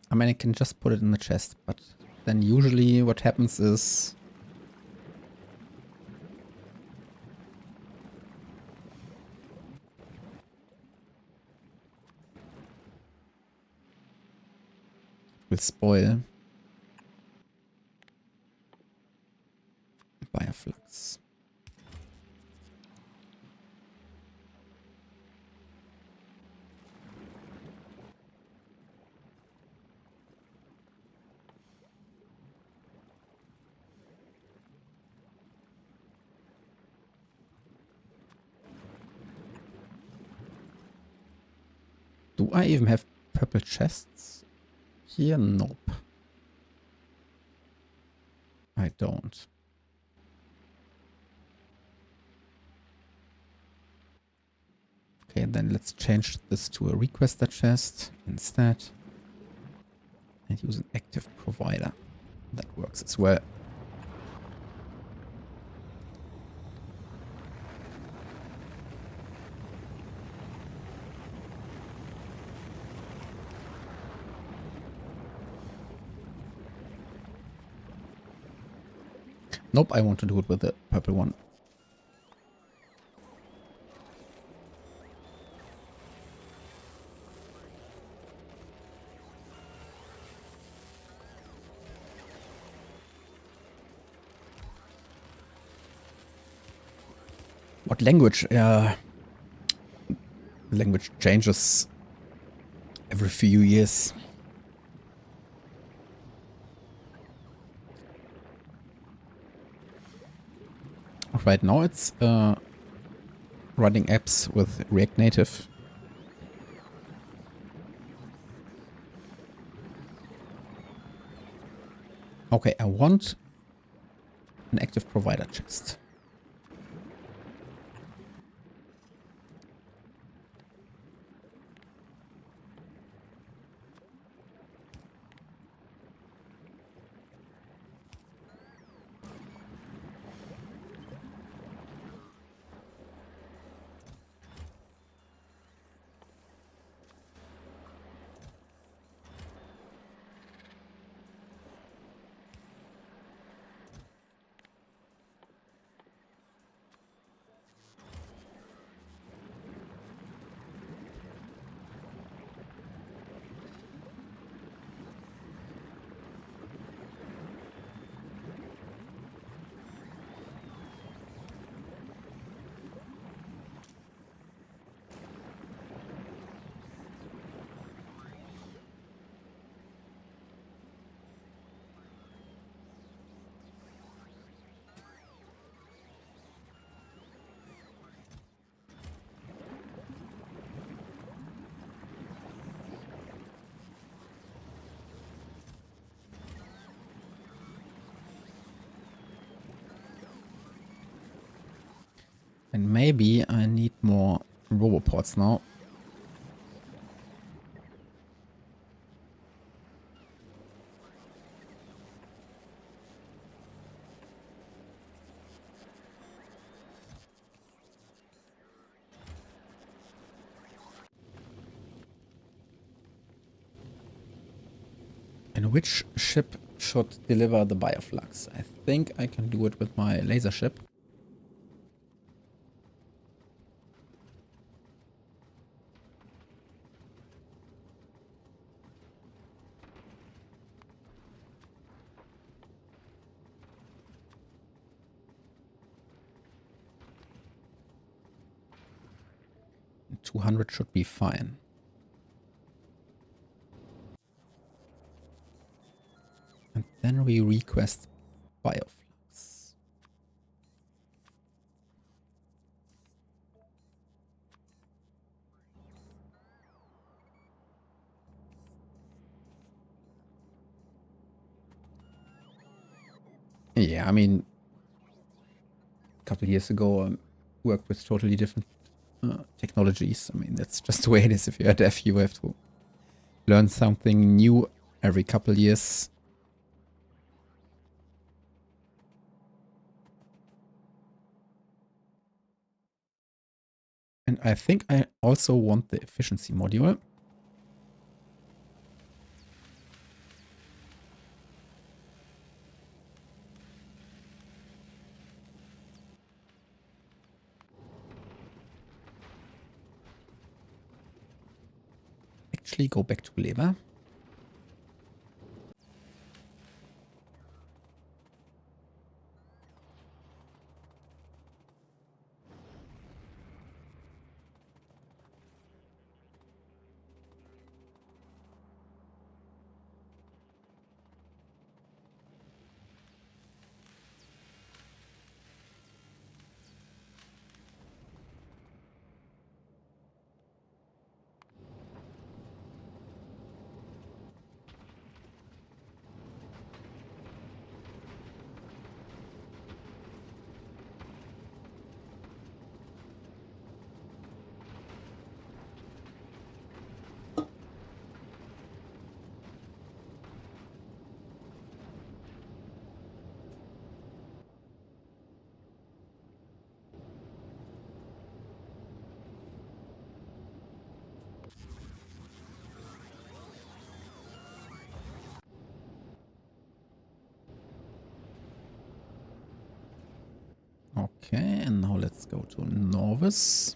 I mean, I can just put it in the chest, but then usually what happens is it will spoil bioflux. Do I even have purple chests here? Nope. I don't. Okay, then let's change this to a requester chest instead. And use an active provider. That works as well. Nope, I want to do it with the purple one. What language? Language changes every few years. right now it's running apps with React Native. Okay, I want an active provider chest. And maybe I need more roboports now. And which ship should deliver the bioflux? I think I can do it with my laser ship. And 200 should be fine. And then we request bioflux. Yeah, I mean, a couple years ago, I worked with totally different technologies. I mean, that's just the way it is. If you're a dev, you have to learn something new every couple years. And I think I also want the efficiency module. Actually, go back to Leber. Okay, and now let's go to Norvis.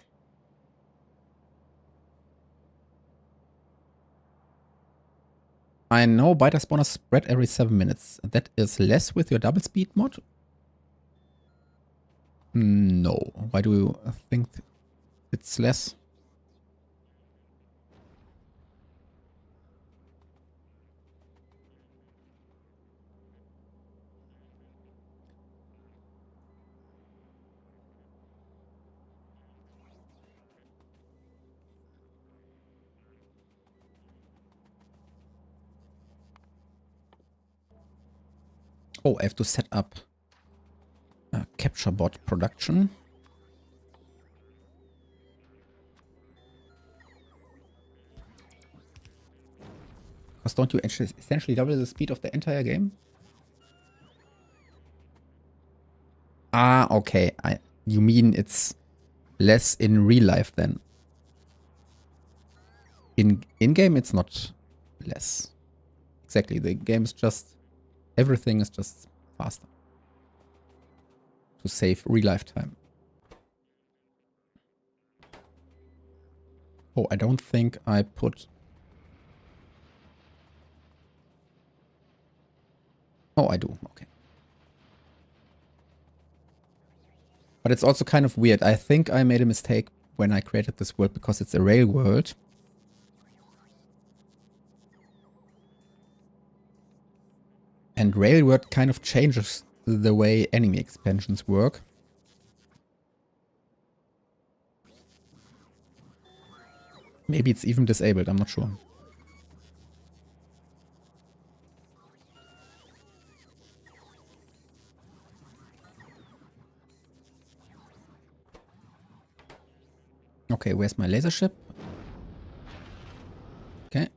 I know biter spawners spread every 7 minutes. That is less with your double speed mod? No. Why do you think it's less? Oh, I have to set up a capture bot production. Because don't you essentially double the speed of the entire game? Ah, okay. You mean it's less in real life then? In-game it's not less. Exactly. The game is just... Everything is just faster. To save real life time. Oh, I don't think I put... Oh, I do. Okay. But it's also kind of weird. I think I made a mistake when I created this world because it's a rail world. And Railworld kind of changes the way enemy expansions work. Maybe it's even disabled, I'm not sure. Okay, where's my laser ship? Okay.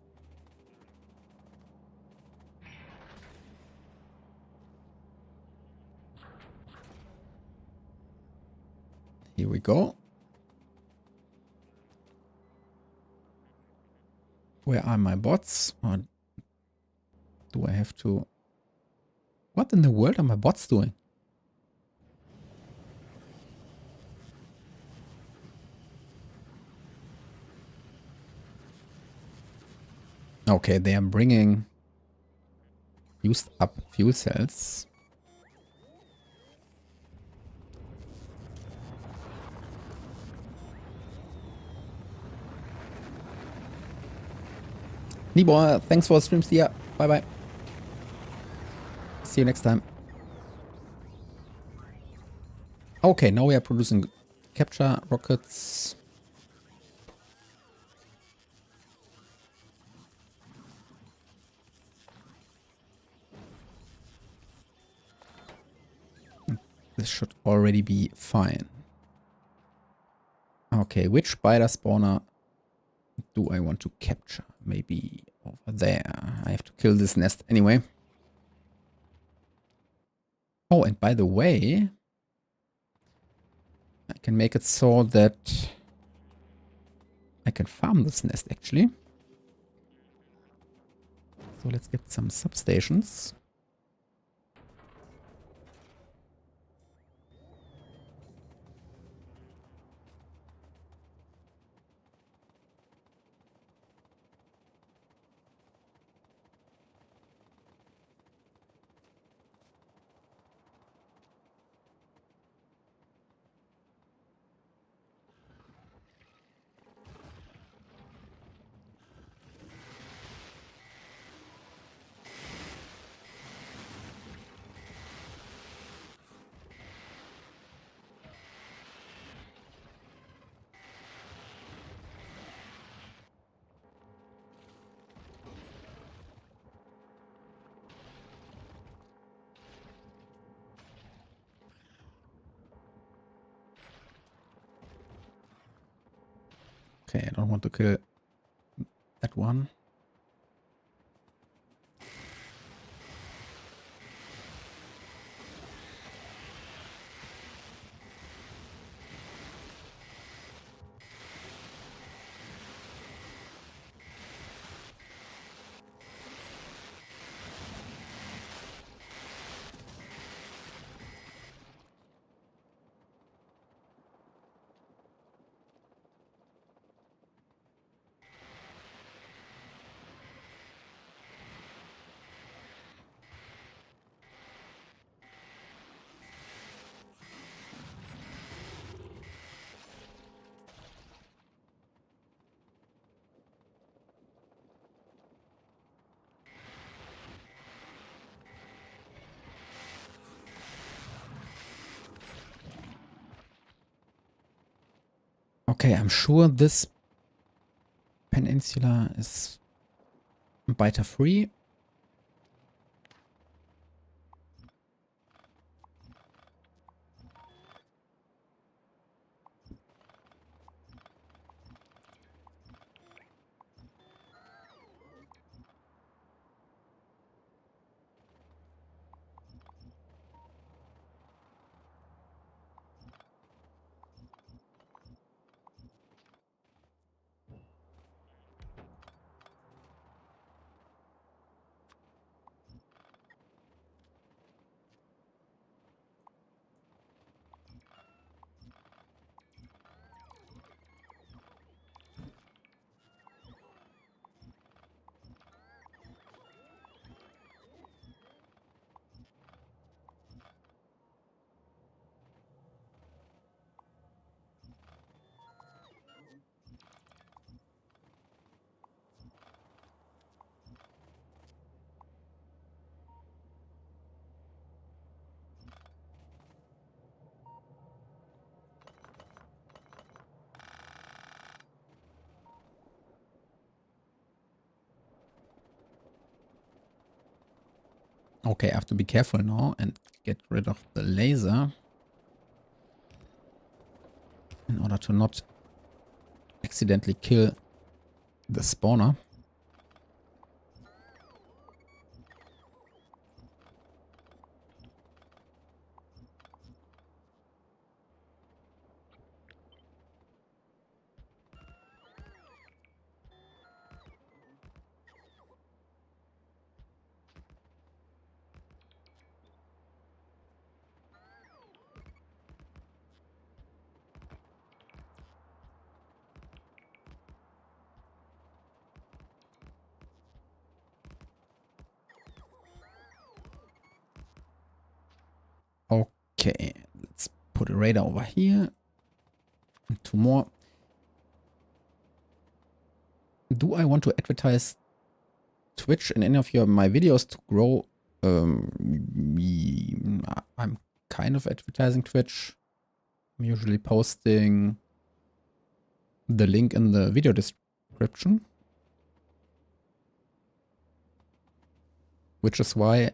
Here we go. Where are my bots? Or do I have to... What in the world are my bots doing? Okay, they are bringing used up fuel cells. Nibor, thanks for the streams here. Bye bye. See you next time. Okay, now we are producing capture rockets. This should already be fine. Okay, which spider spawner do I want to capture? Maybe over there. I have to kill this nest anyway. Oh, and by the way, I can make it so that I can farm this nest actually. So let's get some substations. Okay, I don't want to kill that one. Okay, I'm sure this peninsula is biter free. Okay, I have to be careful now and get rid of the laser in order to not accidentally kill the spawner. Okay, let's put a radar over here. And 2 more. Do I want to advertise Twitch in any of my videos to grow? I'm kind of advertising Twitch. I'm usually posting the link in the video description. Which is why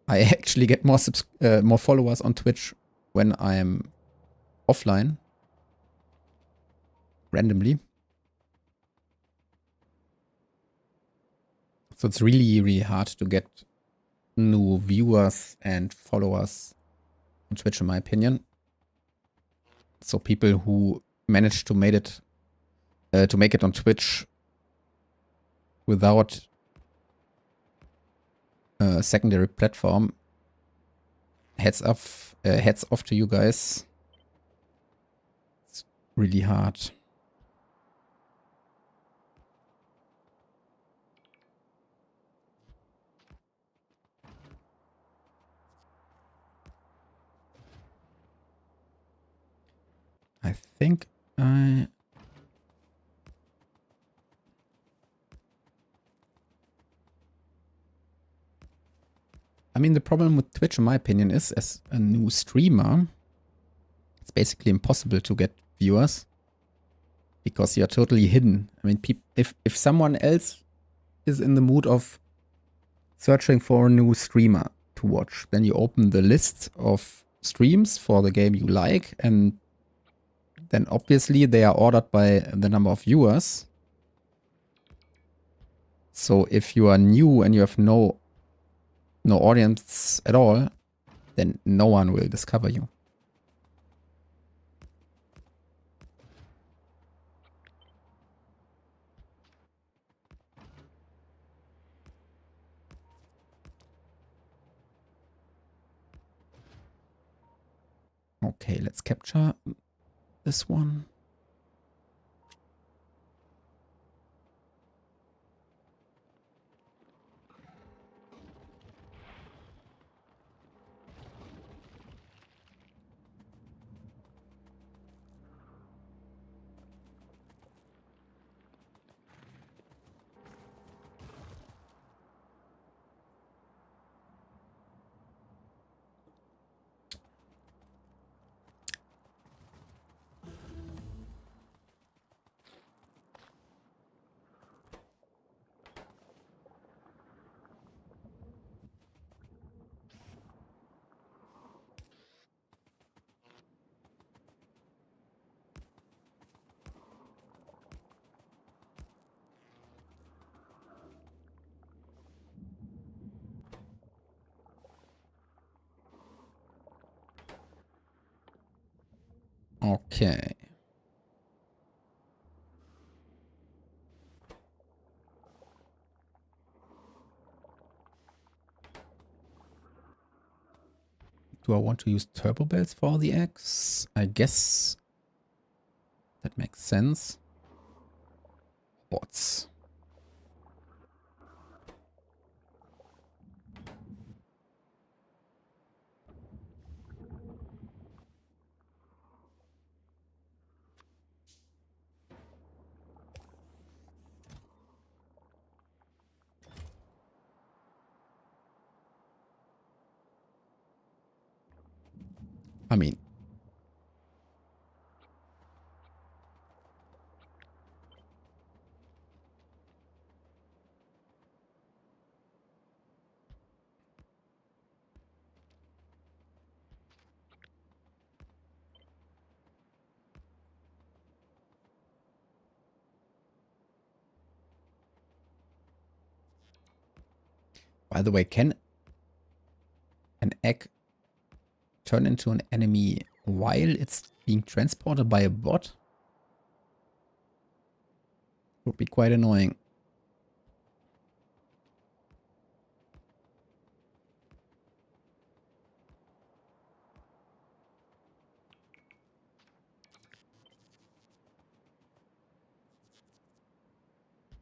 I actually get more followers on Twitch when I'm offline. Randomly. So it's really, really hard to get new viewers and followers on Twitch, in my opinion. So people who manage to make it on Twitch without a secondary platform, heads off to you guys. It's really hard. I think I mean, the problem with Twitch, in my opinion, is as a new streamer, it's basically impossible to get viewers because you're totally hidden. I mean, if someone else is in the mood of searching for a new streamer to watch, then you open the list of streams for the game you like, and then obviously they are ordered by the number of viewers. So if you are new and you have no audience at all, then no one will discover you. Okay, let's capture this one. Okay. Do I want to use turbo belts for the axe? I guess that makes sense. Bots. I mean, By the way, can an egg turn into an enemy while it's being transported by a bot? Would be quite annoying.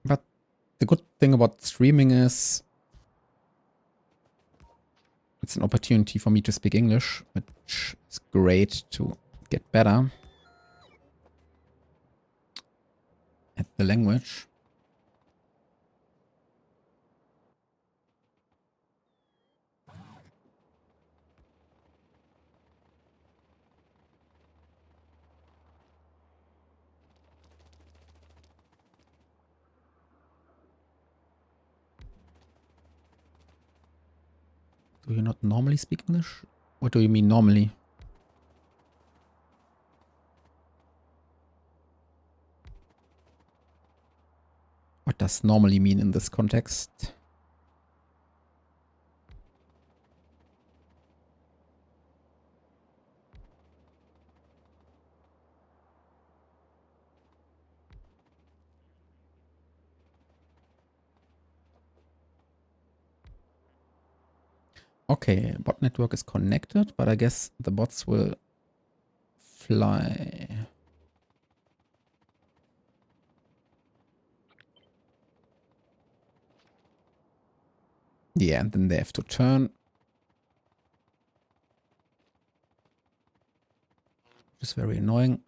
But the good thing about streaming is it's an opportunity for me to speak English, which is great to get better at the language. Do you not normally speak English? What do you mean normally? What does normally mean in this context? Okay, bot network is connected, but I guess the bots will fly. Yeah, and then they have to turn. Which is very annoying.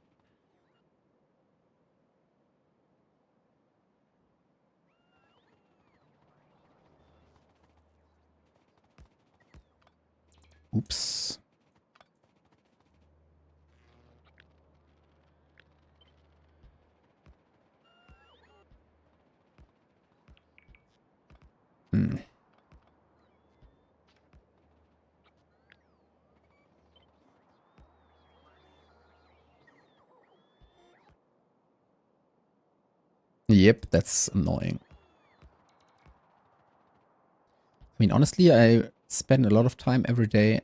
Oops. Hmm. Yep, that's annoying. I mean, honestly, I spend a lot of time every day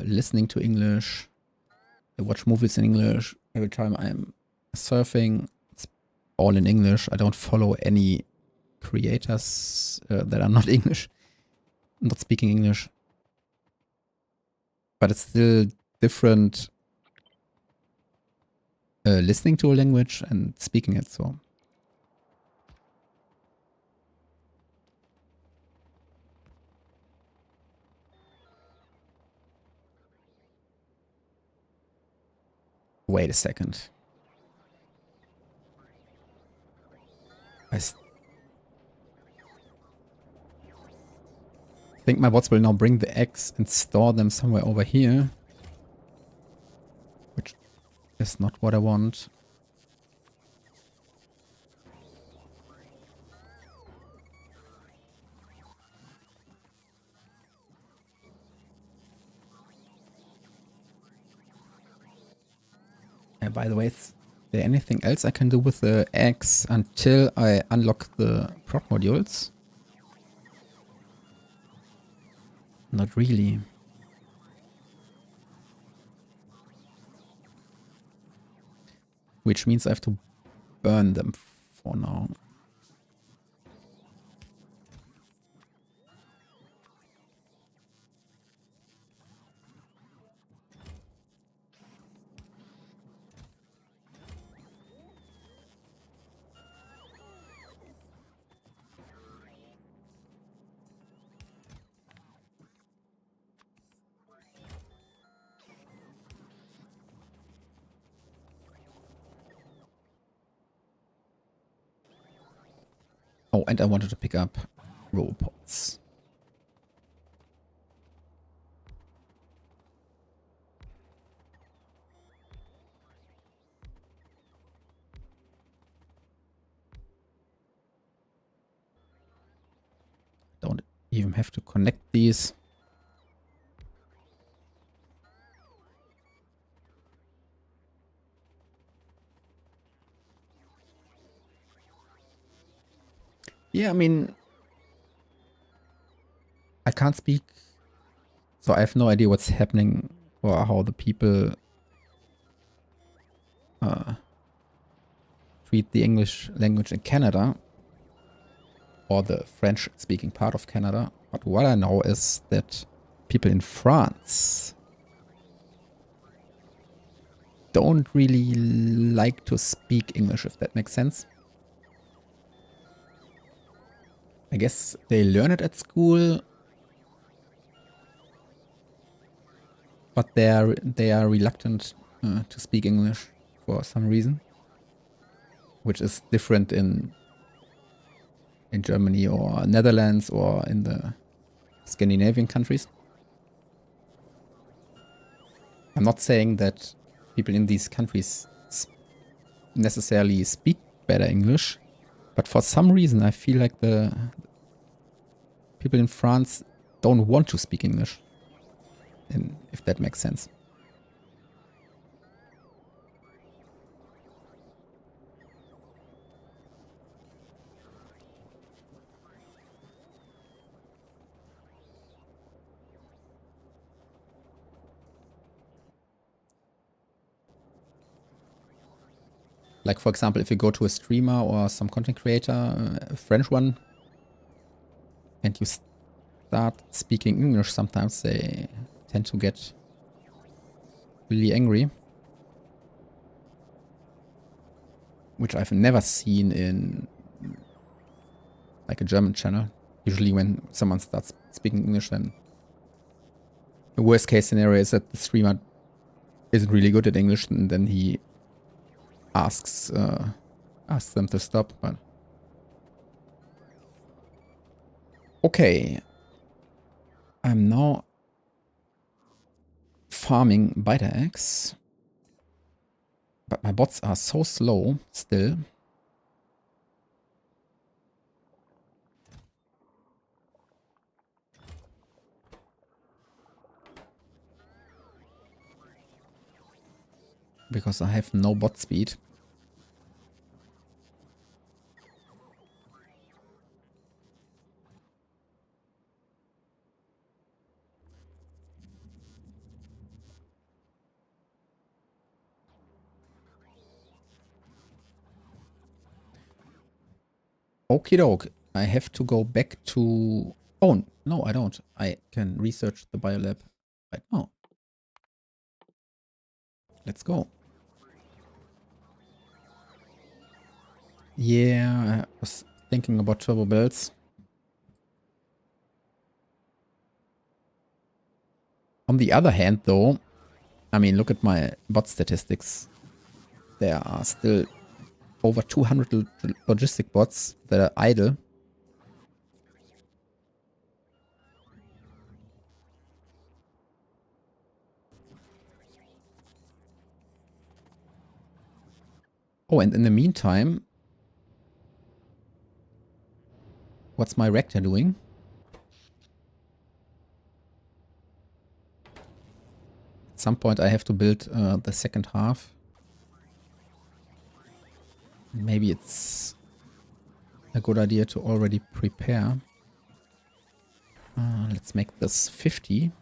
listening to English. I watch movies in English. Every time I'm surfing, it's all in English. I don't follow any creators that are not English, not speaking English. But it's still different listening to a language and speaking it, so. Wait a second. I think my bots will now bring the eggs and store them somewhere over here. Which is not what I want. And by the way, is there anything else I can do with the eggs until I unlock the prop modules? Not really. Which means I have to burn them for now. Oh, and I wanted to pick up robots. Don't even have to connect these. Yeah, I mean, I can't speak, so I have no idea what's happening or how the people treat the English language in Canada or the French-speaking part of Canada. But what I know is that people in France don't really like to speak English, if that makes sense. I guess they learn it at school, but they are reluctant to speak English for some reason, which is different in Germany or Netherlands or in the Scandinavian countries. I'm not saying that people in these countries necessarily speak better English, but for some reason I feel like the people in France don't want to speak English, and if that makes sense. Like, for example, if you go to a streamer or some content creator, a French one, and you start speaking English, sometimes they tend to get really angry. Which I've never seen in like a German channel. Usually when someone starts speaking English, then the worst case scenario is that the streamer isn't really good at English, and then he asks them to stop. But okay, I'm now farming biter eggs, but my bots are so slow still. Because I have no bot speed. Okie doke. I have to go back to... Oh, no, I don't. I can research the biolab right now. Let's go. Yeah, I was thinking about turbo belts. On the other hand, though, I mean, look at my bot statistics. There are still over 200 logistic bots that are idle. Oh, and in the meantime, what's my reactor doing? At some point I have to build the second half. Maybe it's a good idea to already prepare. Let's make this 50.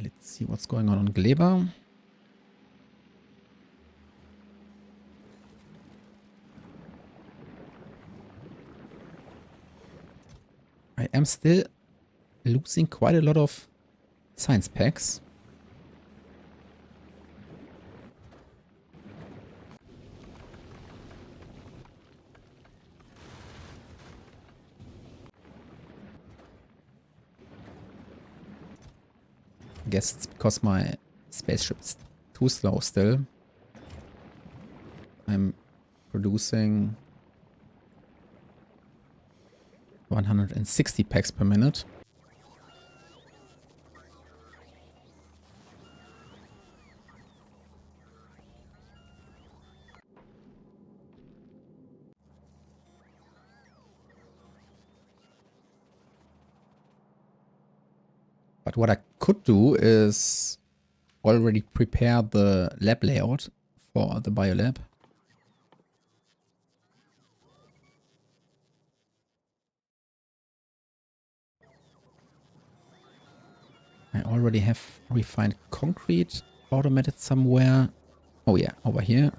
Let's see what's going on Gleba. I am still losing quite a lot of science packs. I guess it's because my spaceship is too slow still. I'm producing 160 packs per minute. But what I could do is already prepare the lab layout for the biolab. I already have refined concrete automated somewhere. Oh yeah, over here.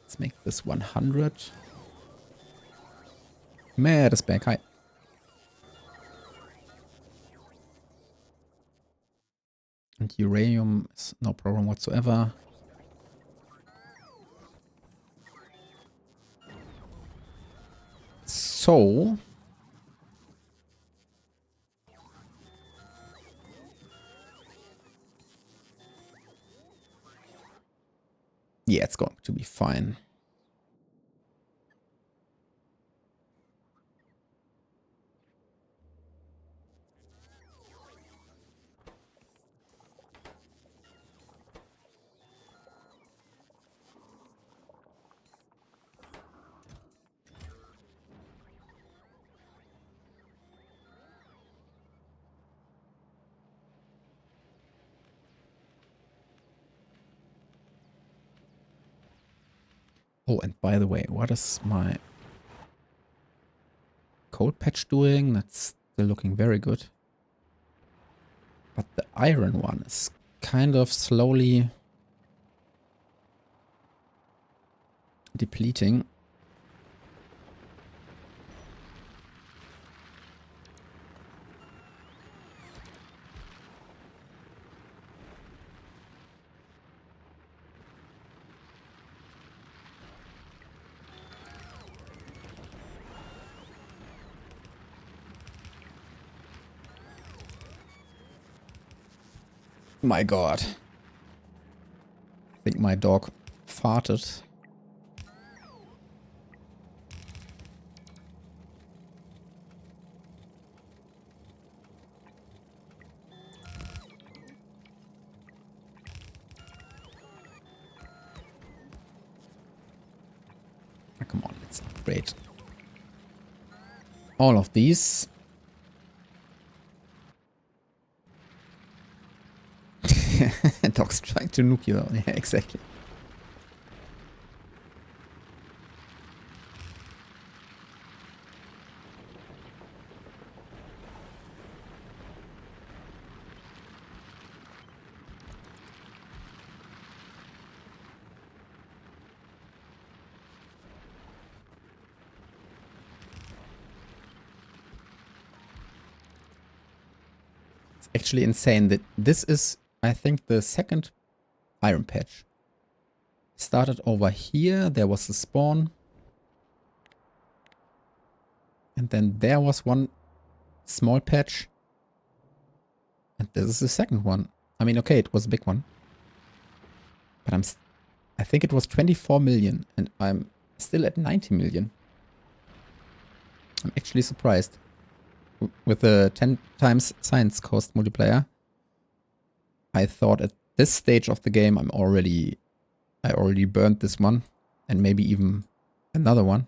Let's make this 100. Mad is back. Hi. And uranium is no problem whatsoever. So yeah, it's going to be fine. Oh, and by the way, what is my coal patch doing? That's still looking very good. But the iron one is kind of slowly depleting. My God. I think my dog farted. Oh, come on, let's upgrade all of these. Dog's trying to nuke you. Yeah, exactly. It's actually insane that this is, I think, the second iron patch. Started over here, there was the spawn. And then there was one small patch. And this is the second one. I mean, okay, it was a big one. But I think it was 24 million and I'm still at 90 million. I'm actually surprised. With the 10 times science cost multiplier, I thought at this stage of the game I already burned this one and maybe even another one.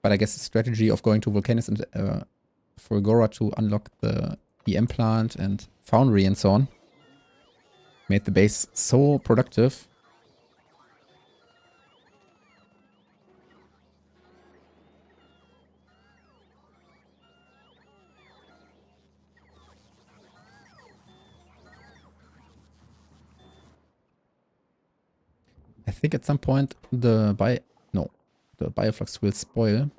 But I guess the strategy of going to Volcanus and Fulgora to unlock the EM plant and foundry and so on made the base so productive. I think at some point the bioflux will spoil.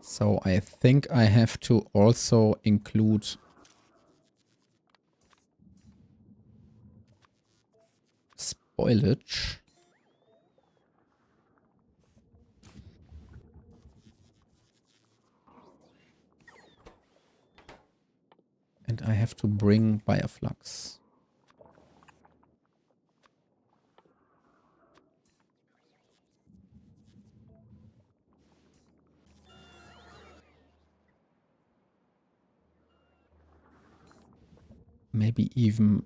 So I think I have to also include spoilage. And I have to bring bioflux. Maybe even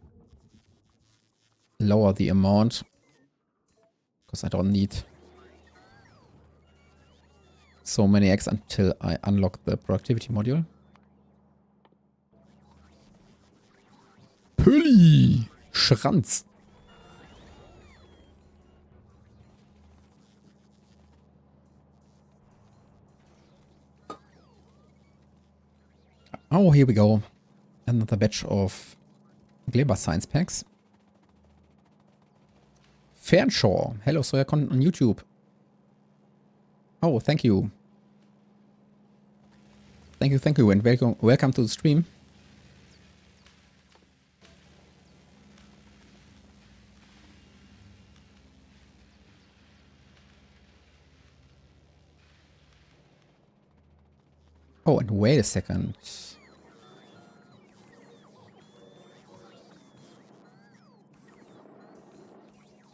lower the amount. Because I don't need so many eggs until I unlock the productivity module. Pulli! Schranz! Oh, here we go. Another batch of Gleba Science Packs. Fernshaw. Hello, Soyacon on YouTube. Oh, thank you. Thank you, and welcome to the stream. Oh, and wait a second.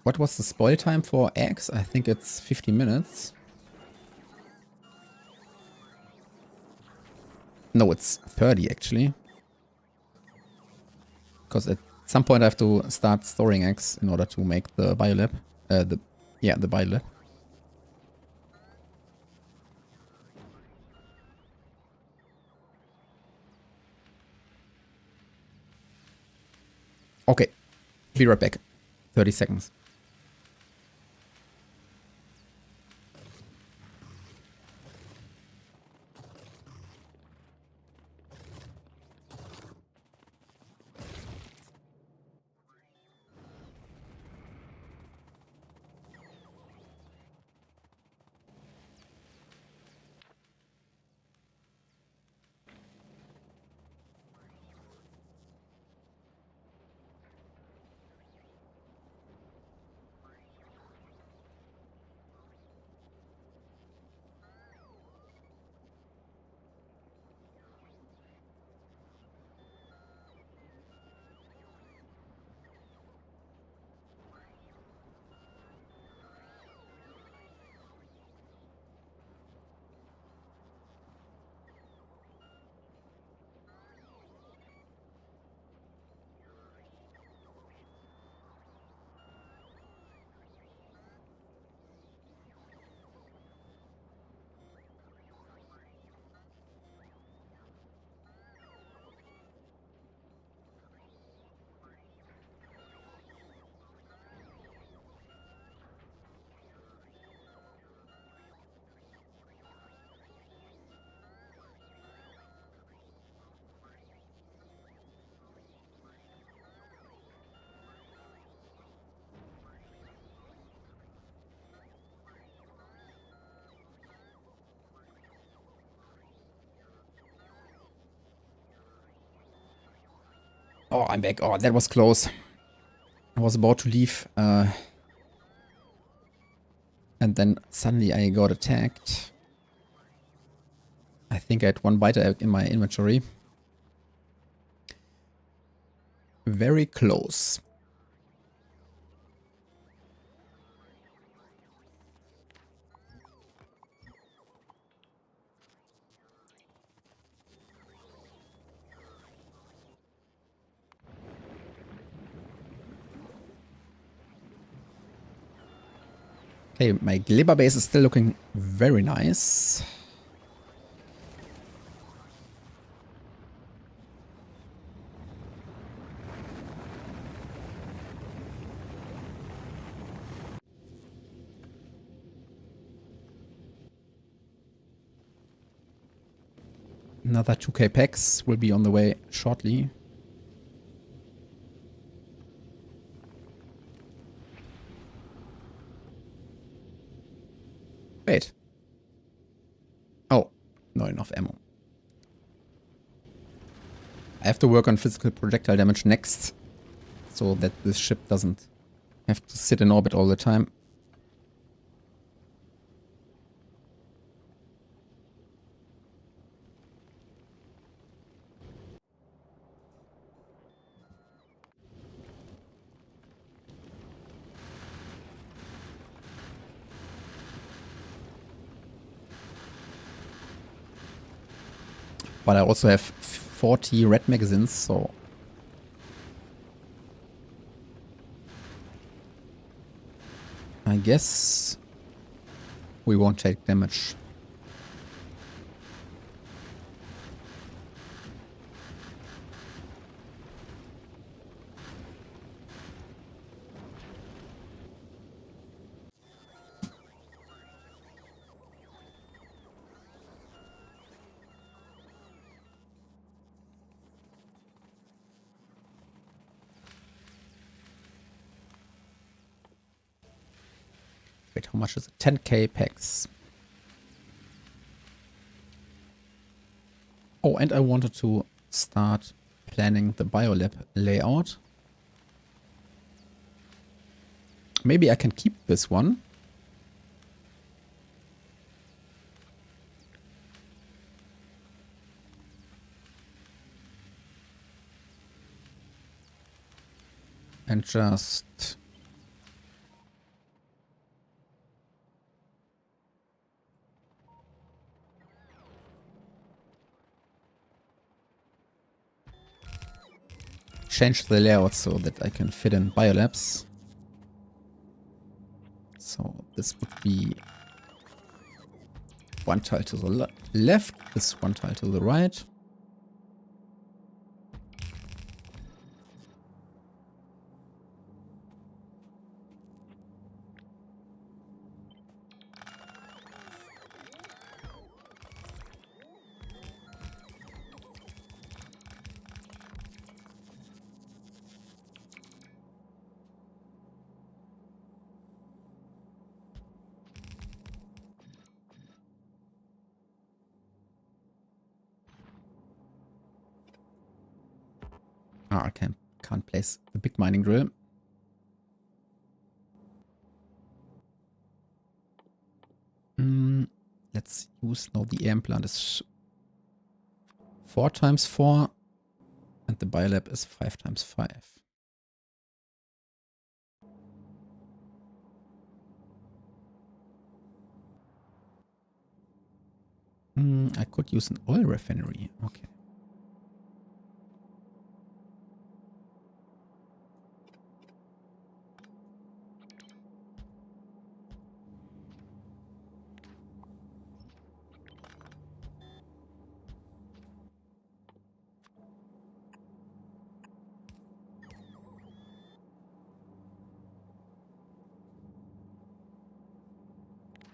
What was the spoil time for eggs? I think it's 50 minutes. No, it's 30 actually. Because at some point I have to start storing eggs in order to make the biolab. The biolab. Okay. Be right back. 30 seconds. Oh, I'm back. Oh, that was close. I was about to leave. And then suddenly I got attacked. I think I had one bite in my inventory. Very close. Okay, my Glibber base is still looking very nice. Another 2k packs will be on the way shortly. Wait. Oh, not enough ammo. I have to work on physical projectile damage next, so that this ship doesn't have to sit in orbit all the time. But I also have 40 red magazines, so... I guess... we won't take damage. Wait, how much is it? 10k packs. Oh, and I wanted to start planning the biolab layout. Maybe I can keep this one. And just change the layout so that I can fit in biolabs. So this would be one tile to the left, this one tile to the right. Ah, I can't place the big mining drill. Let's use now the AM plant is 4 times 4 and the biolab is 5 times 5. I could use an oil refinery. Okay.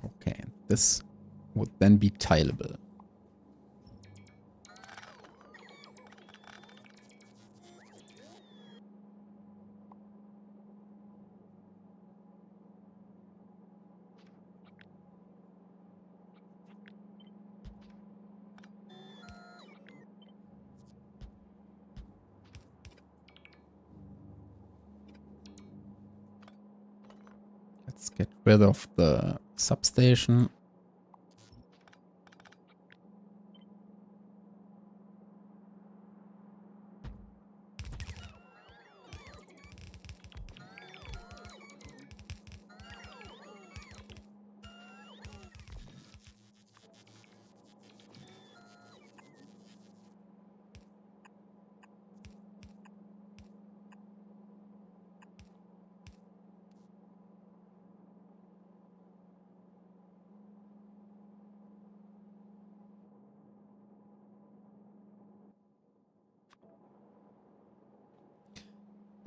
Okay, this would then be tileable. Let's get rid of the substation.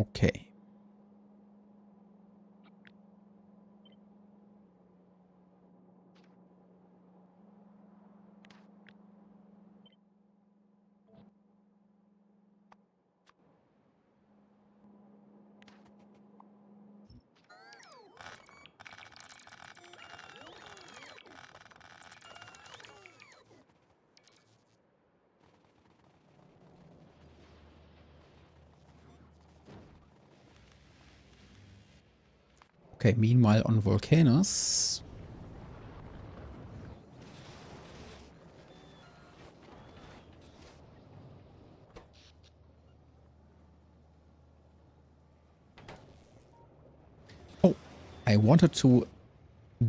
Okay. Okay, meanwhile on Volcanoes. Oh, I wanted to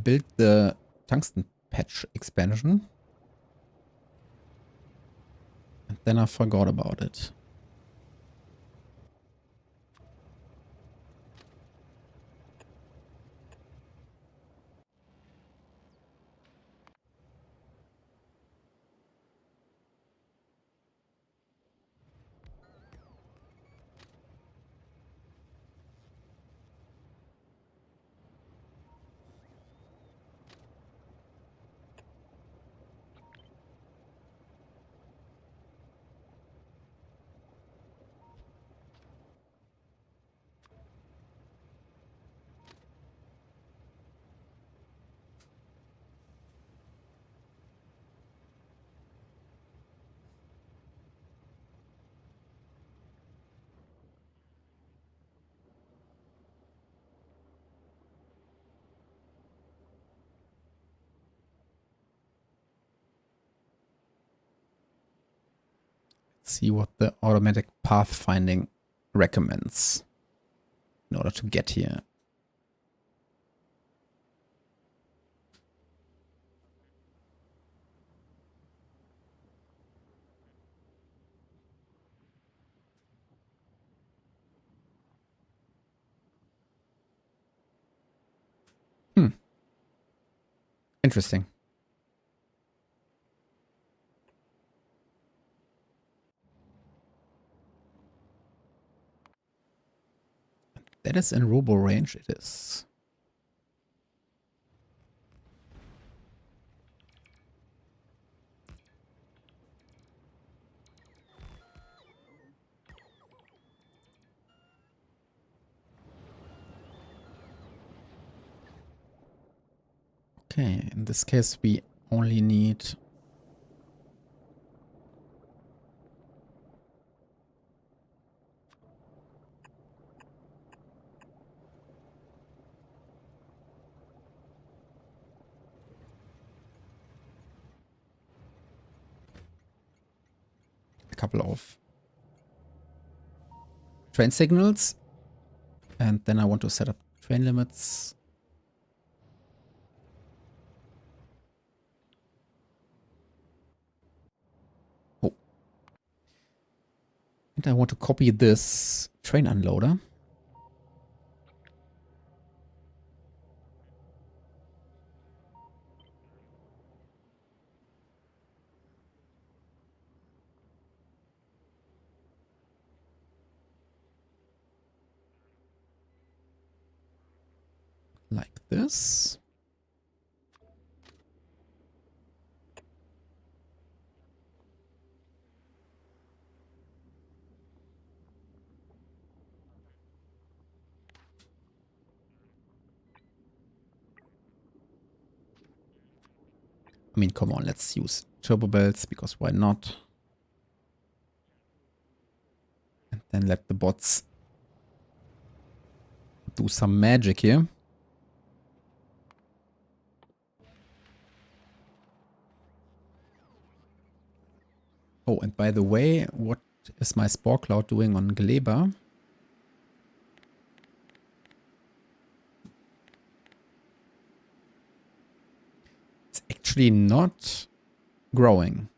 build the tungsten patch expansion. And then I forgot about it. see what the automatic pathfinding recommends in order to get here. Interesting. That is in robo range, it is. Okay, in this case we only need a couple of train signals, and then I want to set up train limits. Oh. And I want to copy this train unloader. Like this. I mean, come on, let's use turbo belts, because why not? And then let the bots do some magic here. Oh, and by the way, what is my spore cloud doing on Gleba? It's actually not growing.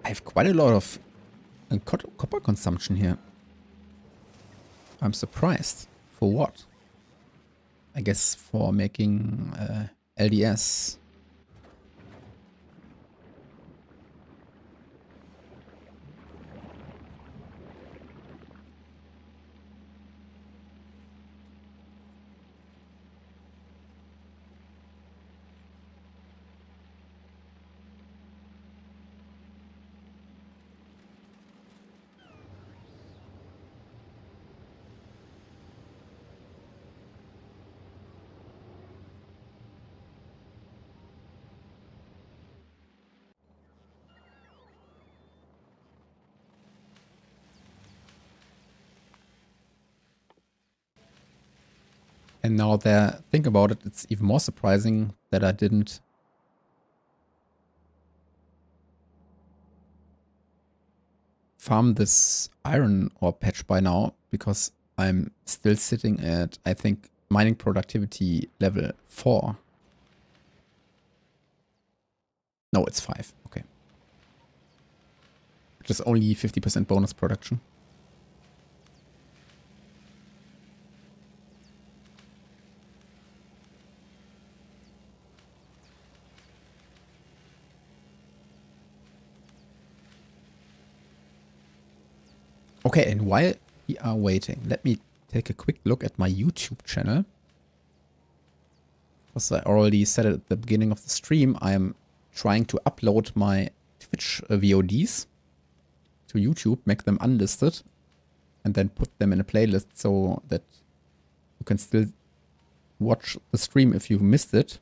I have quite a lot of copper consumption here. I'm surprised. For what? I guess for making LDS. And now that think about it, it's even more surprising that I didn't farm this iron ore patch by now, because I'm still sitting at, I think, mining productivity level 4. No, it's 5. Okay. Which is only 50% bonus production. Okay, and while we are waiting, let me take a quick look at my YouTube channel. Because I already said it at the beginning of the stream, I am trying to upload my Twitch VODs to YouTube, make them unlisted, and then put them in a playlist so that you can still watch the stream if you missed it.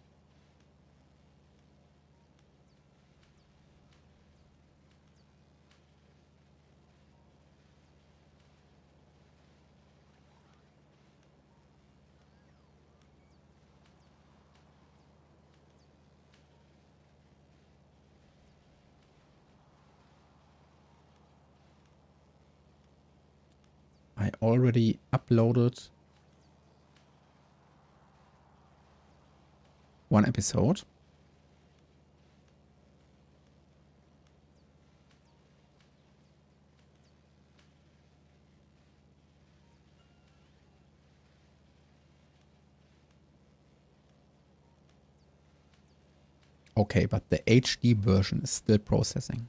I already uploaded one episode. Okay, but the HD version is still processing.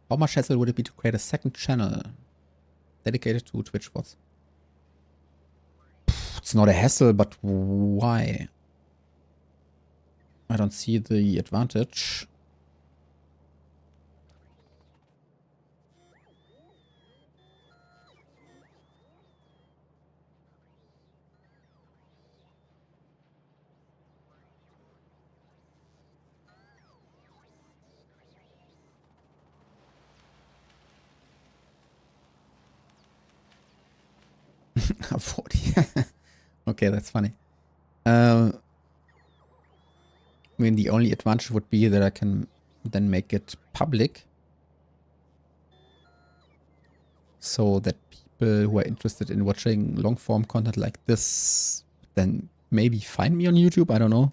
How much hassle would it be to create a second channel dedicated to Twitch bots? It's not a hassle, but why? I don't see the advantage. I'm 40. Okay, that's funny. I mean, the only advantage would be that I can then make it public so that people who are interested in watching long form content like this then maybe find me on YouTube. I don't know.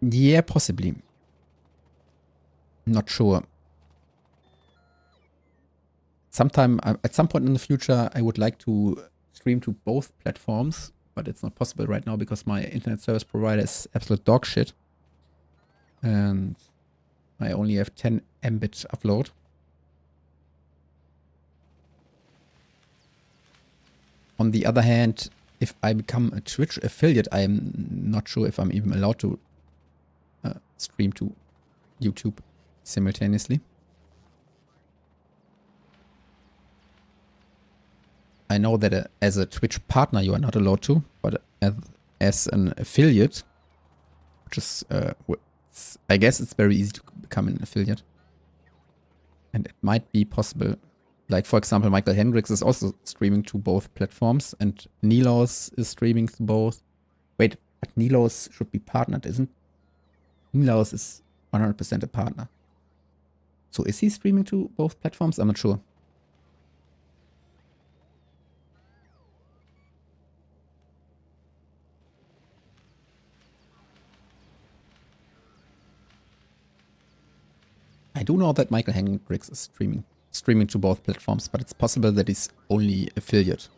But yeah, possibly. Not sure. At some point in the future, I would like to stream to both platforms, but it's not possible right now because my internet service provider is absolute dog shit. And I only have 10 Mbit upload. On the other hand, if I become a Twitch affiliate, I'm not sure if I'm even allowed to stream to YouTube simultaneously. I know that as a Twitch partner you are not allowed to, but as an affiliate, which is, I guess it's very easy to become an affiliate. And it might be possible. Like, for example, Michael Hendricks is also streaming to both platforms, and Nilos is streaming to both. Wait, but Nilos should be partnered, isn't? Nilos is 100% a partner. So is he streaming to both platforms? I'm not sure. I do know that Michael Hendricks is streaming to both platforms, but it's possible that he's only affiliate.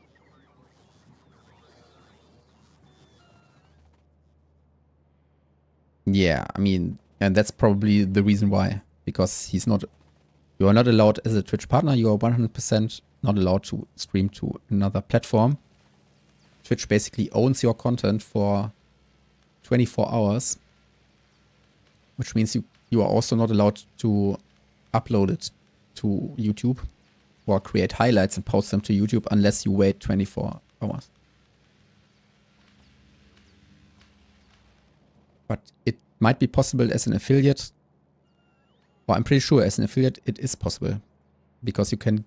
Yeah, I mean, and that's probably the reason why, because you are not allowed as a Twitch partner, you are 100% not allowed to stream to another platform. Twitch basically owns your content for 24 hours, which means you are also not allowed to upload it to YouTube or create highlights and post them to YouTube unless you wait 24 hours. But it might be possible as an affiliate. Well, I'm pretty sure as an affiliate it is possible. Because you can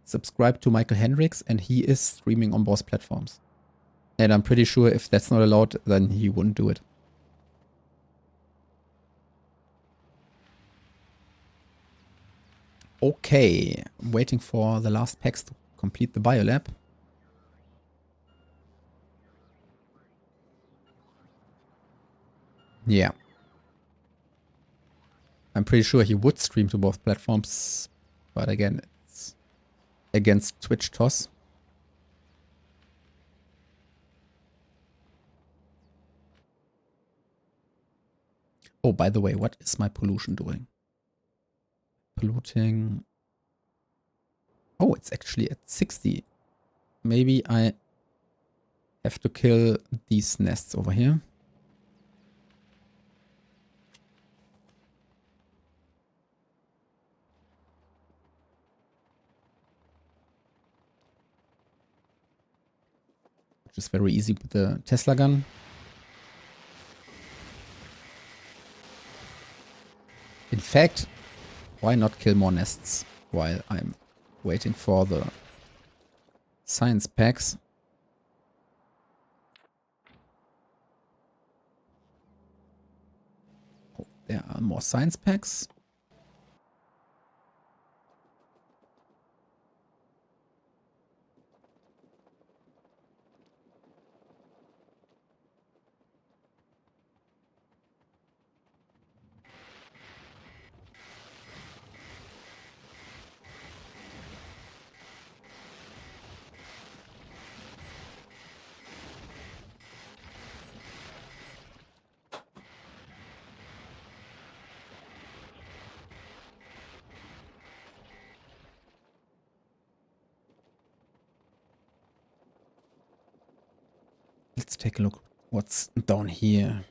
subscribe to Michael Hendricks and he is streaming on both platforms. And I'm pretty sure if that's not allowed, then he wouldn't do it. Okay, I'm waiting for the last packs to complete the biolab. Yeah. I'm pretty sure he would stream to both platforms, but again, it's against Twitch toss. Oh, by the way, what is my pollution doing? Polluting. Oh, it's actually at 60. Maybe I have to kill these nests over here. Which is very easy with the Tesla gun. In fact, why not kill more nests while I'm waiting for the science packs? Oh, there are more science packs. Let's take a look what's down here.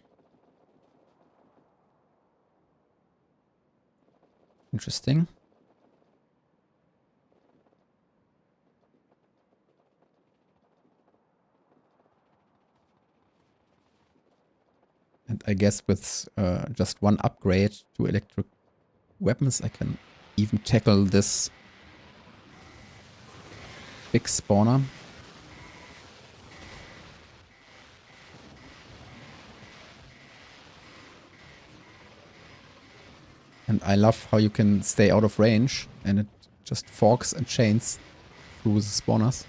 Interesting. And I guess with just one upgrade to electric weapons, I can even tackle this big spawner. And I love how you can stay out of range and it just forks and chains through the spawners.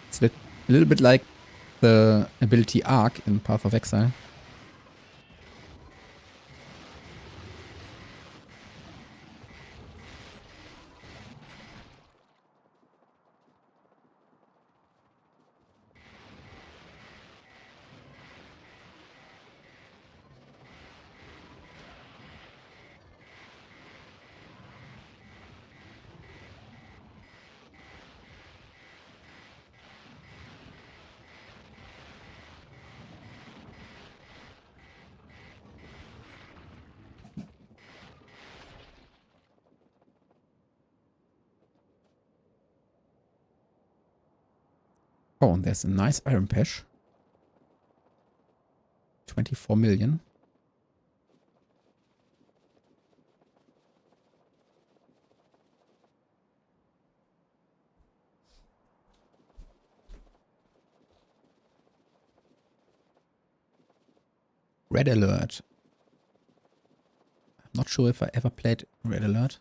It's a little bit like the ability Arc in Path of Exile. Oh, and there's a nice iron patch. 24 million. Red Alert. I'm not sure if I ever played Red Alert.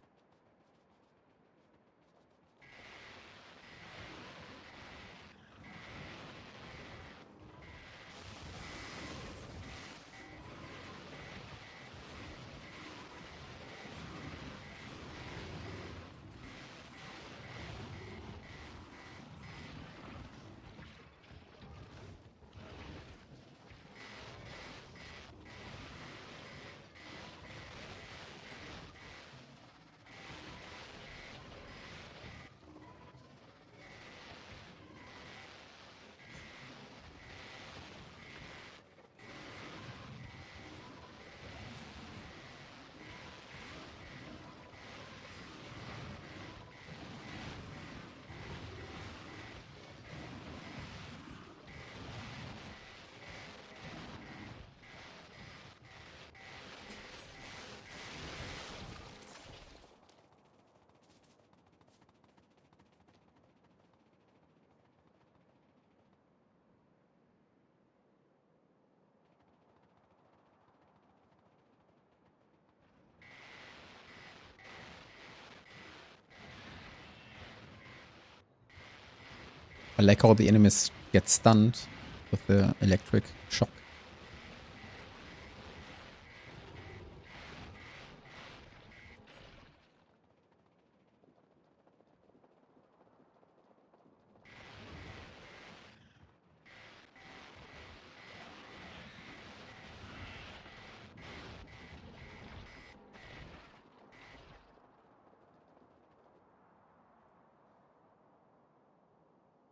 I like how the enemies get stunned with the electric shock.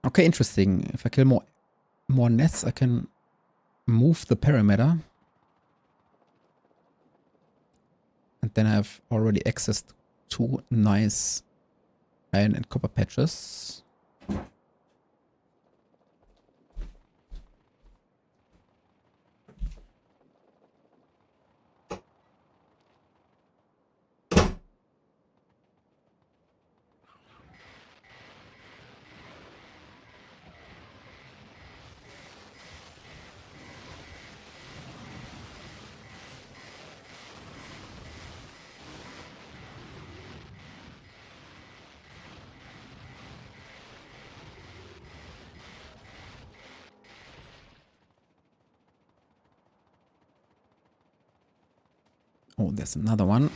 Okay, interesting. If I kill more nests, I can move the perimeter. And then I have already access to 2 nice iron and copper patches. Oh, there's another one.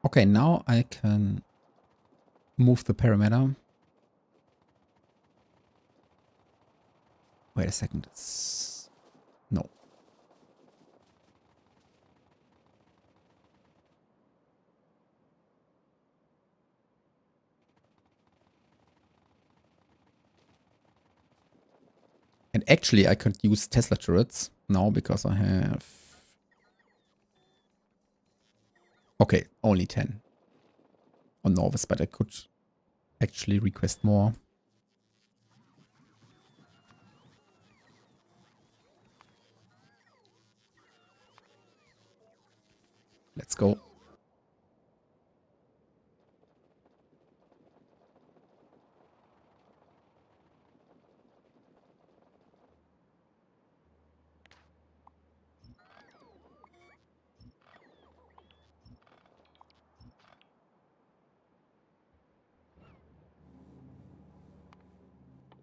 Okay, now I can move the perimeter. Wait a second. No. And actually, I could use Tesla turrets now because I have... Okay, only 10 on Norvis, but I could actually request more. Let's go.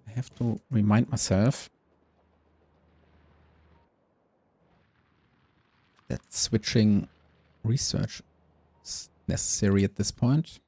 I have to remind myself that switching research is necessary at this point.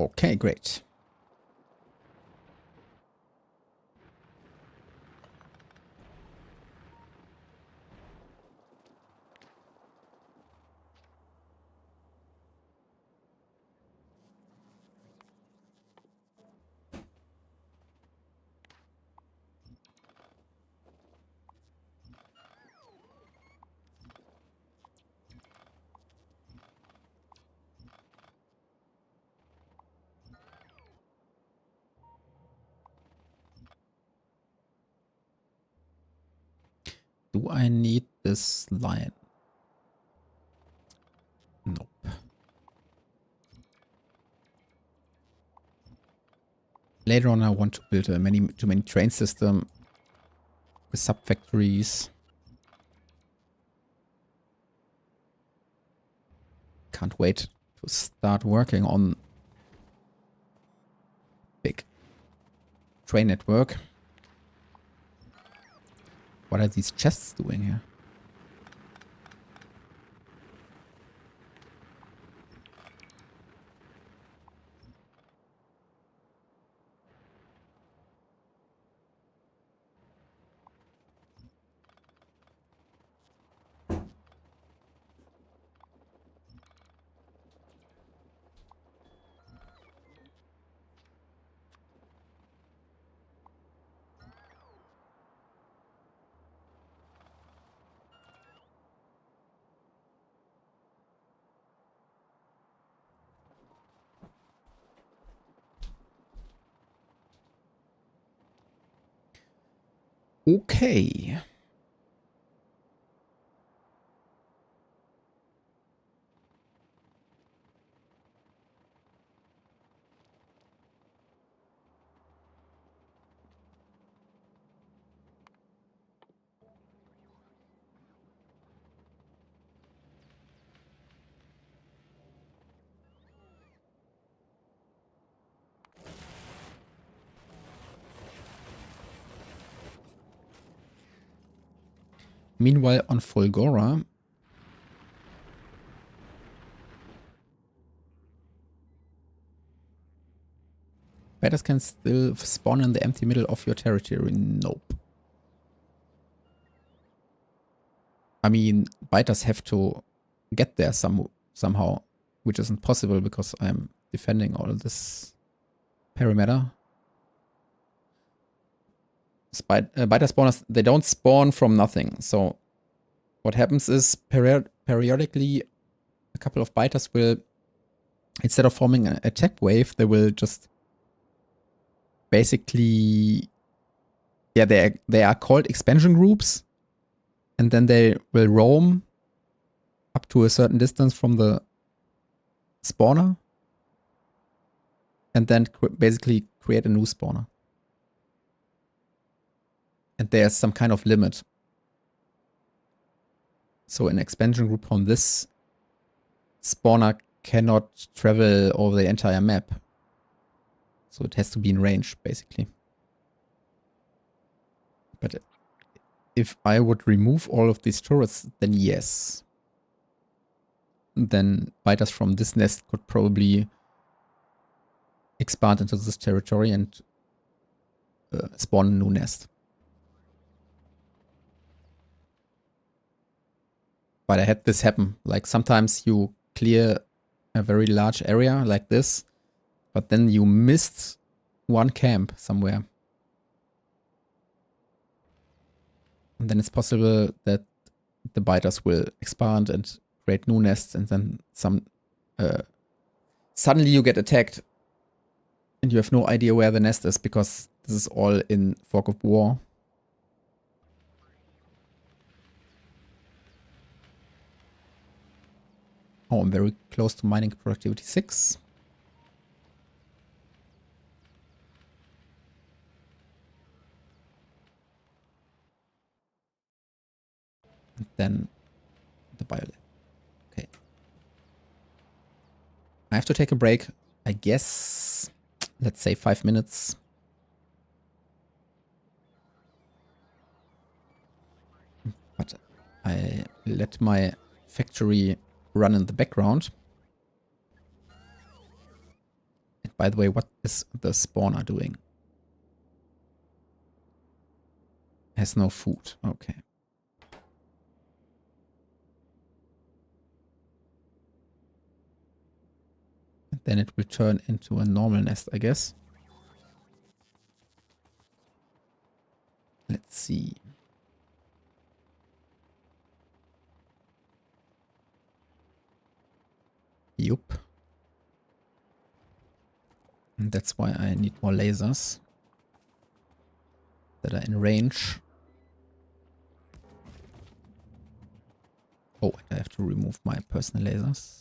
Okay, great. Do I need this line? Nope. Later on I want to build a many train system with sub-factories. Can't wait to start working on big train network. What are these chests doing here? Okay. Meanwhile, on Fulgora, batters can still spawn in the empty middle of your territory. Nope. I mean, biters have to get there somehow, which isn't possible because I'm defending all this perimeter. Biter spawners, they don't spawn from nothing. So what happens is periodically a couple of biters will, instead of forming an attack wave, they will just basically, yeah, they are called expansion groups, and then they will roam up to a certain distance from the spawner and then basically create a new spawner. And there's some kind of limit. So an expansion group from this spawner cannot travel over the entire map. So it has to be in range, basically. But if I would remove all of these turrets, then yes. Then biters from this nest could probably expand into this territory and spawn a new nest. But I had this happen. Like sometimes you clear a very large area like this, but then you missed one camp somewhere. And then it's possible that the biters will expand and create new nests, and then suddenly you get attacked and you have no idea where the nest is because this is all in Fog of War. Oh, I'm very close to mining productivity 6. And then the biolab. Okay. I have to take a break. I guess, let's say 5 minutes. But I let my factory run in the background. And by the way, what is the spawner doing? Has no food. Okay. And then it will turn into a normal nest, I guess. Let's see. Yup. And that's why I need more lasers that are in range. Oh, and I have to remove my personal lasers.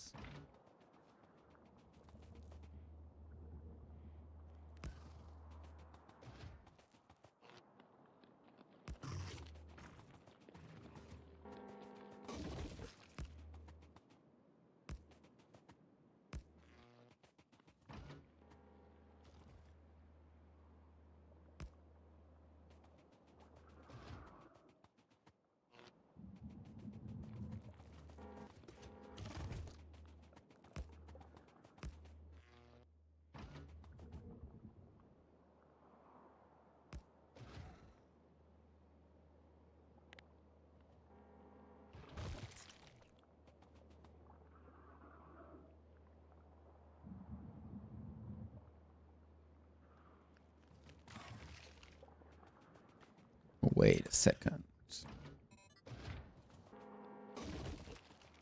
Wait a second.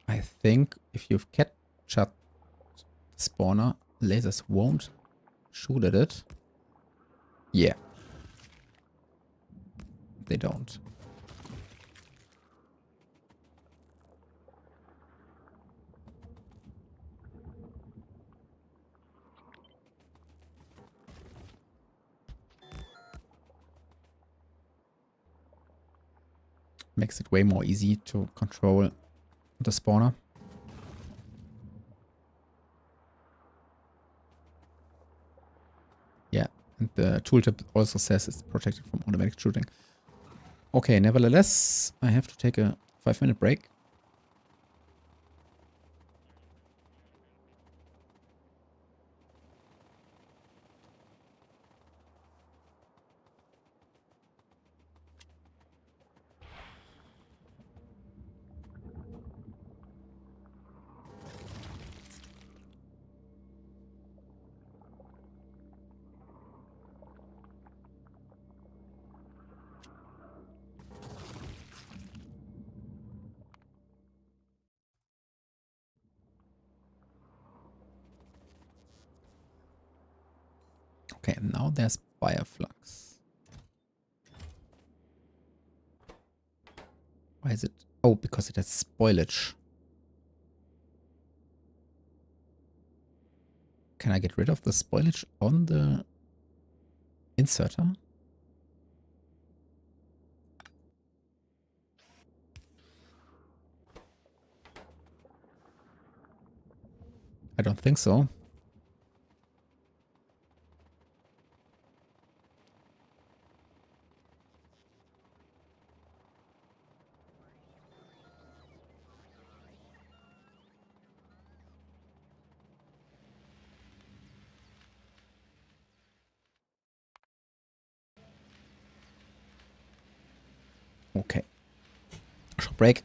I think if you've captured the spawner, lasers won't shoot at it. Yeah. They don't. Makes it way more easy to control the spawner. Yeah, and the tooltip also says it's protected from automatic shooting. Okay, nevertheless, I have to take a 5-minute break. Okay, and now there's Fireflux. Why is it? Oh, because it has spoilage. Can I get rid of the spoilage on the inserter? I don't think so. Okay. Short break.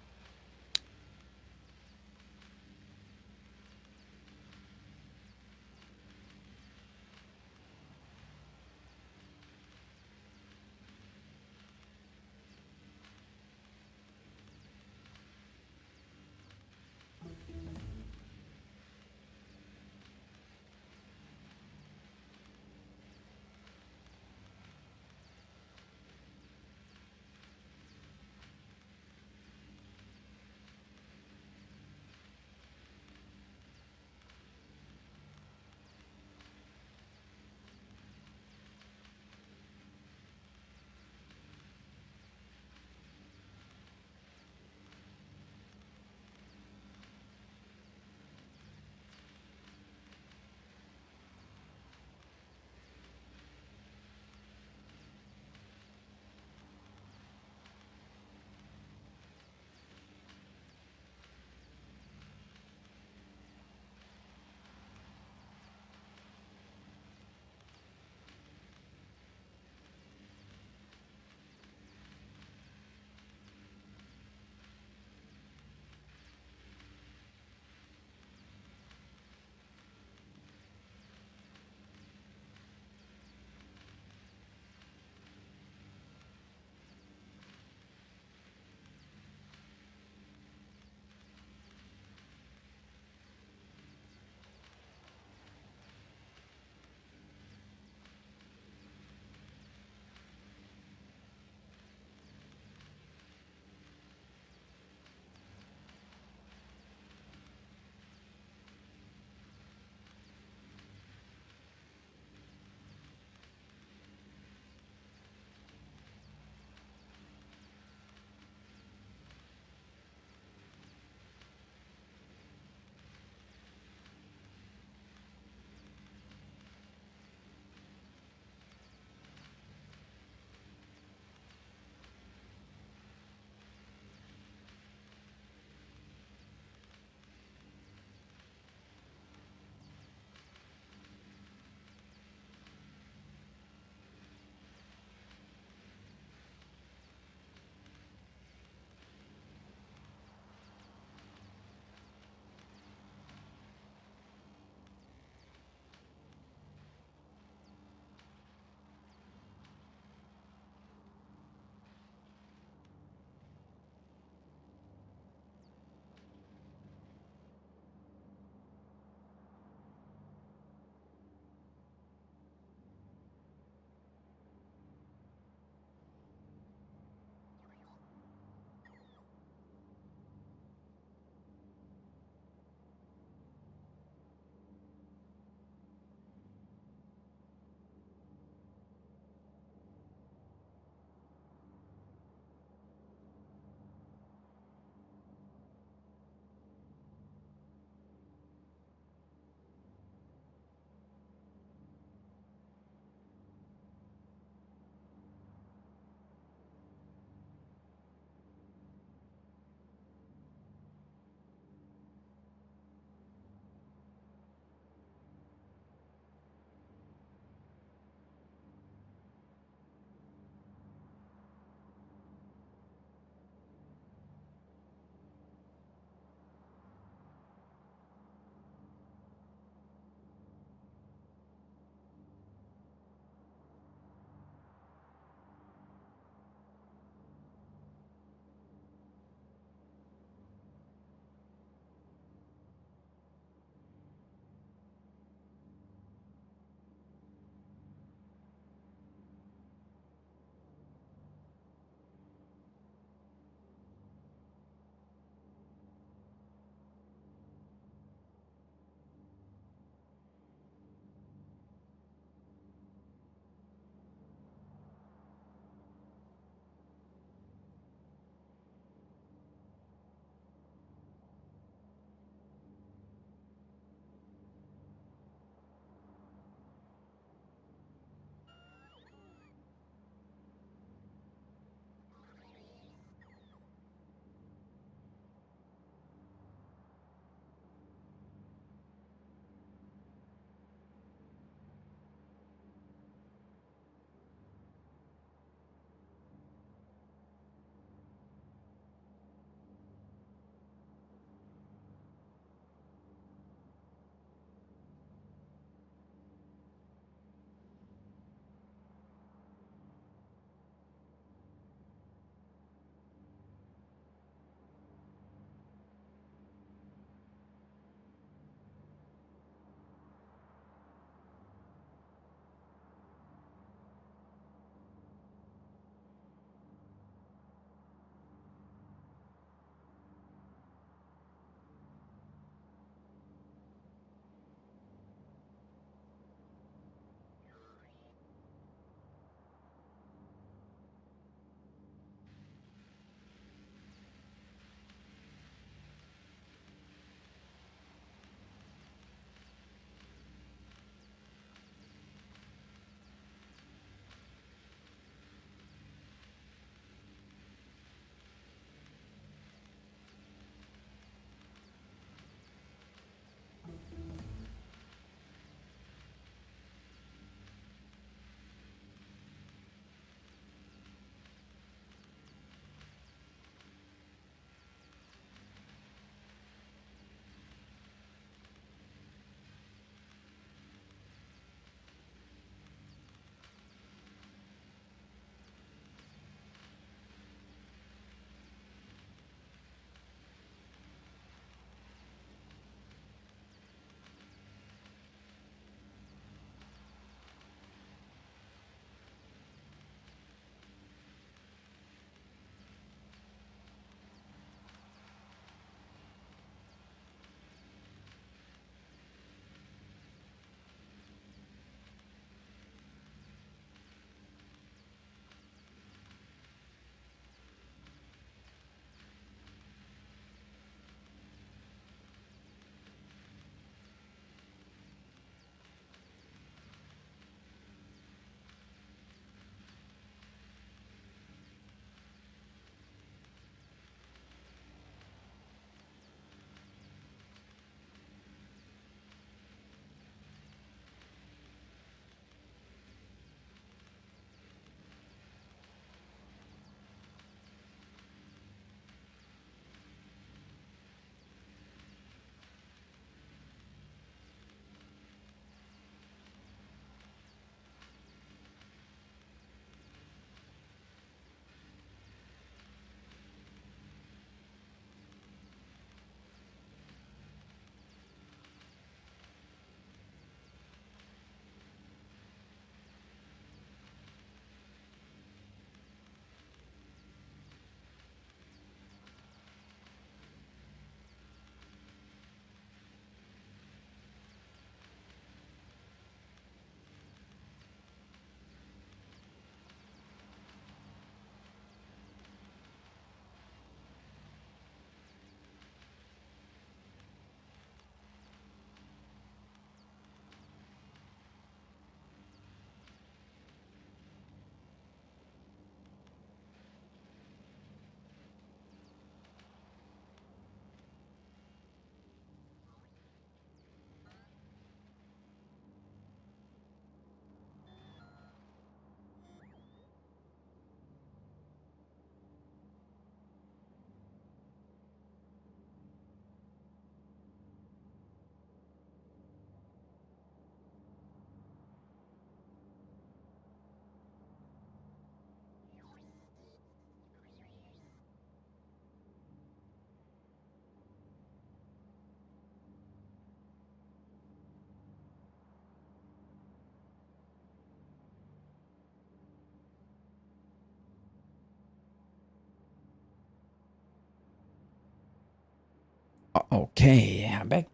Okay, I'm back.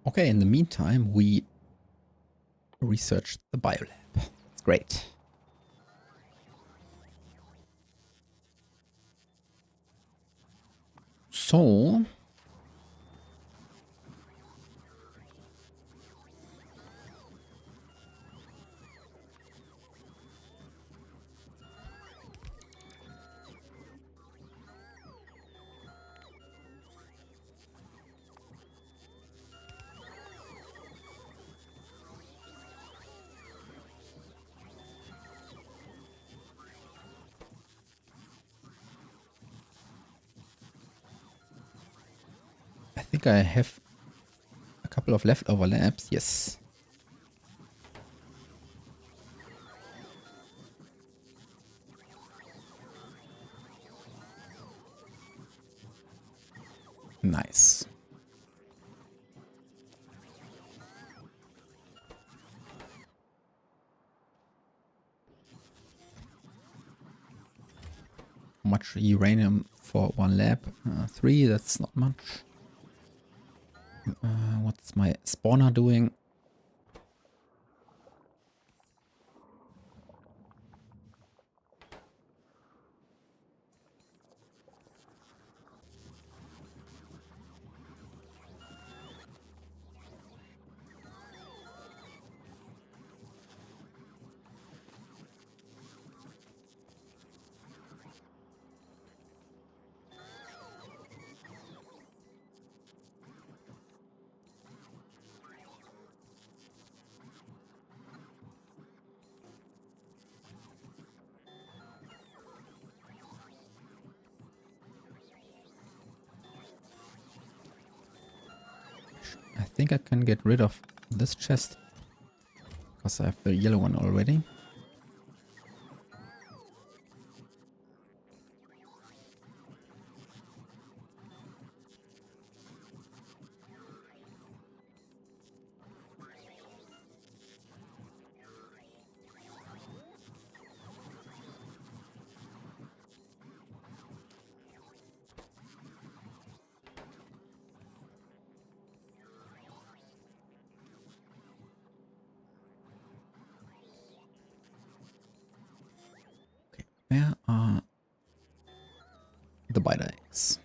Okay, in the meantime, we researched the biolab. It's great. So, I think I have a couple of leftover labs. Yes. Nice. Much uranium for one lab? 3, that's not much. What's my spawner doing? I think I can get rid of this chest because I have the yellow one already. Where are the biter eggs?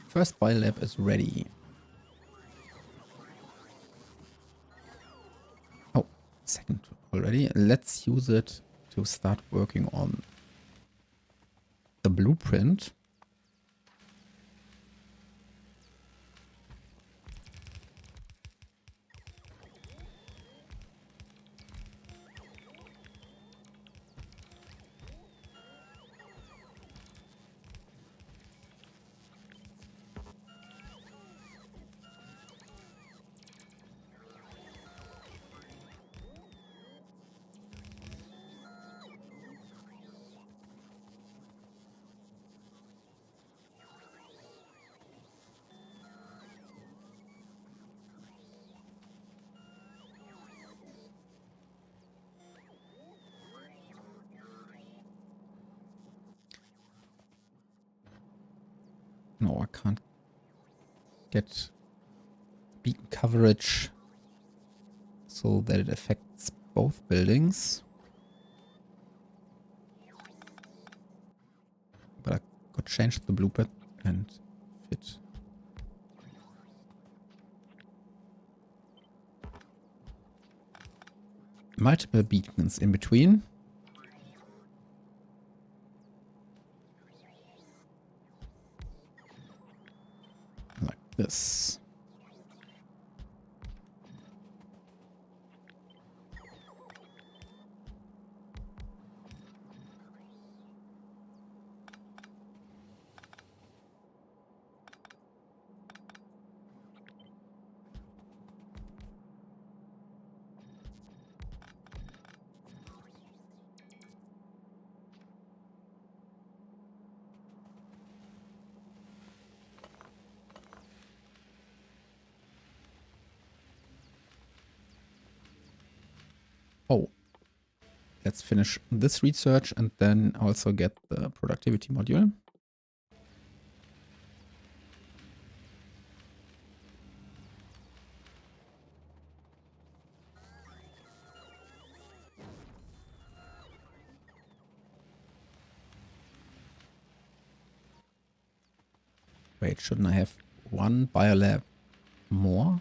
First biolab is ready. Oh, second already. Let's use it to start working on the blueprint. No, I can't get beacon coverage so that it affects both buildings. But I could change the blueprint and fit. Multiple beacons in between. Like this. let's finish this research and then also get the productivity module. Wait, shouldn't I have one biolab more?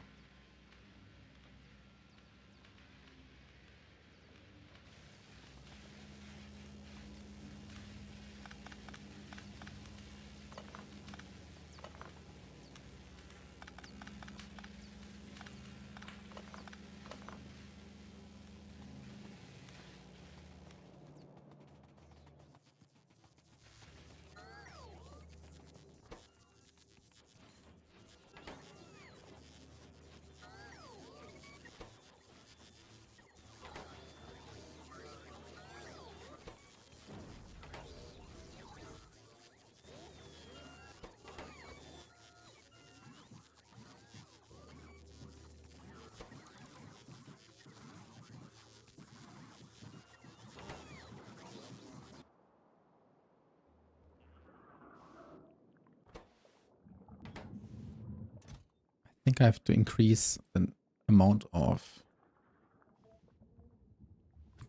I think I have to increase the amount of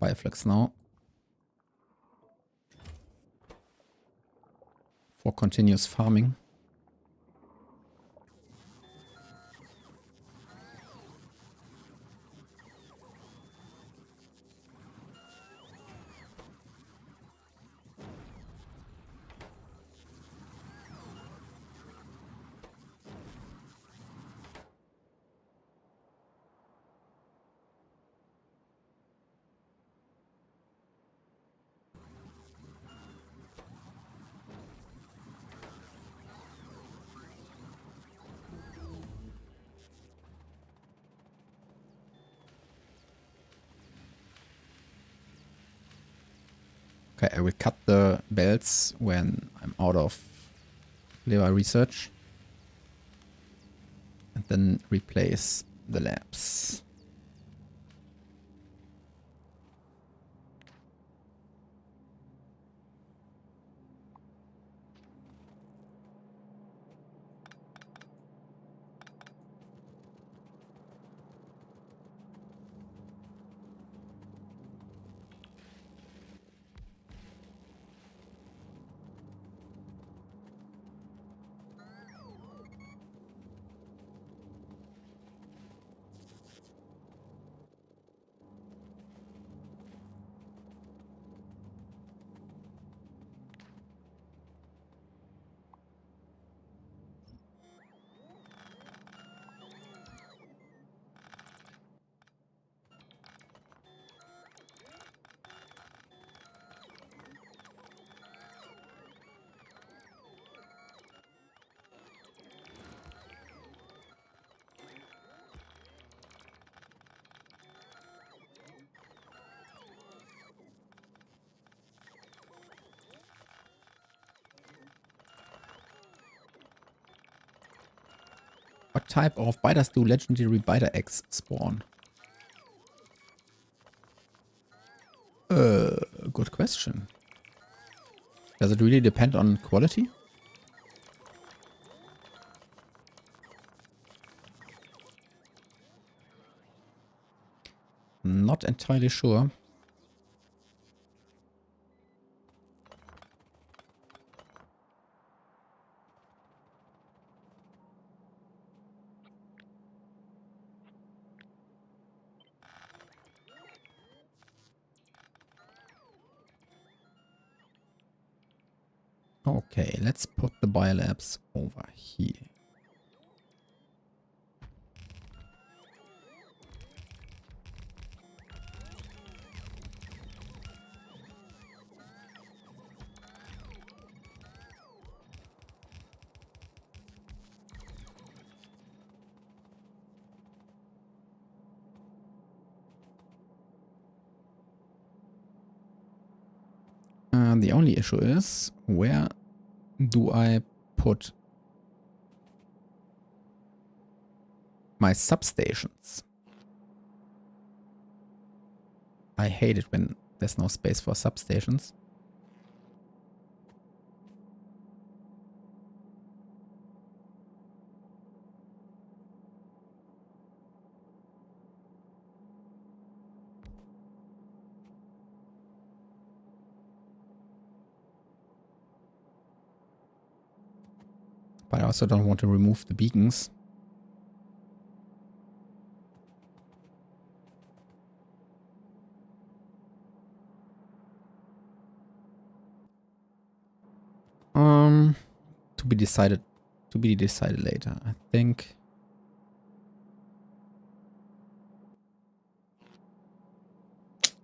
bioflux now for continuous farming. Okay, I will cut the belts when I'm out of liver research. And then replace the labs. What type of biters do legendary biter eggs spawn? Good question. Does it really depend on quality? Not entirely sure. Okay, let's put the biolabs over here. The only issue is, where do I put my substations? I hate it when There's no space for substations. But I also don't want to remove the beacons. To be decided. To be decided later, I think.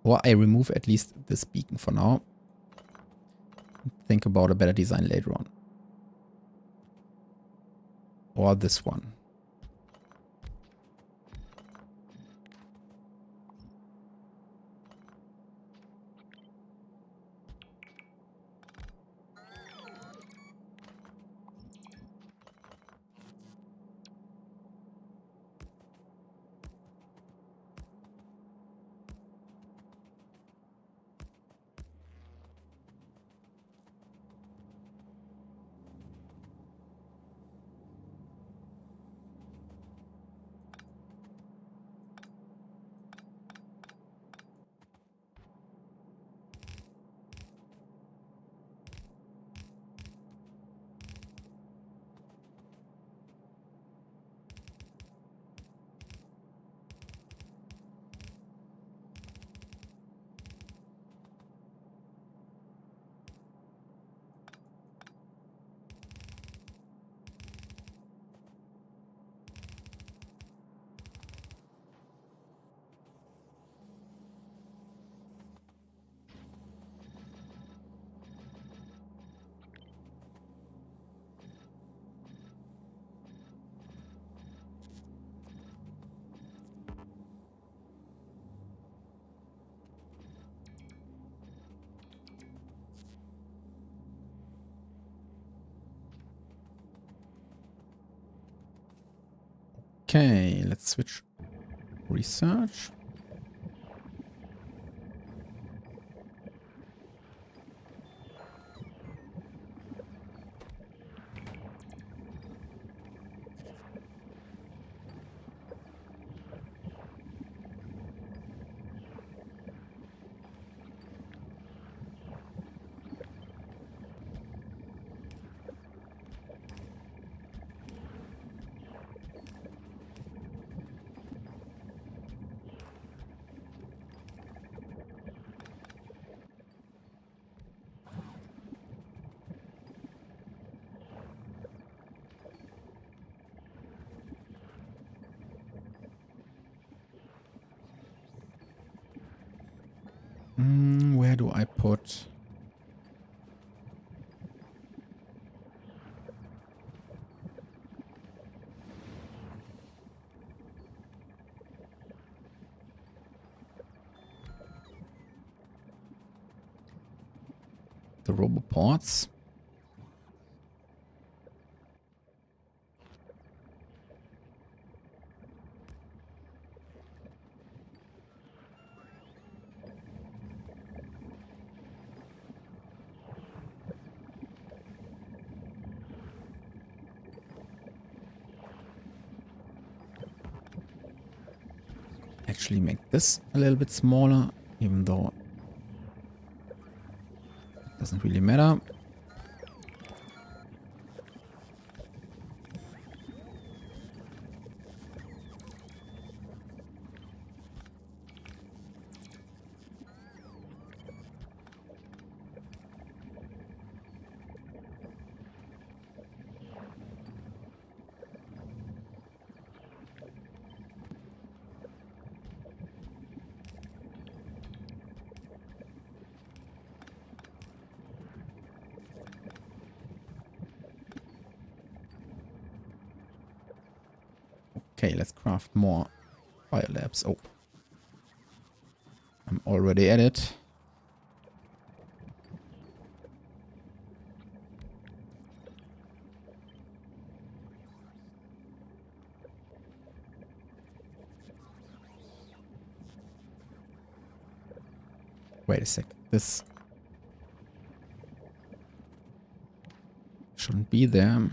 Or I remove at least this beacon for now. Think about a better design later on. Or this one. Okay, let's switch research. Where do I put... the roboports? Actually make this a little bit smaller, even though it doesn't really matter. Okay, let's craft more biolabs. Oh, I'm already at it. Wait a sec. This shouldn't be there.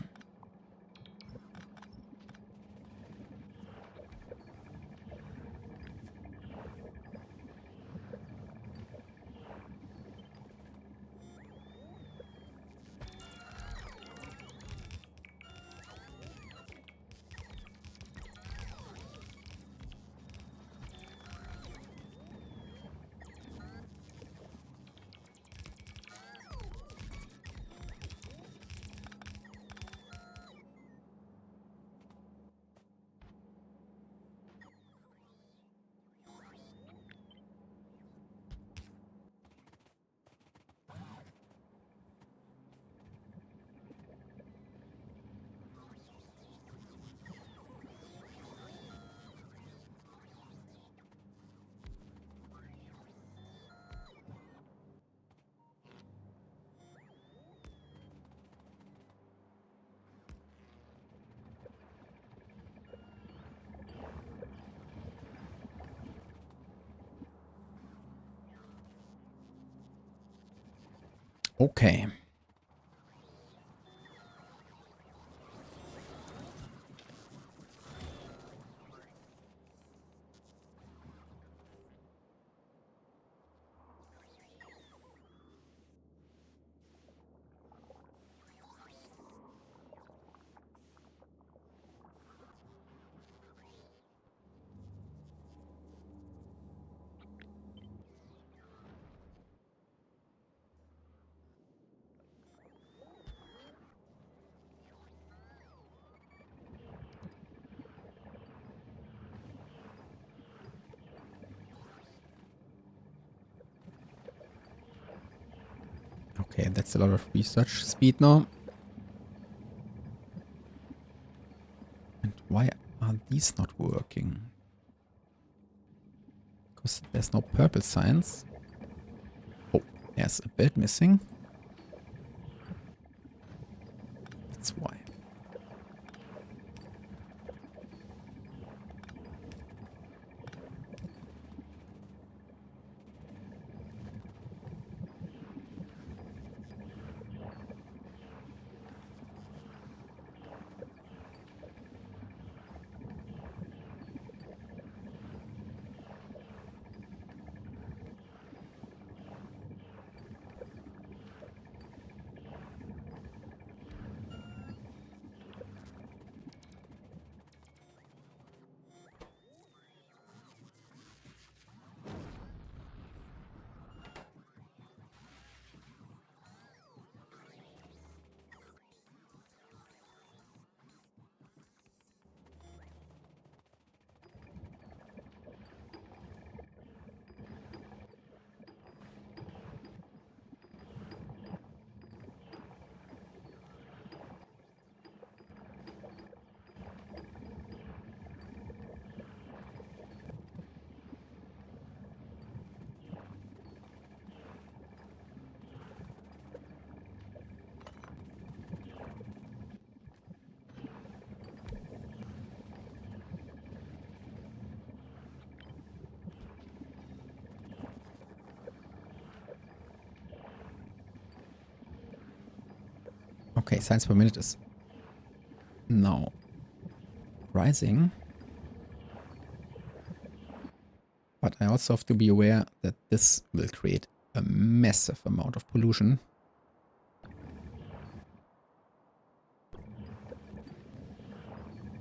Okay. Okay, that's a lot of research speed now. And why are these not working? Because there's no purple signs. Oh, there's a belt missing. That's why. Okay, signs per minute is now rising. But I also have to be aware that this will create a massive amount of pollution.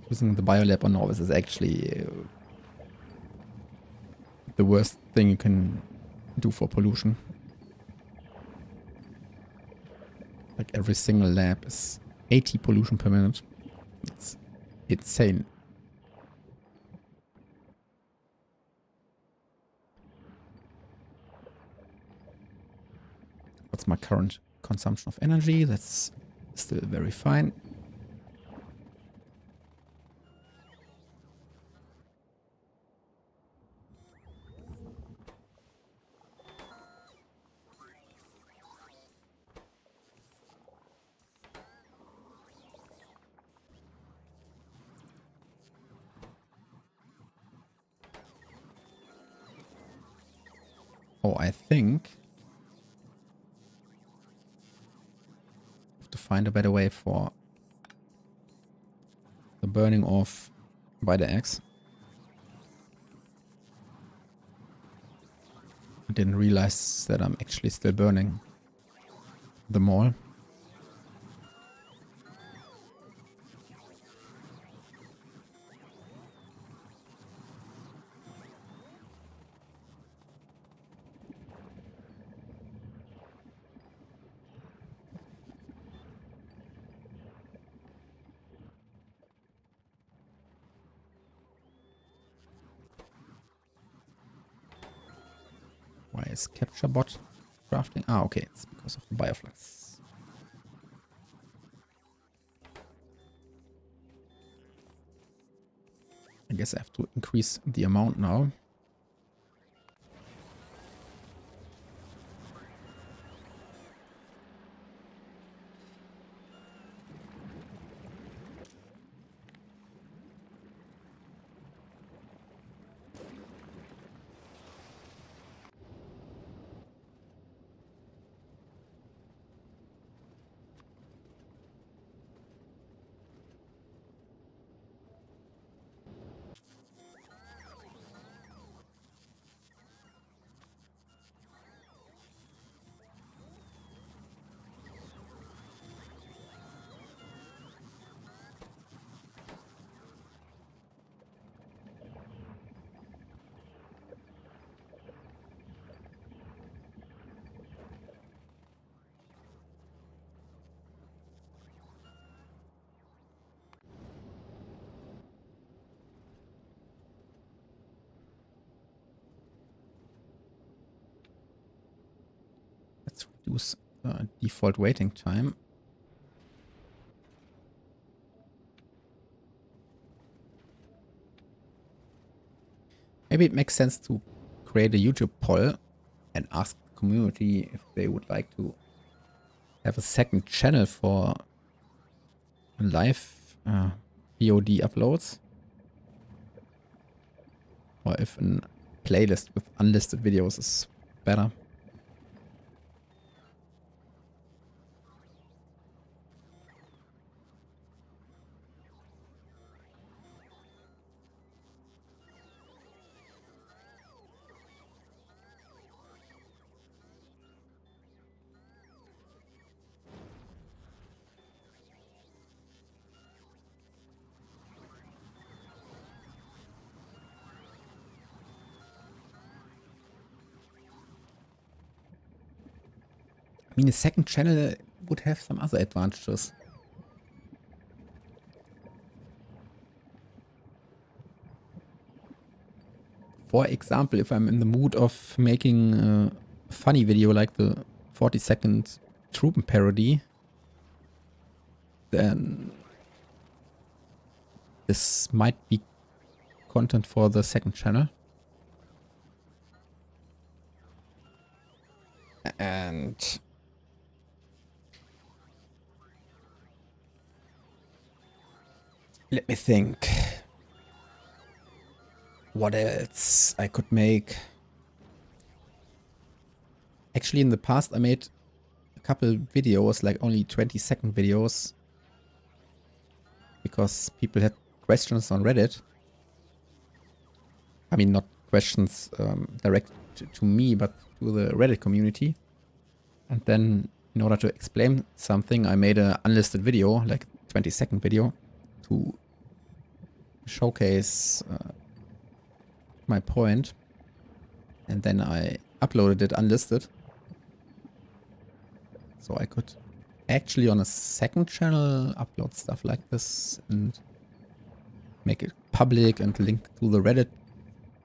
Using the biolab on Norvis is actually the worst thing you can do for pollution. Like every single lab is 80 pollution per minute. It's insane. What's my current consumption of energy? That's still very fine. Oh, I think I have to find a better way for the burning off by the axe. I didn't realize that I'm actually still burning them all. Why is capture bot crafting? Ah, okay, it's because of the bioflux. I guess I have to increase the amount now. Let's reduce default waiting time. Maybe it makes sense to create a YouTube poll and ask the community if they would like to have a second channel for live VOD uploads. Or if a playlist with unlisted videos is better. I mean, a second channel would have some other advantages. For example, if I'm in the mood of making a funny video like the 40-second Troopen parody, then this might be content for the second channel. And let me think what else I could make. Actually, in the past, I made a couple videos, like only 20-second videos, because people had questions on Reddit. I mean, not questions direct to me, but to the Reddit community. And then, in order to explain something, I made an unlisted video, like 20-second video, to showcase my point. And then I uploaded it unlisted. So I could actually on a second channel upload stuff like this and make it public and link to the Reddit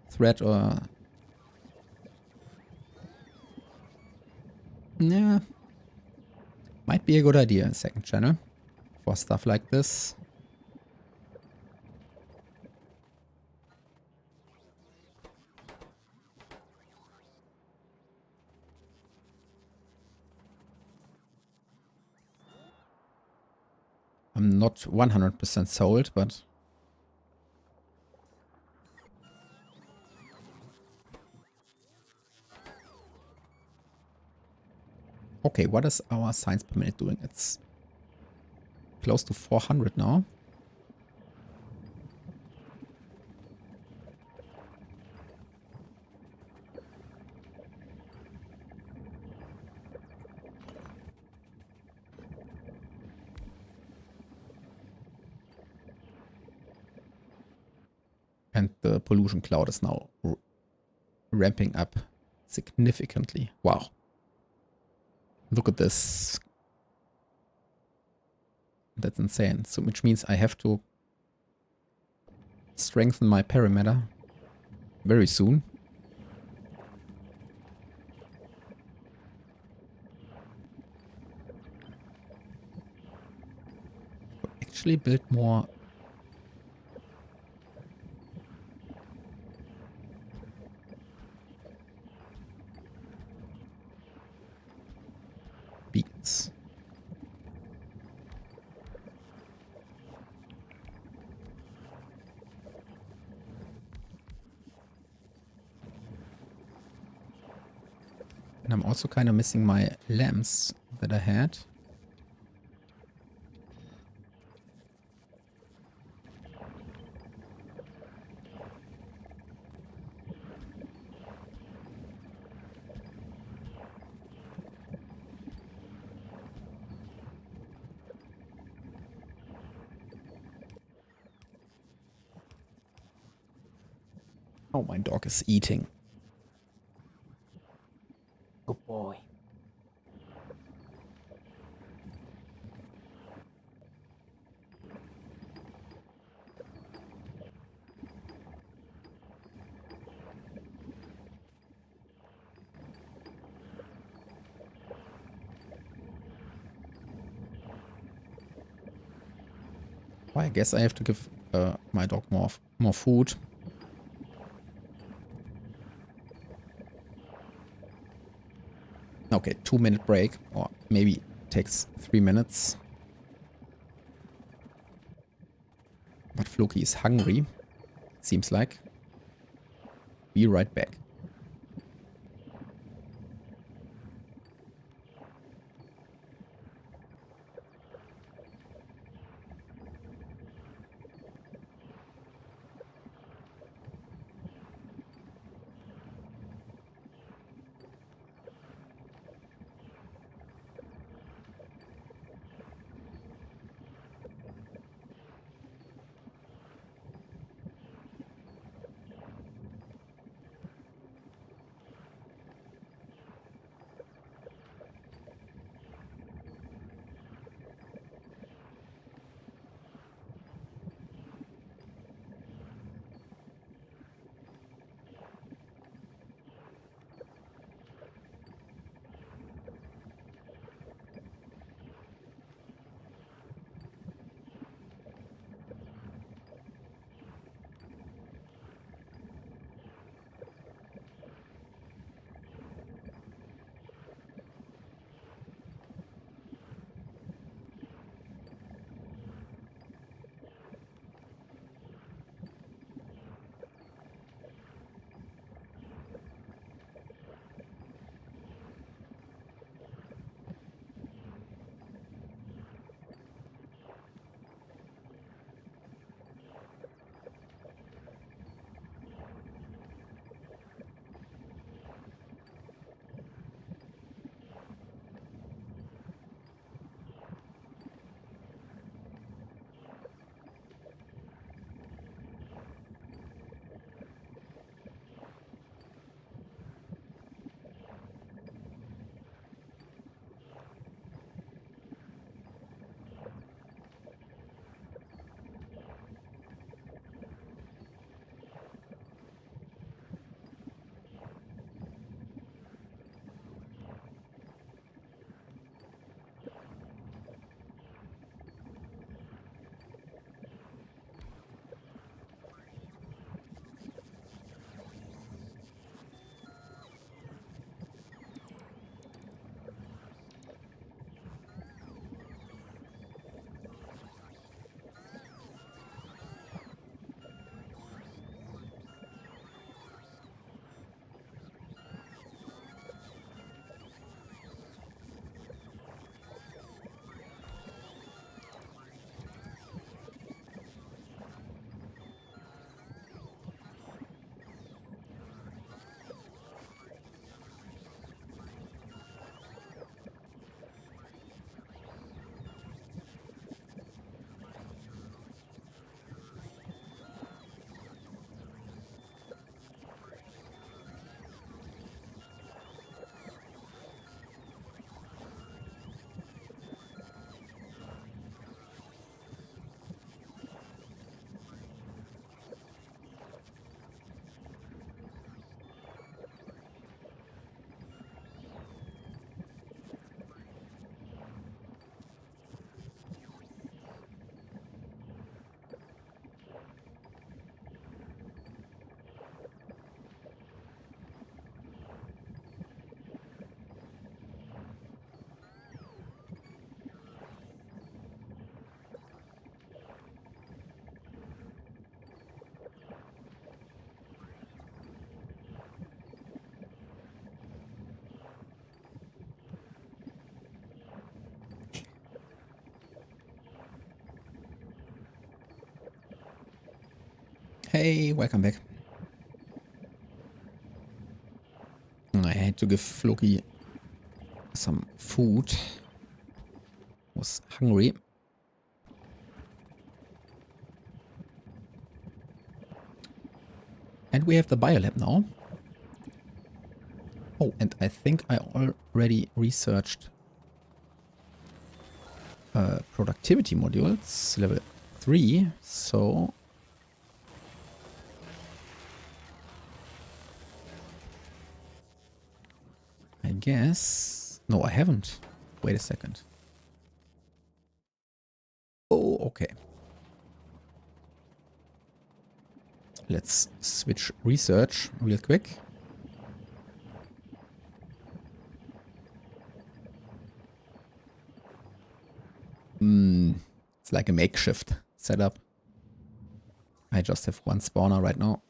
thread or... Yeah. Might be a good idea, a second channel for stuff like this. I'm not 100% sold, but... Okay, what is our science per minute doing? It's close to 400 now. And the pollution cloud is now ramping up significantly. Wow. Look at this. That's insane. So which means I have to strengthen my perimeter very soon. Actually build more beacons. And I'm also kind of missing my lamps that I had. Oh, my dog is eating. Good boy. Well, I guess I have to give my dog more food. Okay, 2-minute break, or maybe takes 3 minutes. But Floki is hungry, seems like. Be right back. Hey, welcome back. I had to give Floki some food. Was hungry. And we have the biolab now. Oh, and I think I already researched productivity modules, level 3, so... I guess... No, I haven't. Wait a second. Oh, okay. Let's switch research real quick. It's like a makeshift setup. I just have one spawner right now.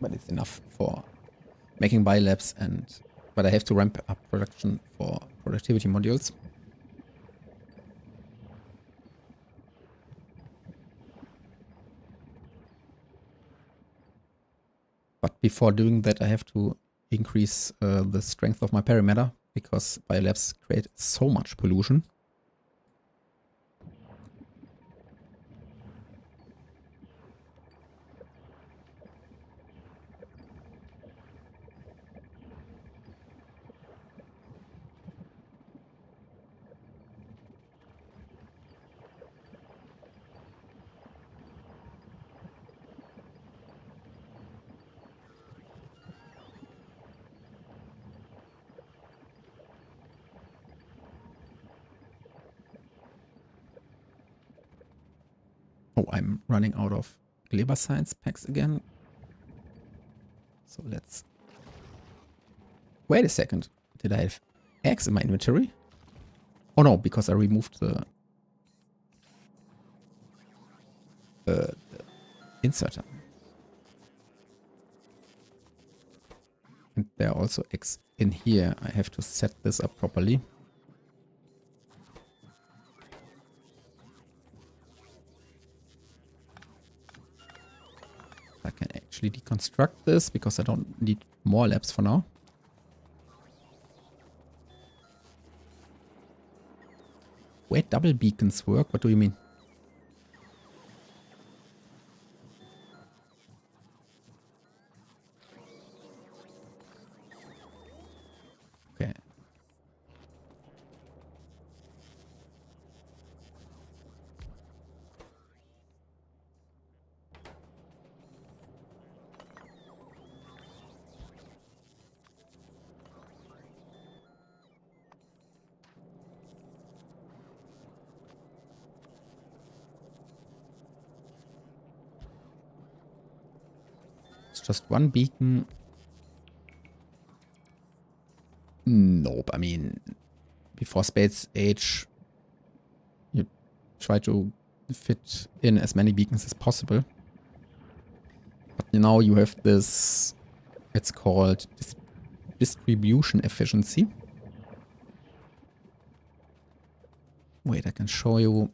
But it's enough for making biolabs and... But I have to ramp up production for productivity modules. But before doing that, I have to increase the strength of my perimeter, because biolabs create so much pollution. Oh, I'm running out of Gleba Science packs again. So let's... Wait a second. Did I have eggs in my inventory? Oh no, because I removed the inserter. And there are also eggs in here. I have to set this up properly. I can actually deconstruct this because I don't need more labs for now. Wait, double beacons work? What do you mean? Okay. It's just one beacon. Nope, I mean, before Space Age, you try to fit in as many beacons as possible. But now you have this, it's called distribution efficiency. Wait, I can show you.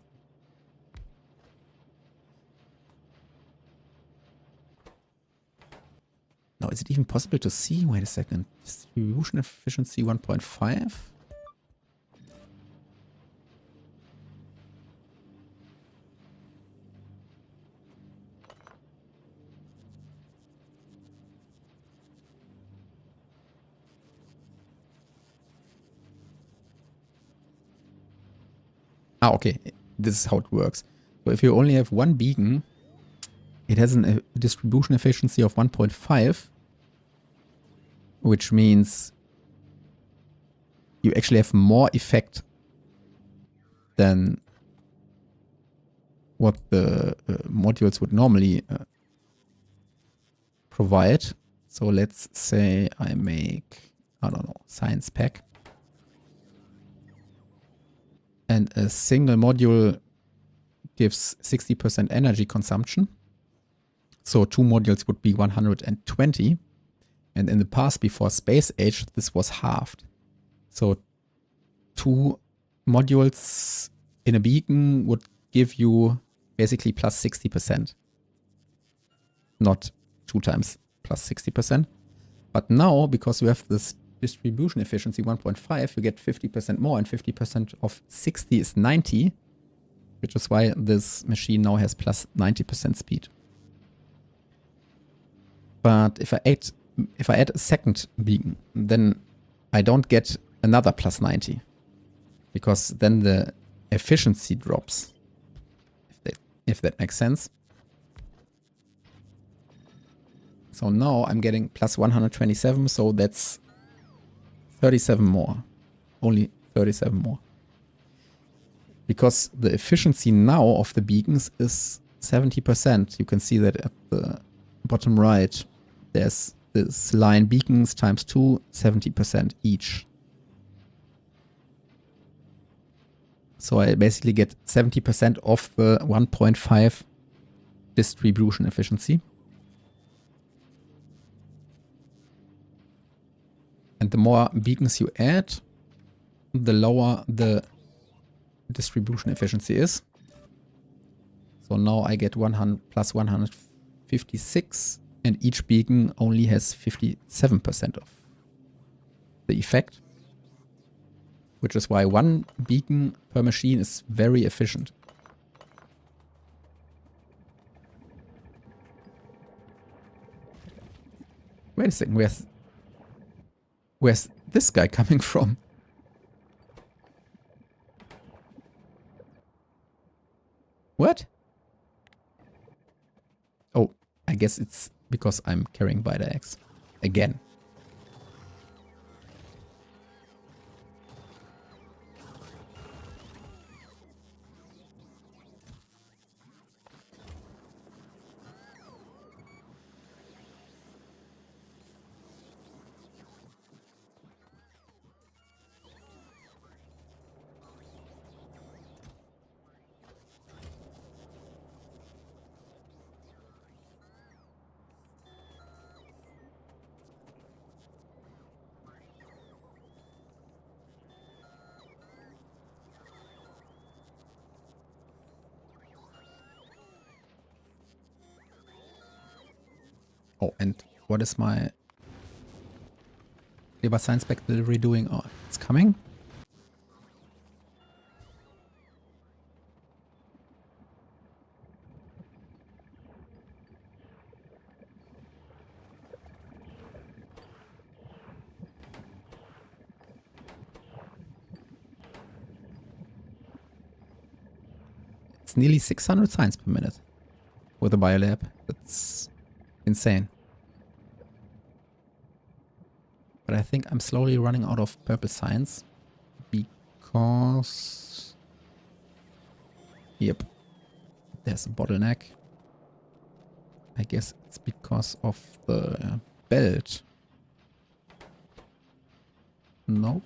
Now, is it even possible to see? Wait a second. Distribution efficiency 1.5. Ah, okay. This is how it works. So if you only have one beacon, it has a distribution efficiency of 1.5, which means you actually have more effect than what the modules would normally provide. So let's say I make, I don't know, science pack. And a single module gives 60% energy consumption. So 2 modules would be 120. And in the past, before Space Age, this was halved. So 2 modules in a beacon would give you basically plus 60%. Not 2 times plus 60%. But now, because you have this distribution efficiency 1.5, you get 50% more, and 50% of 60 is 90, which is why this machine now has plus 90% speed. But if I add a second beacon, then I don't get another plus 90, because then the efficiency drops, if that makes sense. So now I'm getting plus 127, so that's 37 more. Only 37 more. Because the efficiency now of the beacons is 70%. You can see that at the bottom right. There's this line beacons times 2, 70% each. So I basically get 70% of the 1.5 distribution efficiency. And the more beacons you add, the lower the distribution efficiency is. So now I get 100 plus 156, and each beacon only has 57% of the effect. Which is why 1 beacon per machine is very efficient. Wait a second, where's this guy coming from? What? Oh, I guess it's because I'm carrying by the axe. Again. Oh, and what is my Labor Science Spec delivery doing? Oh, it's coming. It's nearly 600 science per minute with a biolab. That's insane. But I think I'm slowly running out of purple science because... Yep. There's a bottleneck. I guess it's because of the belt. Nope.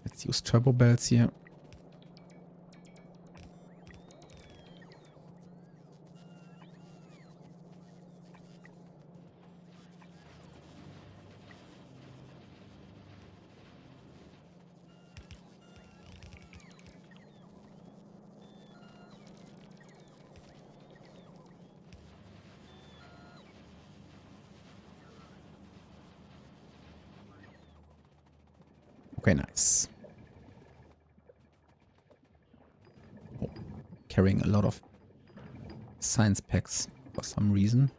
Let's use turbo belts here. Okay, nice. Oh, carrying a lot of science packs for some reason.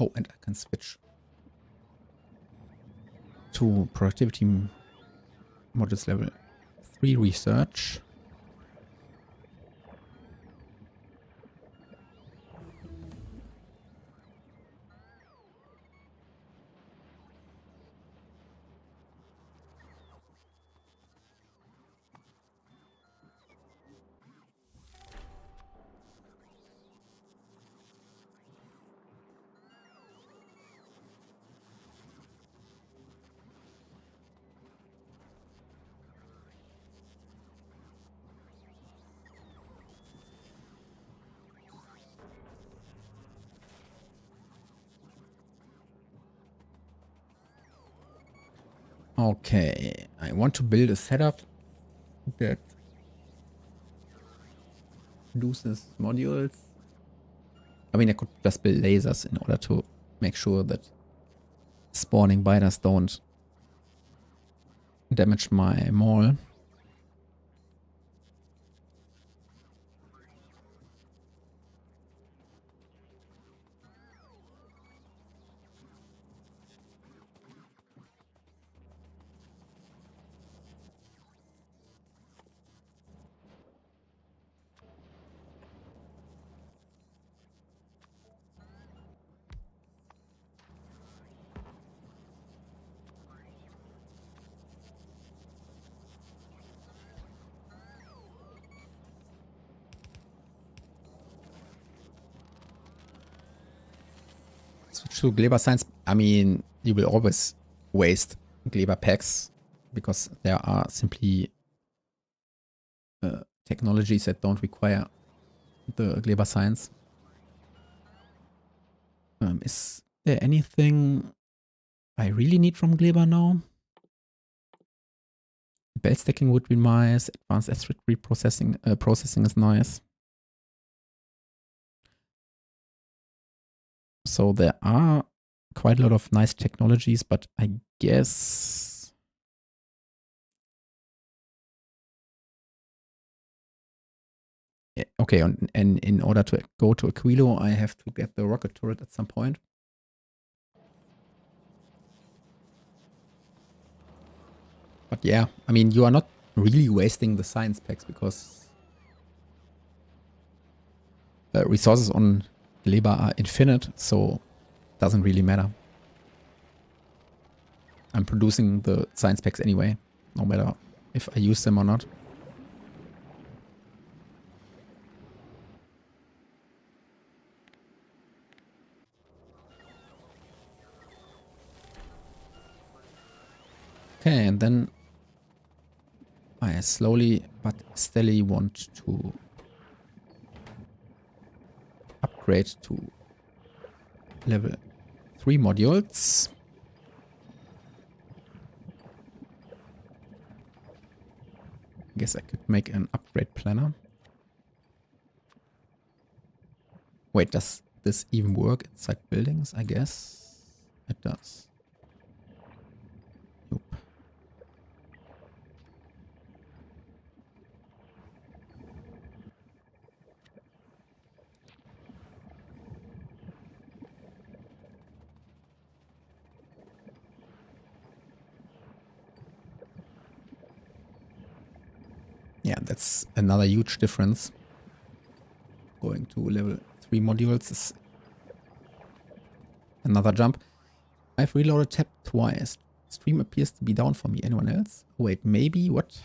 Oh, and I can switch to productivity modules level 3 research. Okay, I want to build a setup that produces modules. I mean, I could just build lasers in order to make sure that spawning biters don't damage my mall. Switch to Gleba Science. I mean, you will always waste Gleba packs because there are simply technologies that don't require the Gleba Science. Is there anything I really need from Gleba now? Bell stacking would be nice. Advanced S3 processing is nice. So there are quite a lot of nice technologies, but I guess okay, and in order to go to Aquilo, I have to get the rocket turret at some point. But yeah, I mean, you are not really wasting the science packs because resources on Gleba are infinite, so it doesn't really matter. I'm producing the science packs anyway, no matter if I use them or not. Okay, and then I slowly but steadily want to upgrade to level 3 modules. I guess I could make an upgrade planner. Wait, does this even work inside buildings? I guess it does. Nope. Yeah, that's another huge difference. Going to level 3 modules is another jump. I've reloaded tab twice. Stream appears to be down for me. Anyone else? Wait, maybe? What?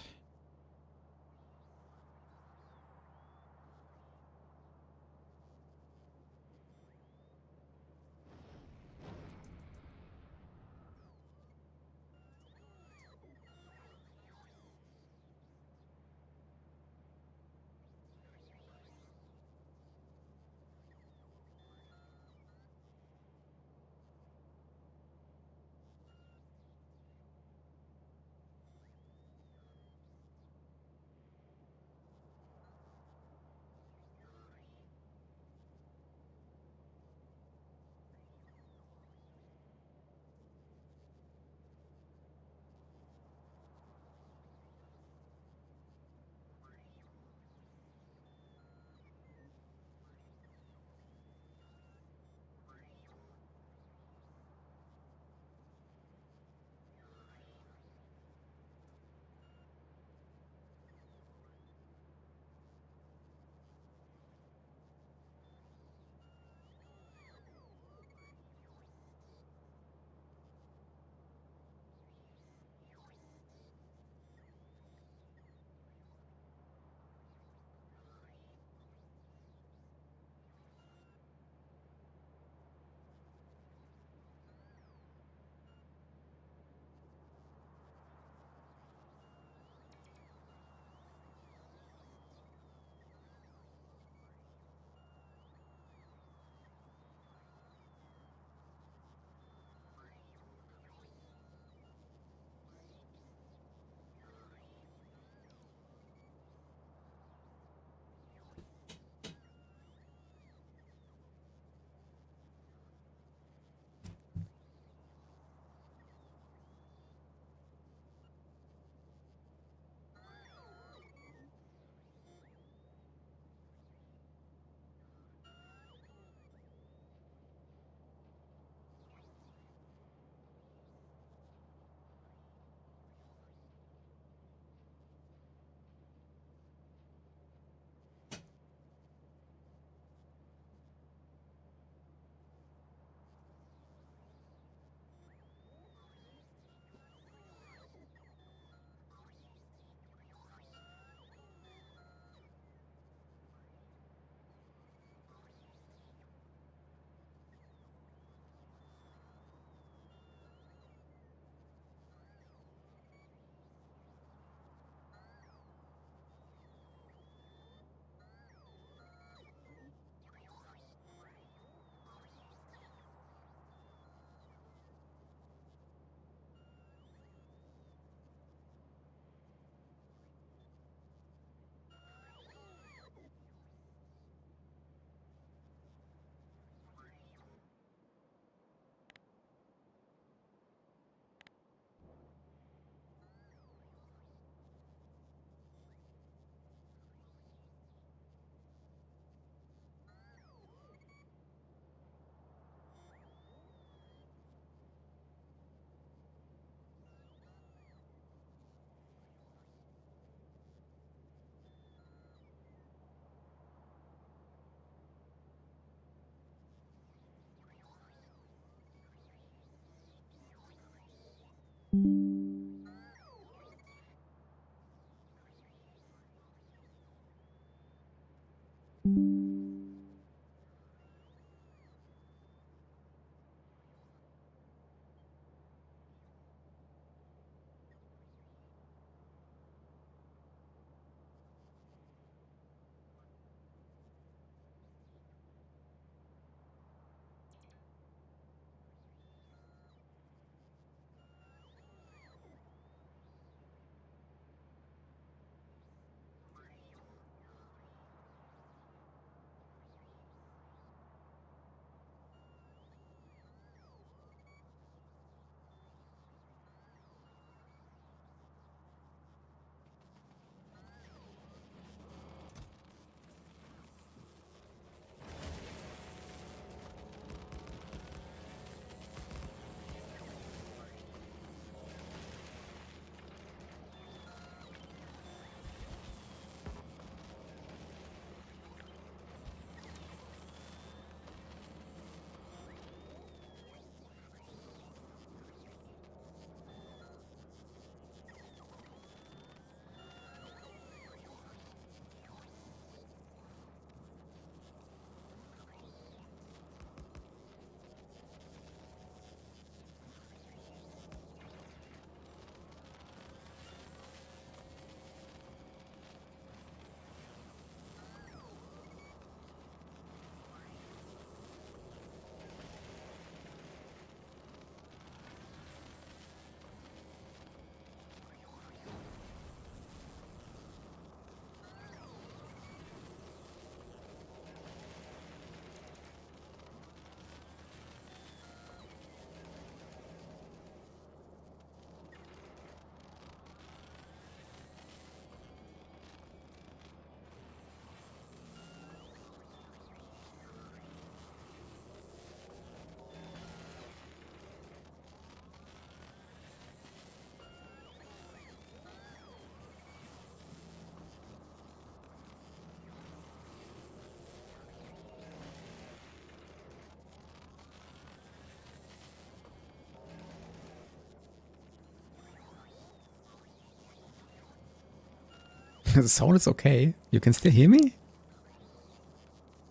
The sound is okay. You can still hear me?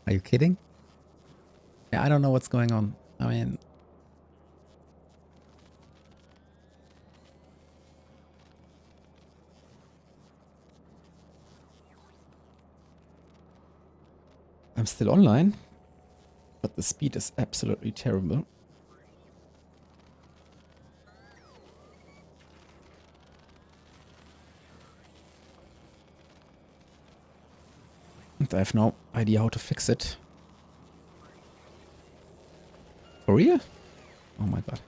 Are you kidding? Yeah, I don't know what's going on. I mean... I'm still online, but the speed is absolutely terrible. And I have no idea how to fix it. For real? Oh my god.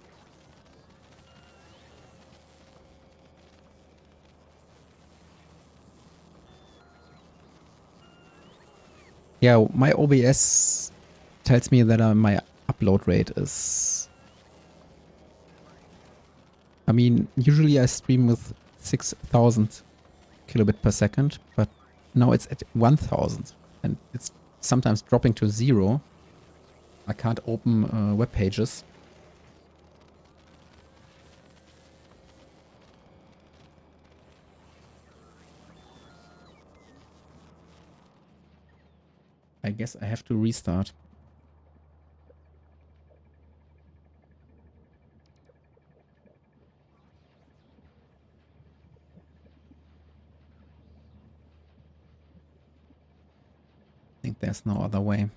Yeah, my OBS tells me that my upload rate is... I mean, usually I stream with 6,000 kilobit per second, but now it's at 1,000 and it's sometimes dropping to 0. I can't open web pages. I guess I have to restart. I think there's no other way.